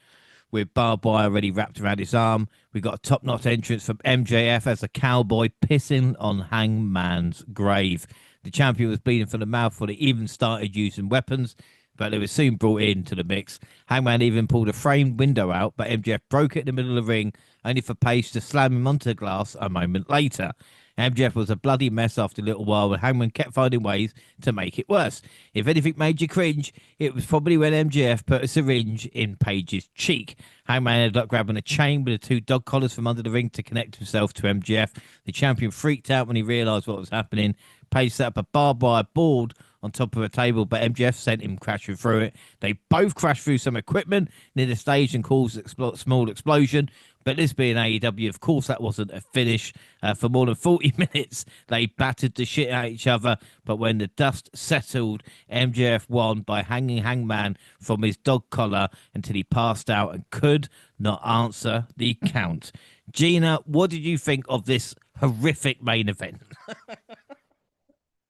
with barbed wire already wrapped around his arm. We got a top-notch entrance from MJF as a cowboy pissing on Hangman's grave. The champion was bleeding from the mouth when he even started using weapons, but they were soon brought into the mix. Hangman even pulled a framed window out, but MJF broke it in the middle of the ring, only for Page to slam him onto the glass a moment later. MJF was a bloody mess after a little while, and Hangman kept finding ways to make it worse. If anything made you cringe, it was probably when MJF put a syringe in Page's cheek. Hangman ended up grabbing a chain with the 2 dog collars from under the ring to connect himself to MJF. The champion freaked out when he realised what was happening. Page set up a barbed wire board on top of a table, but MJF sent him crashing through it. They both crashed through some equipment near the stage and caused a small explosion. But this being AEW, of course, that wasn't a finish. For more than 40 minutes, they battered the shit out of each other. But when the dust settled, MJF won by hanging Hangman from his dog collar until he passed out and could not answer the count. Gina, what did you think of this horrific main event?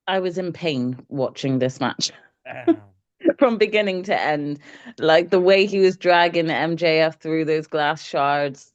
I was in pain watching this match. From beginning to end. Like, the way he was dragging MJF through those glass shards,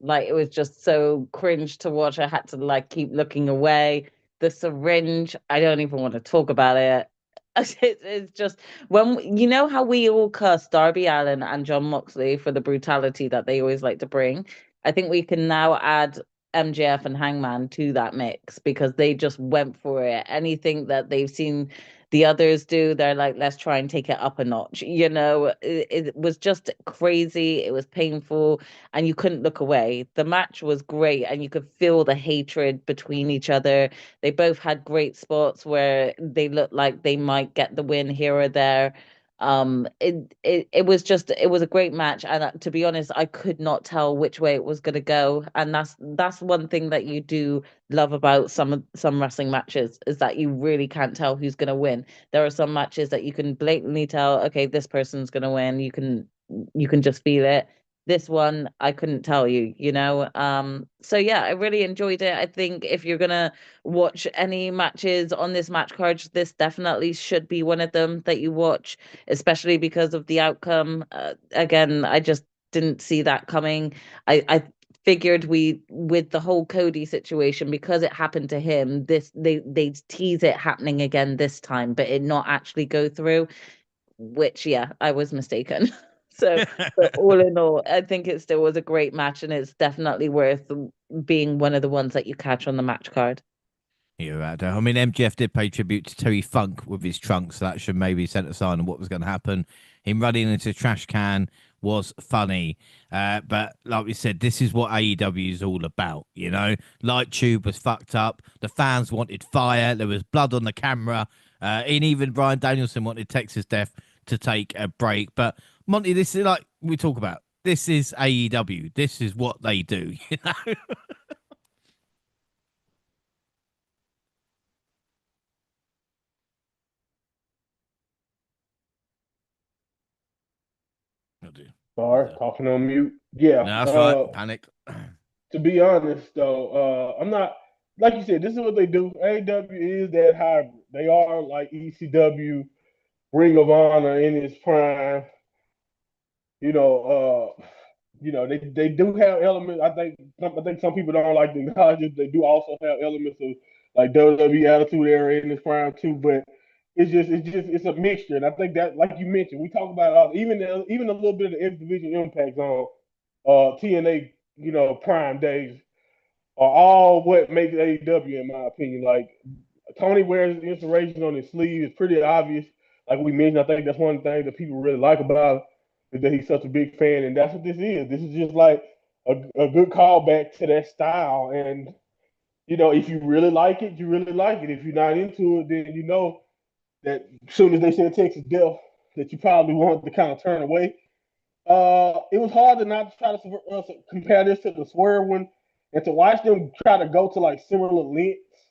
like, it was just so cringe to watch. I had to, like, keep looking away. The syringe, I don't even want to talk about it. It's just, when you know how we all cuss Darby Allin and John Moxley for the brutality that they always like to bring, I think we can now add MJF and Hangman to that mix, because they just went for it. Anything that they've seen the others do, they're like, let's try and take it up a notch. It was just crazy. It was painful, and you couldn't look away. The match was great, and you could feel the hatred between each other. They both had great spots where they looked like they might get the win here or there. It was a great match, and to be honest, I could not tell which way it was going to go. And that's one thing that you do love about some wrestling matches, is that you really can't tell who's going to win. There are some matches that you can blatantly tell, okay, this person's going to win. You can just feel it. This one, I couldn't tell you. So yeah, I really enjoyed it. I think if you're gonna watch any matches on this match card, this definitely should be one of them that you watch, especially because of the outcome. Again, I just didn't see that coming. I figured with the whole Cody situation, because it happened to him, they tease it happening again this time, but it not actually go through, which, yeah, I was mistaken. So, but all in all, I think it still was a great match, and it's definitely worth being one of the ones that you catch on the match card. You're right. I mean, MJF did pay tribute to Terry Funk with his trunk, so that should maybe send a sign on what was going to happen. Him running into a trash can was funny. But like we said, this is what AEW is all about, Light Tube was fucked up. The fans wanted fire. There was blood on the camera. And even Brian Danielson wanted Texas Death to take a break. But Monty, this is like we talk about. This is AEW. This is what they do. You know. Oh, dear. Sorry, talking on mute. Yeah. No, that's right. Panic. To be honest, though, I'm not like you said. This is what they do. AEW is that hybrid. They are like ECW, Ring of Honor in its prime. You know, they do have elements. I think some people don't like to acknowledge it. They do also have elements of like WWE Attitude Era in its prime too. But it's a mixture, and I think that, like you mentioned, we talk about even a little bit of the X Division impacts on TNA, prime days are all what makes AEW, in my opinion. Like Tony wears inspiration on his sleeve. It's pretty obvious. Like we mentioned, I think that's one of the things that people really like about it, is that he's such a big fan, and that's what this is. This is just like a good callback to that style. And if you really like it, you really like it. If you're not into it, then you know that as soon as they said Texas Death, that you probably want to kind of turn away. It was hard to not try to compare this to the Swerve one, and to watch them try to go to like similar lengths,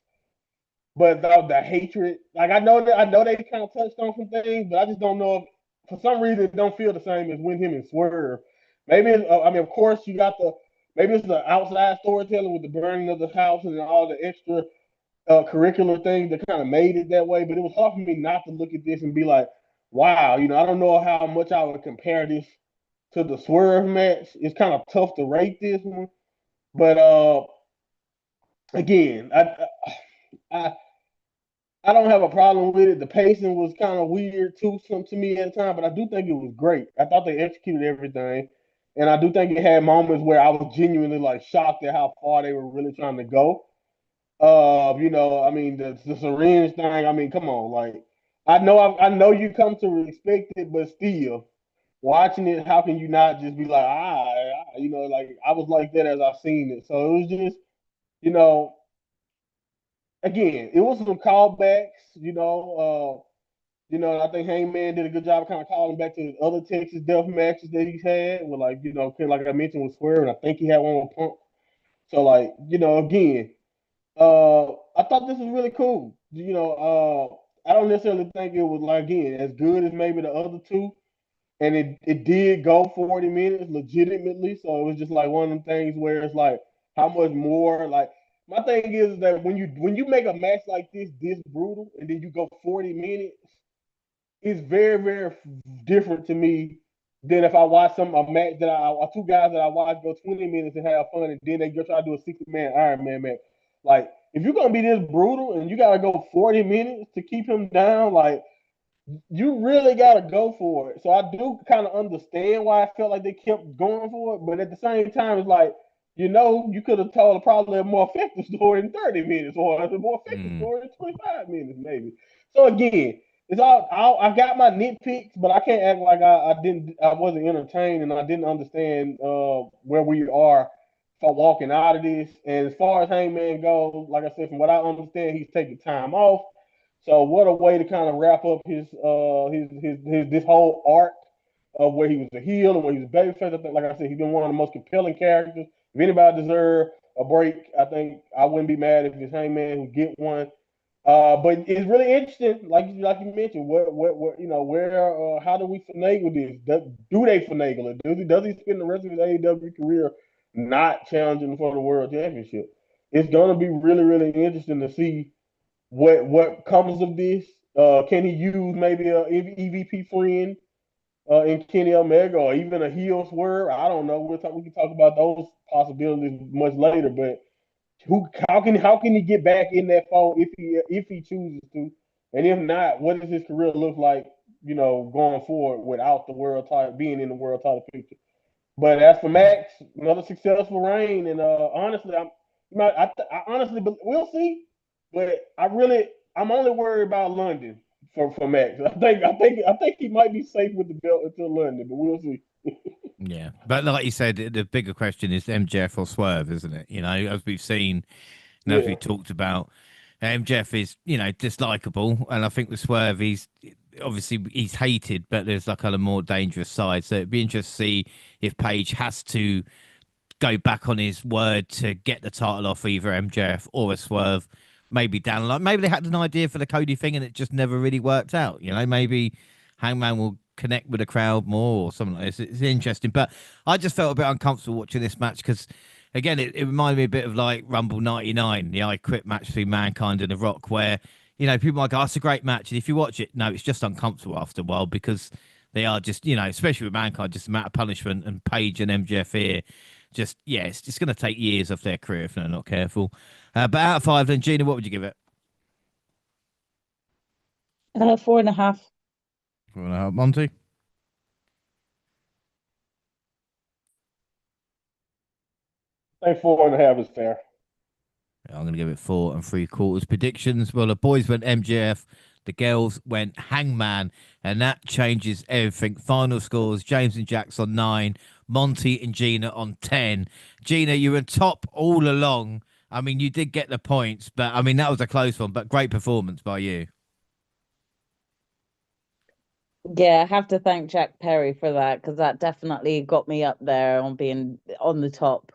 but the hatred, like I know they kind of touched on some things, but I just don't know if for some reason it don't feel the same as when him and Swerve. Maybe of course you got maybe it's the outside storytelling with the burning of the house and all the extra curricular things that kind of made it that way. But it was hard for me not to look at this and be like, wow, I don't know how much I would compare this to the Swerve match. It's kind of tough to rate this one, but again, I I don't have a problem with it. The pacing was kind of weird too, to me at the time, but I do think it was great. I thought they executed everything, and I do think it had moments where I was genuinely like shocked at how far they were really trying to go. I mean the syringe thing. I mean, come on, like I know you come to expect it, but still, watching it, how can you not just be like, like I was like that as I seen it. So it was just, you know, again, it was some callbacks. I think Hangman did a good job of kind of calling back to his other Texas Death matches that he's had. With like, like I mentioned with Swerve, and I think he had one with Punk. So like, again, I thought this was really cool. I don't necessarily think it was like again as good as maybe the other two, and it did go 40 minutes legitimately. So it was just like one of them things where it's like, how much more? Like my thing is that when you make a match like this brutal, and then you go 40 minutes, it's very very different to me than if I watch a match that two guys that I watch go 20 minutes and have fun, and then they go try to do a 60-man Iron Man match. Like if you're gonna be this brutal and you gotta go 40 minutes to keep him down, like you really got to go for it. So I do kind of understand why I felt like they kept going for it, but at the same time, it's like, you could have told probably a more effective story in 30 minutes or a more effective story in 25 minutes, maybe. So again, it's I got my nitpicks, but I can't act like I wasn't entertained and I didn't understand where we are for walking out of this. And as far as Hangman goes, like I said, from what I understand, he's taking time off. So what a way to kind of wrap up his this whole arc of where he was a heel and where he was a babyface. I think, like I said, he's been one of the most compelling characters. If anybody deserves a break, I think I wouldn't be mad if it's Hangman who get one. But it's really interesting, like you mentioned, where how do we finagle this? Do they finagle it? Does he spend the rest of his AEW career not challenging for the world championship? It's gonna be really really interesting to see what comes of this. Can he use maybe a EVP friend in Kenny Omega, or even a heel Swerve? I don't know. We can talk about those possibilities much later. But how can he get back in that fold if he chooses to, and if not, what does his career look like? Going forward without the world title being in the world title picture. But as for Max, another successful reign, and honestly, I honestly, we'll see. But I'm only worried about London for Max. I think he might be safe with the belt until London, but we'll see. Yeah, but like you said, the bigger question is MJF or Swerve, isn't it? As we've seen, as we talked about, Jeff is, dislikable, and I think with Swerve, he's hated, but there's like a more dangerous side. So it'd be interesting to see if Page has to go back on his word to get the title off either MJF or a Swerve. Maybe down the line, maybe they had an idea for the Cody thing and it just never really worked out. Maybe Hangman will connect with the crowd more or something like this. It's interesting, but I just felt a bit uncomfortable watching this match because, again, it reminded me a bit of like Rumble '99, the I Quit match between Mankind and The Rock, where people might go, "Oh, it's a great match," and if you watch it, no, it's just uncomfortable after a while because they are just, especially with Mankind, just a matter of punishment, and Page and MJF here. Just, yeah, it's just going to take years off their career if they're not careful. But out of 5, then, Gina, what would you give it? 4.5. 4.5, Monty? I think 4.5 is fair. I'm going to give it 4.75 predictions. Well, the boys went MJF, the girls went Hangman, and that changes everything. Final scores: James and Jax on 9, Monty and Gina on 10. Gina, you were top all along. I mean, you did get the points, but I mean, that was a close one, but great performance by you. Yeah, I have to thank Jack Perry for that because that definitely got me up there on being on the top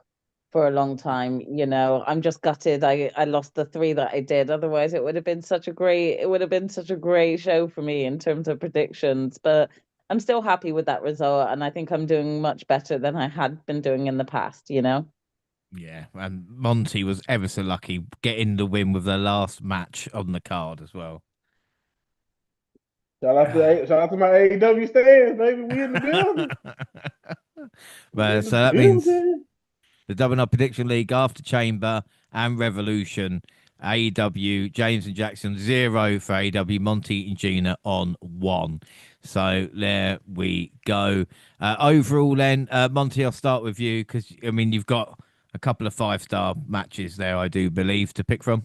for a long time. I'm just gutted I lost the 3 that I did. Otherwise, it would have been such a great show for me in terms of predictions. But I'm still happy with that result, and I think I'm doing much better than I had been doing in the past. Yeah, and Monty was ever so lucky getting the win with the last match on the card as well. Shout out to my AEW stands, baby. We in the building. But so that means the WNR Prediction League after Chamber and Revolution. AEW, James and Jackson 0 for AEW, Monty and Gina on 1. So there we go. Overall, then, Monty, I'll start with you because, I mean, you've got a couple of 5-star matches there, I do believe, to pick from.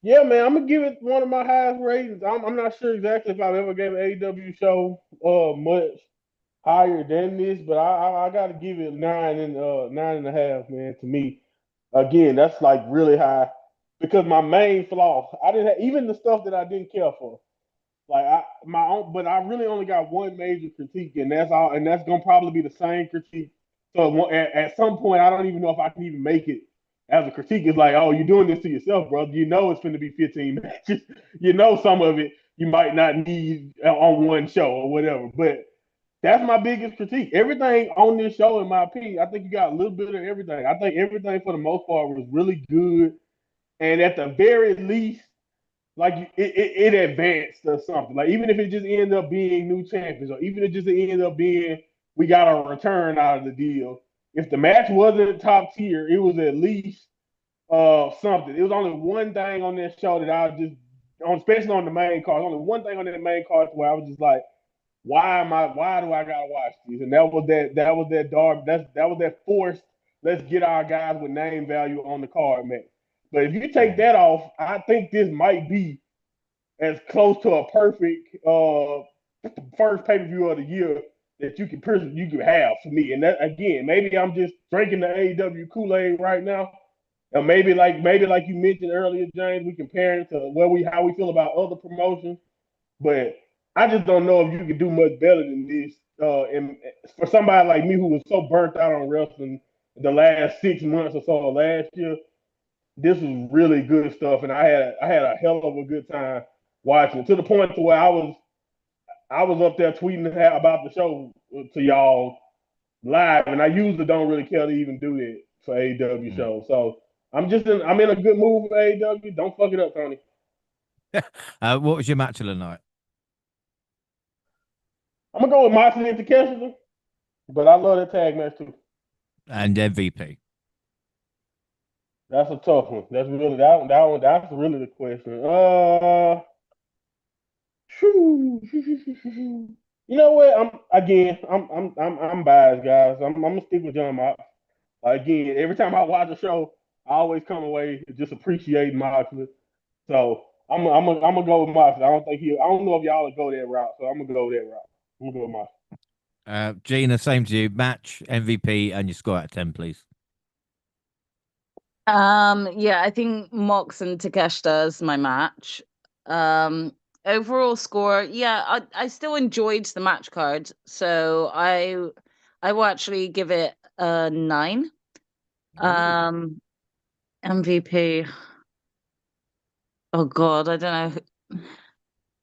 Yeah, man, I'm gonna give it one of my highest ratings. I'm not sure exactly if I've ever gave an AEW show much higher than this, but I got to give it 9.5, man. To me, again, that's like really high because my main flaw, I didn't have, even the stuff that I didn't care for. Like my own, but I really only got one major critique, and that's all, and that's gonna probably be the same critique. So at some point, I don't even know if I can even make it as a critique. It's like, oh, you're doing this to yourself, brother. You know it's going to be 15 matches. You know some of it you might not need on one show or whatever. But that's my biggest critique. Everything on this show, in my opinion, I think you got a little bit of everything. I think everything for the most part was really good, and at the very least like it advanced or something. Like even if it just ended up being new champions, or even if it just ended up being we got a return out of the deal. If the match wasn't top tier, it was at least something. It was only one thing on that show that I just on, especially on the main card. Only one thing on that main card where I was just like, why do I gotta watch these? And that was that dark, that was that forced, let's get our guys with name value on the card, man. But if you take that off, I think this might be as close to a perfect first pay-per-view of the year that you can have for me. And that again, maybe I'm just drinking the AEW Kool-Aid right now. And maybe like you mentioned earlier, James, we compare it to how we feel about other promotions. But I just don't know if you could do much better than this. And for somebody like me who was so burnt out on wrestling the last 6 months or so of last year, this was really good stuff, and I had a hell of a good time watching it, to the point to where I was up there tweeting about the show to y'all live, and I usually don't really care to even do that for AEW shows. So I'm in a good mood for AEW. Don't fuck it up, Tony. What was your match of the night? I'm gonna go with Moxley and Takeshita, but I love that tag match too. And MVP. That's a tough one. That's really that's really the question. You know what? I'm biased, guys. I'm gonna stick with John Mox. Again, every time I watch a show, I always come away just appreciating Moxley. So I'm gonna go with Moxley. I don't know if y'all will go that route. So I'm gonna go that route. I'm gonna go with Moxley. Gina, same to you. Match, MVP, and your score out of 10, please. Yeah, I think Mox and Takeshita is my match. Um, Overall score, yeah, I still enjoyed the match card, so I will actually give it a 9. Um, MVP. Oh God, I don't know.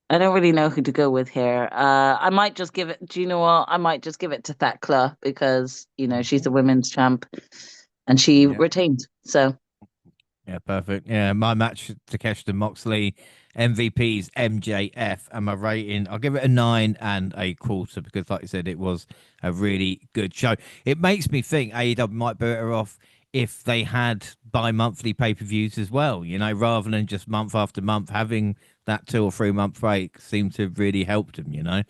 I don't really know who to go with here. I might just give it. Do you know what? I might just give it to Thekla because she's a women's champ, and she Yeah. retained. So Yeah, perfect. Yeah, my match Takeshita Moxley, MVP's MJF, and my rating, I'll give it a 9.25 because, like I said, it was a really good show. It makes me think AEW might be better off if they had bi-monthly pay-per-views as well, rather than just month after month. Having that 2 or 3 month break seemed to have really helped them.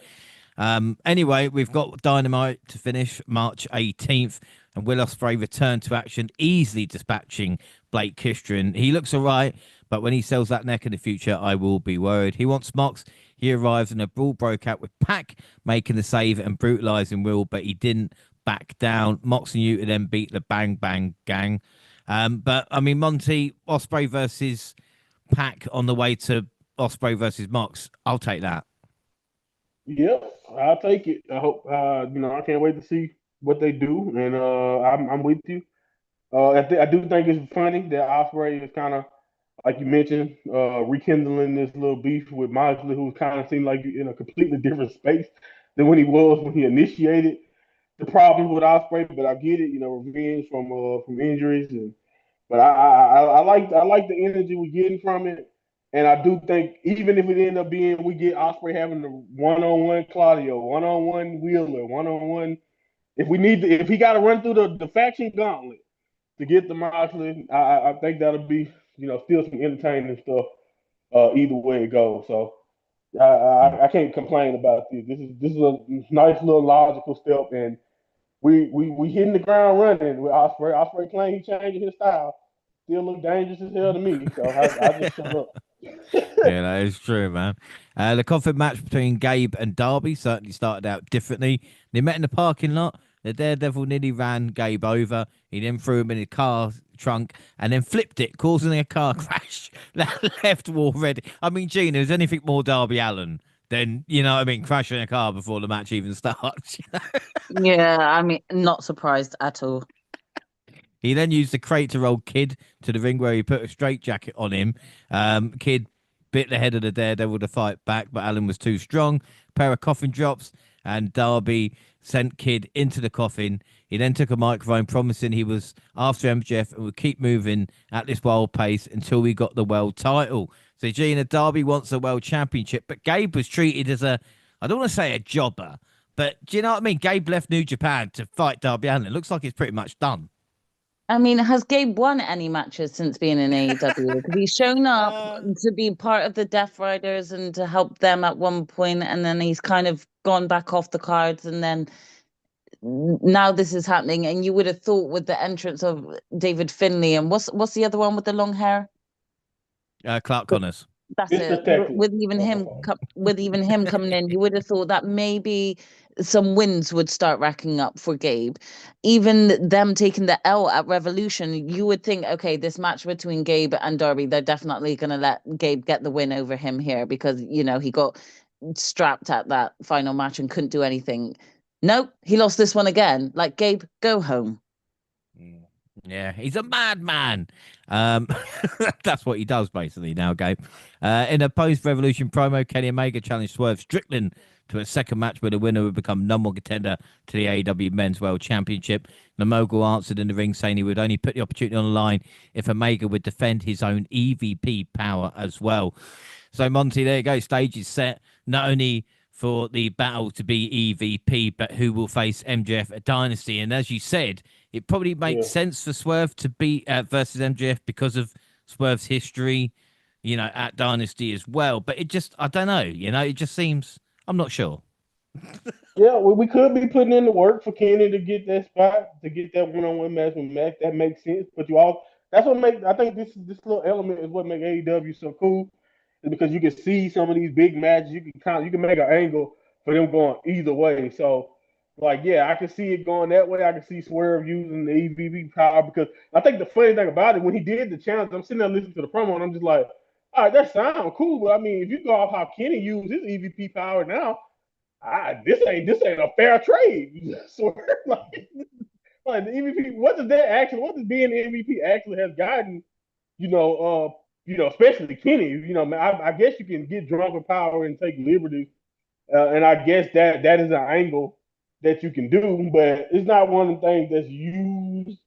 Anyway, we've got Dynamite to finish March 18th, and Will Ospreay returned to action, easily dispatching Blake Christian. He looks all right, but when he sells that neck in the future, I will be worried. He wants Mox. He arrives, and a brawl broke out with Pac making the save and brutalizing Will, but he didn't back down. Mox and Utah then beat the Bang Bang Gang. But I mean, Monty, Ospreay versus Pac on the way to Ospreay versus Mox. I'll take that. Yep, I'll take it. I hope I can't wait to see what they do, and I'm with you. I do think it's funny that Osprey is kind of like you mentioned, rekindling this little beef with Moxley, who kind of seemed like in a completely different space than when he was when he initiated the problems with Osprey. But I get it, revenge from injuries, but I like the energy we're getting from it. And I do think even if it end up being we get Osprey having the one-on-one Claudio, one-on-one Wheeler, one-on-one, if he got to run through the faction gauntlet to get the Moxley, I think that'll be still some entertaining stuff either way it goes. So I can't complain about this. This is a nice little logical step, and we hitting the ground running with Osprey. Osprey claim he changing his style. Still look dangerous as hell to me. So I just shut up. Yeah, that is true, man. The coffin match between Gabe and Darby certainly started out differently. They met in the parking lot. The Daredevil nearly ran Gabe over. He then threw him in his car trunk and then flipped it, causing a car crash that left already. I mean, Gene, there's anything more Darby Allen than, crashing a car before the match even starts. yeah, I mean, not surprised at all. He then used the crate to roll Kid to the ring where he put a straitjacket on him. Kid bit the head of the Daredevil to fight back, but Allen was too strong. Pair of coffin drops, and Darby sent Kid into the coffin. He then took a microphone, promising he was after MJF and would keep moving at this wild pace until we got the world title. So Gina, Darby wants a world championship, but Gabe was treated as I don't want to say a jobber, but do you know what I mean? Gabe left New Japan to fight Darby Allin. It looks like it's pretty much done. I mean, has Gabe won any matches since being in AEW? Because he's shown up to be part of the Death Riders and to help them at one point, and then he's kind of gone back off the cards, and then now this is happening. And you would have thought with the entrance of David Finlay and what's the other one with the long hair? Clark Connors. That's Mr. it. Texas. With even him coming in, you would have thought that maybe some wins would start racking up for Gabe. Even them taking the L at Revolution, you would think, okay, this match between Gabe and Darby, they're definitely going to let Gabe get the win over him here because he got strapped at that final match and couldn't do anything. Nope, he lost this one again. Like, Gabe, go home. Yeah, he's a madman. That's what he does basically now, Gabe. In a post-Revolution promo, Kenny Omega challenged Swerve Strickland to a second match where the winner would become number one contender to the AEW Men's World Championship. The Mogul answered in the ring saying he would only put the opportunity on the line if Omega would defend his own EVP power as well. So, Monty, there you go. Stage is set. Not only for the battle to be EVP, but who will face MJF at Dynasty. And as you said, it probably makes sense for Swerve to be versus MJF because of Swerve's history, at Dynasty as well. But I don't know, it just seems, I'm not sure. Yeah, well, we could be putting in the work for Kenny to get that spot, to get that one-on-one match with Mac. That makes sense. But that's what makes, I think this little element is what makes AEW so cool, is because you can see some of these big matches. You can make an angle for them going either way. So Like, yeah, I can see it going that way. I can see Swerve using the EVP power because I think the funny thing about it, when he did the challenge, I'm sitting there listening to the promo and I'm just like, all right, that sounds cool, but I mean, if you go off how Kenny used his EVP power now, this ain't a fair trade. Swerve, like the EVP, what does being the MVP actually has gotten, especially Kenny, I guess you can get drunk with power and take liberties. And I guess that is an angle that you can do, but it's not one of the things that's used,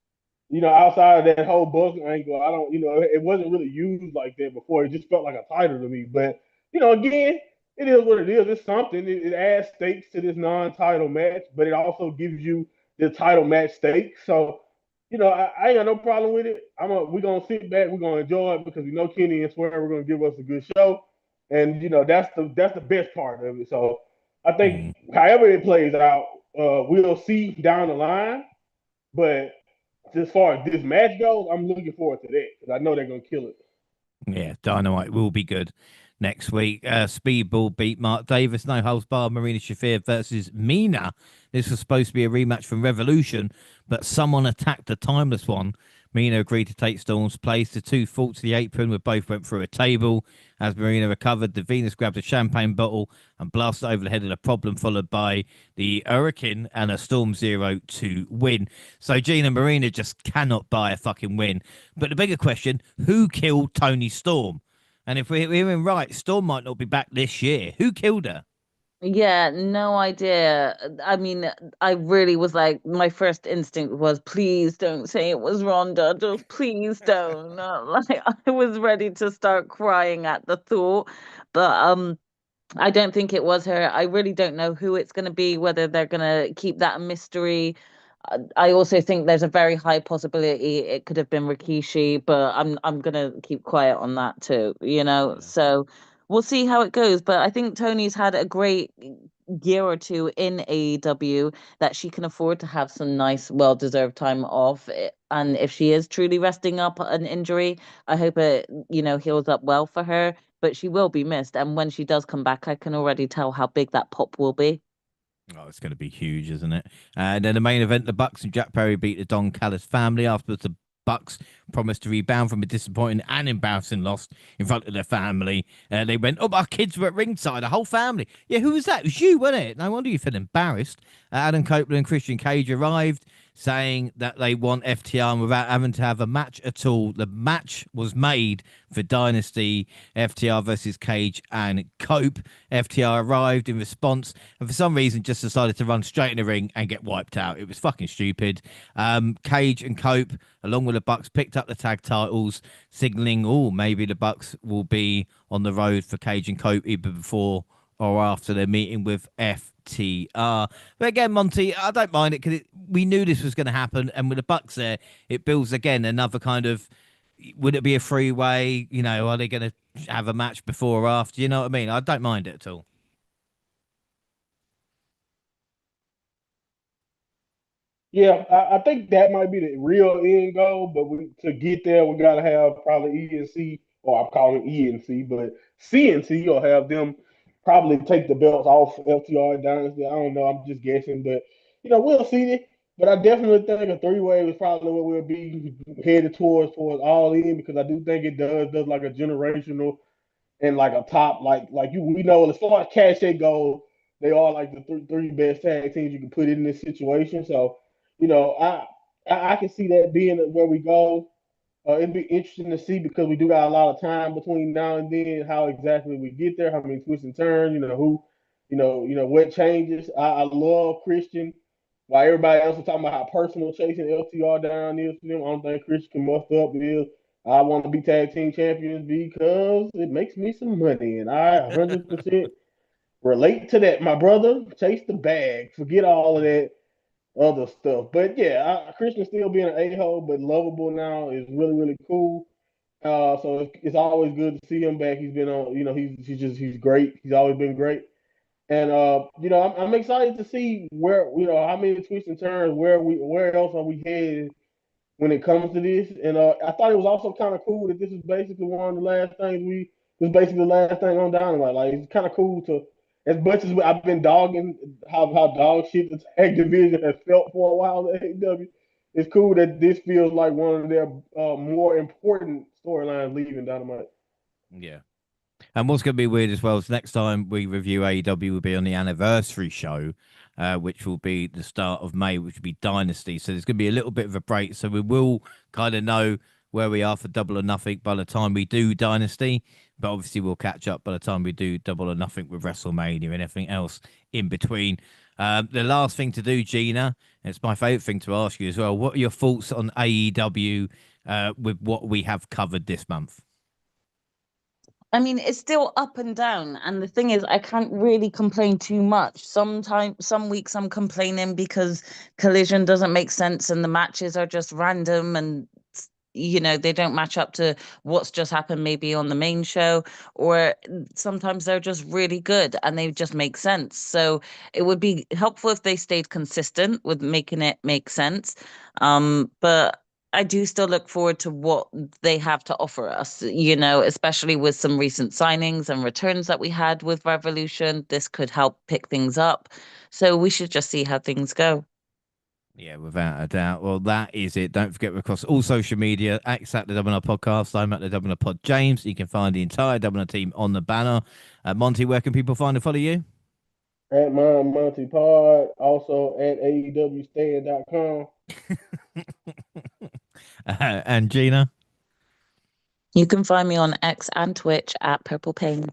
outside of that whole buzz angle. I don't, it wasn't really used like that before. It just felt like a title to me. But, again, it is what it is. It's something. It adds stakes to this non-title match, but it also gives you the title match stakes. So, I ain't got no problem with it. We're gonna sit back, we're gonna enjoy it because we know Kenny and Swear we're gonna give us a good show. And that's the best part of it. So I think however it plays out, we'll see down the line. But as far as this match goes, I'm looking forward to that because I know they're gonna kill it. Yeah, Dynamite will be good next week. Speedball beat Mark Davis. No holds barred. Marina Shafir versus Mina. This was supposed to be a rematch from Revolution, but someone attacked the Timeless One. Marina agreed to take Storm's place. The two fought to the apron where both went through a table. As Marina recovered, the Venus grabbed a champagne bottle and blasted over the head of the problem, followed by the Hurricane and a Storm Zero to win. So Gina Marina just cannot buy a fucking win. But the bigger question, who killed Tony Storm? And if we're hearing right, Storm might not be back this year. Who killed her? Yeah, no idea. I mean, I really was like, my first instinct was, please don't say it was Rhonda. Just please don't. Like, I was ready to start crying at the thought. But I don't think it was her. I really don't know who it's going to be, whether they're going to keep that a mystery. I also think there's a very high possibility it could have been Rikishi, but I'm gonna keep quiet on that too, you know. Yeah. So we'll see how it goes. But I think Tony's had a great year or two in AEW that she can afford to have some nice, well-deserved time off. And if she is truly resting up an injury, I hope it, heals up well for her. But she will be missed. And when she does come back, I can already tell how big that pop will be. Oh, it's going to be huge, isn't it? And then the main event, the Bucks and Jack Perry beat the Don Callis family. Afterwards, the Bucks promised to rebound from a disappointing and embarrassing loss in front of their family. They went, oh, our kids were at ringside, a whole family. Yeah, who was that? It was you, wasn't it? No wonder you feel embarrassed. Adam Copeland and Christian Cage arrived, saying that they want FTR without having to have a match at all. The match was made for Dynasty, FTR versus Cage and Cope. FTR arrived in response and for some reason just decided to run straight in the ring and get wiped out. It was fucking stupid. Cage and Cope, along with the Bucks, picked up the tag titles, signaling, oh, maybe the Bucks will be on the road for Cage and Cope either before or after their meeting with FTR. But again, Monty, I don't mind it because we knew this was going to happen. And with the Bucks there, it builds again another kind of, would it be a freeway? Are they going to have a match before or after? You know what I mean? I don't mind it at all. Yeah, I think that might be the real end goal, but to get there, we gotta have probably ENC, or I'm calling ENC, but CNC, or have them probably take the belts off FTR Dynasty. I don't know, I'm just guessing, but we'll see. But I definitely think a three-way is probably what we'll be headed towards all in because I do think it does like a generational and like a top like we know as far as cachet goes, they are like the three best tag teams you can put in this situation. So, I can see that being where we go. It'd be interesting to see because we do got a lot of time between now and then. How exactly we get there? How many twists and turns? Who? What changes? I love Christian. While everybody else is talking about how personal chasing LTR down is for them, I don't think Christian can muster up is I want to be tag team champions because it makes me some money, and I 100% relate to that. My brother, chase the bag. Forget all of that other stuff. But yeah, Christian still being an a-hole, but lovable now is really, really cool. So it's always good to see him back. He's been on, he's great. He's always been great. And I'm excited to see where how many twists and turns where else are we headed when it comes to this. And I thought it was also kind of cool that this is basically one of the last things this is basically the last thing on Dynamite. Like it's kind of cool to as much as I've been dogging how dog shit the tag division has felt for a while at AEW, it's cool that this feels like one of their more important storylines leaving Dynamite. Yeah. And what's going to be weird as well is next time we review AEW will be on the anniversary show, which will be the start of May, which will be Dynasty. So there's going to be a little bit of a break. So we will kind of know where we are for Double or Nothing by the time we do Dynasty. But obviously we'll catch up by the time we do Double or Nothing with WrestleMania and everything else in between. The last thing to do, Gina, and it's my favourite thing to ask you as well. What are your thoughts on AEW with what we have covered this month? I mean, it's still up and down. And the thing is, I can't really complain too much. Sometimes, some weeks I'm complaining because Collision doesn't make sense and the matches are just random and, they don't match up to what's just happened maybe on the main show. Or sometimes they're just really good and they just make sense. So it would be helpful if they stayed consistent with making it make sense. But I do still look forward to what they have to offer us, especially with some recent signings and returns that we had with Revolution. This could help pick things up. So we should just see how things go. Yeah, without a doubt. Well, that is it. Don't forget, we're across all social media, at the WNR Podcast. I'm at the WNR Pod James. You can find the entire WNR team on the banner. Monty, where can people find and follow you? At my Monty Pod, also at AEWStand.com. And Gina? You can find me on X and Twitch at Purple Pain.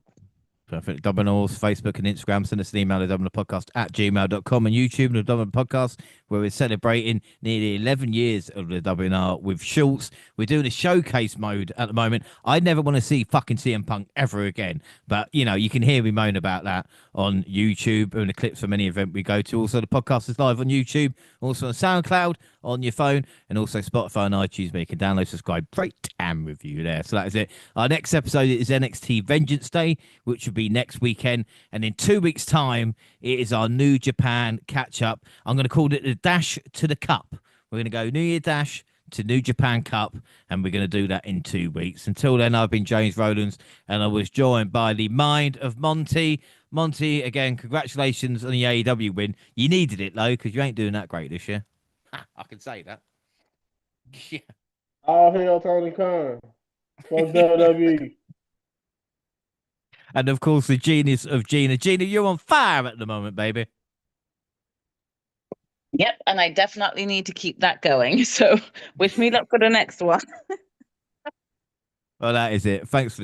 Perfect. WNR's Facebook and Instagram. Send us an email at WNRpodcast@gmail.com and YouTube and the WNR Podcast, where we're celebrating nearly 11 years of the WNR with shorts. We're doing a showcase mode at the moment. I never want to see fucking CM Punk ever again. But, you can hear me moan about that on YouTube and the clips from any event we go to. Also, the podcast is live on YouTube, also on SoundCloud, on your phone, and also Spotify and iTunes, where you can download, subscribe, rate, and review there. So that is it. Our next episode is NXT Vengeance Day, which will be next weekend. And in 2 weeks' time, it is our New Japan catch-up. I'm going to call it the Dash to the Cup. We're going to go New Year Dash to New Japan Cup, and we're going to do that in 2 weeks. Until then, I've been James Rowlands, and I was joined by the mind of Monty. Monty, again, congratulations on the AEW win. You needed it, though, because you ain't doing that great this year. I can say that. Yeah. All hail Tony Khan. Fuck WWE. And of course, the genius of Gina. Gina, you're on fire at the moment, baby. Yep, and I definitely need to keep that going. So wish me luck for the next one. Well, that is it. Thanks for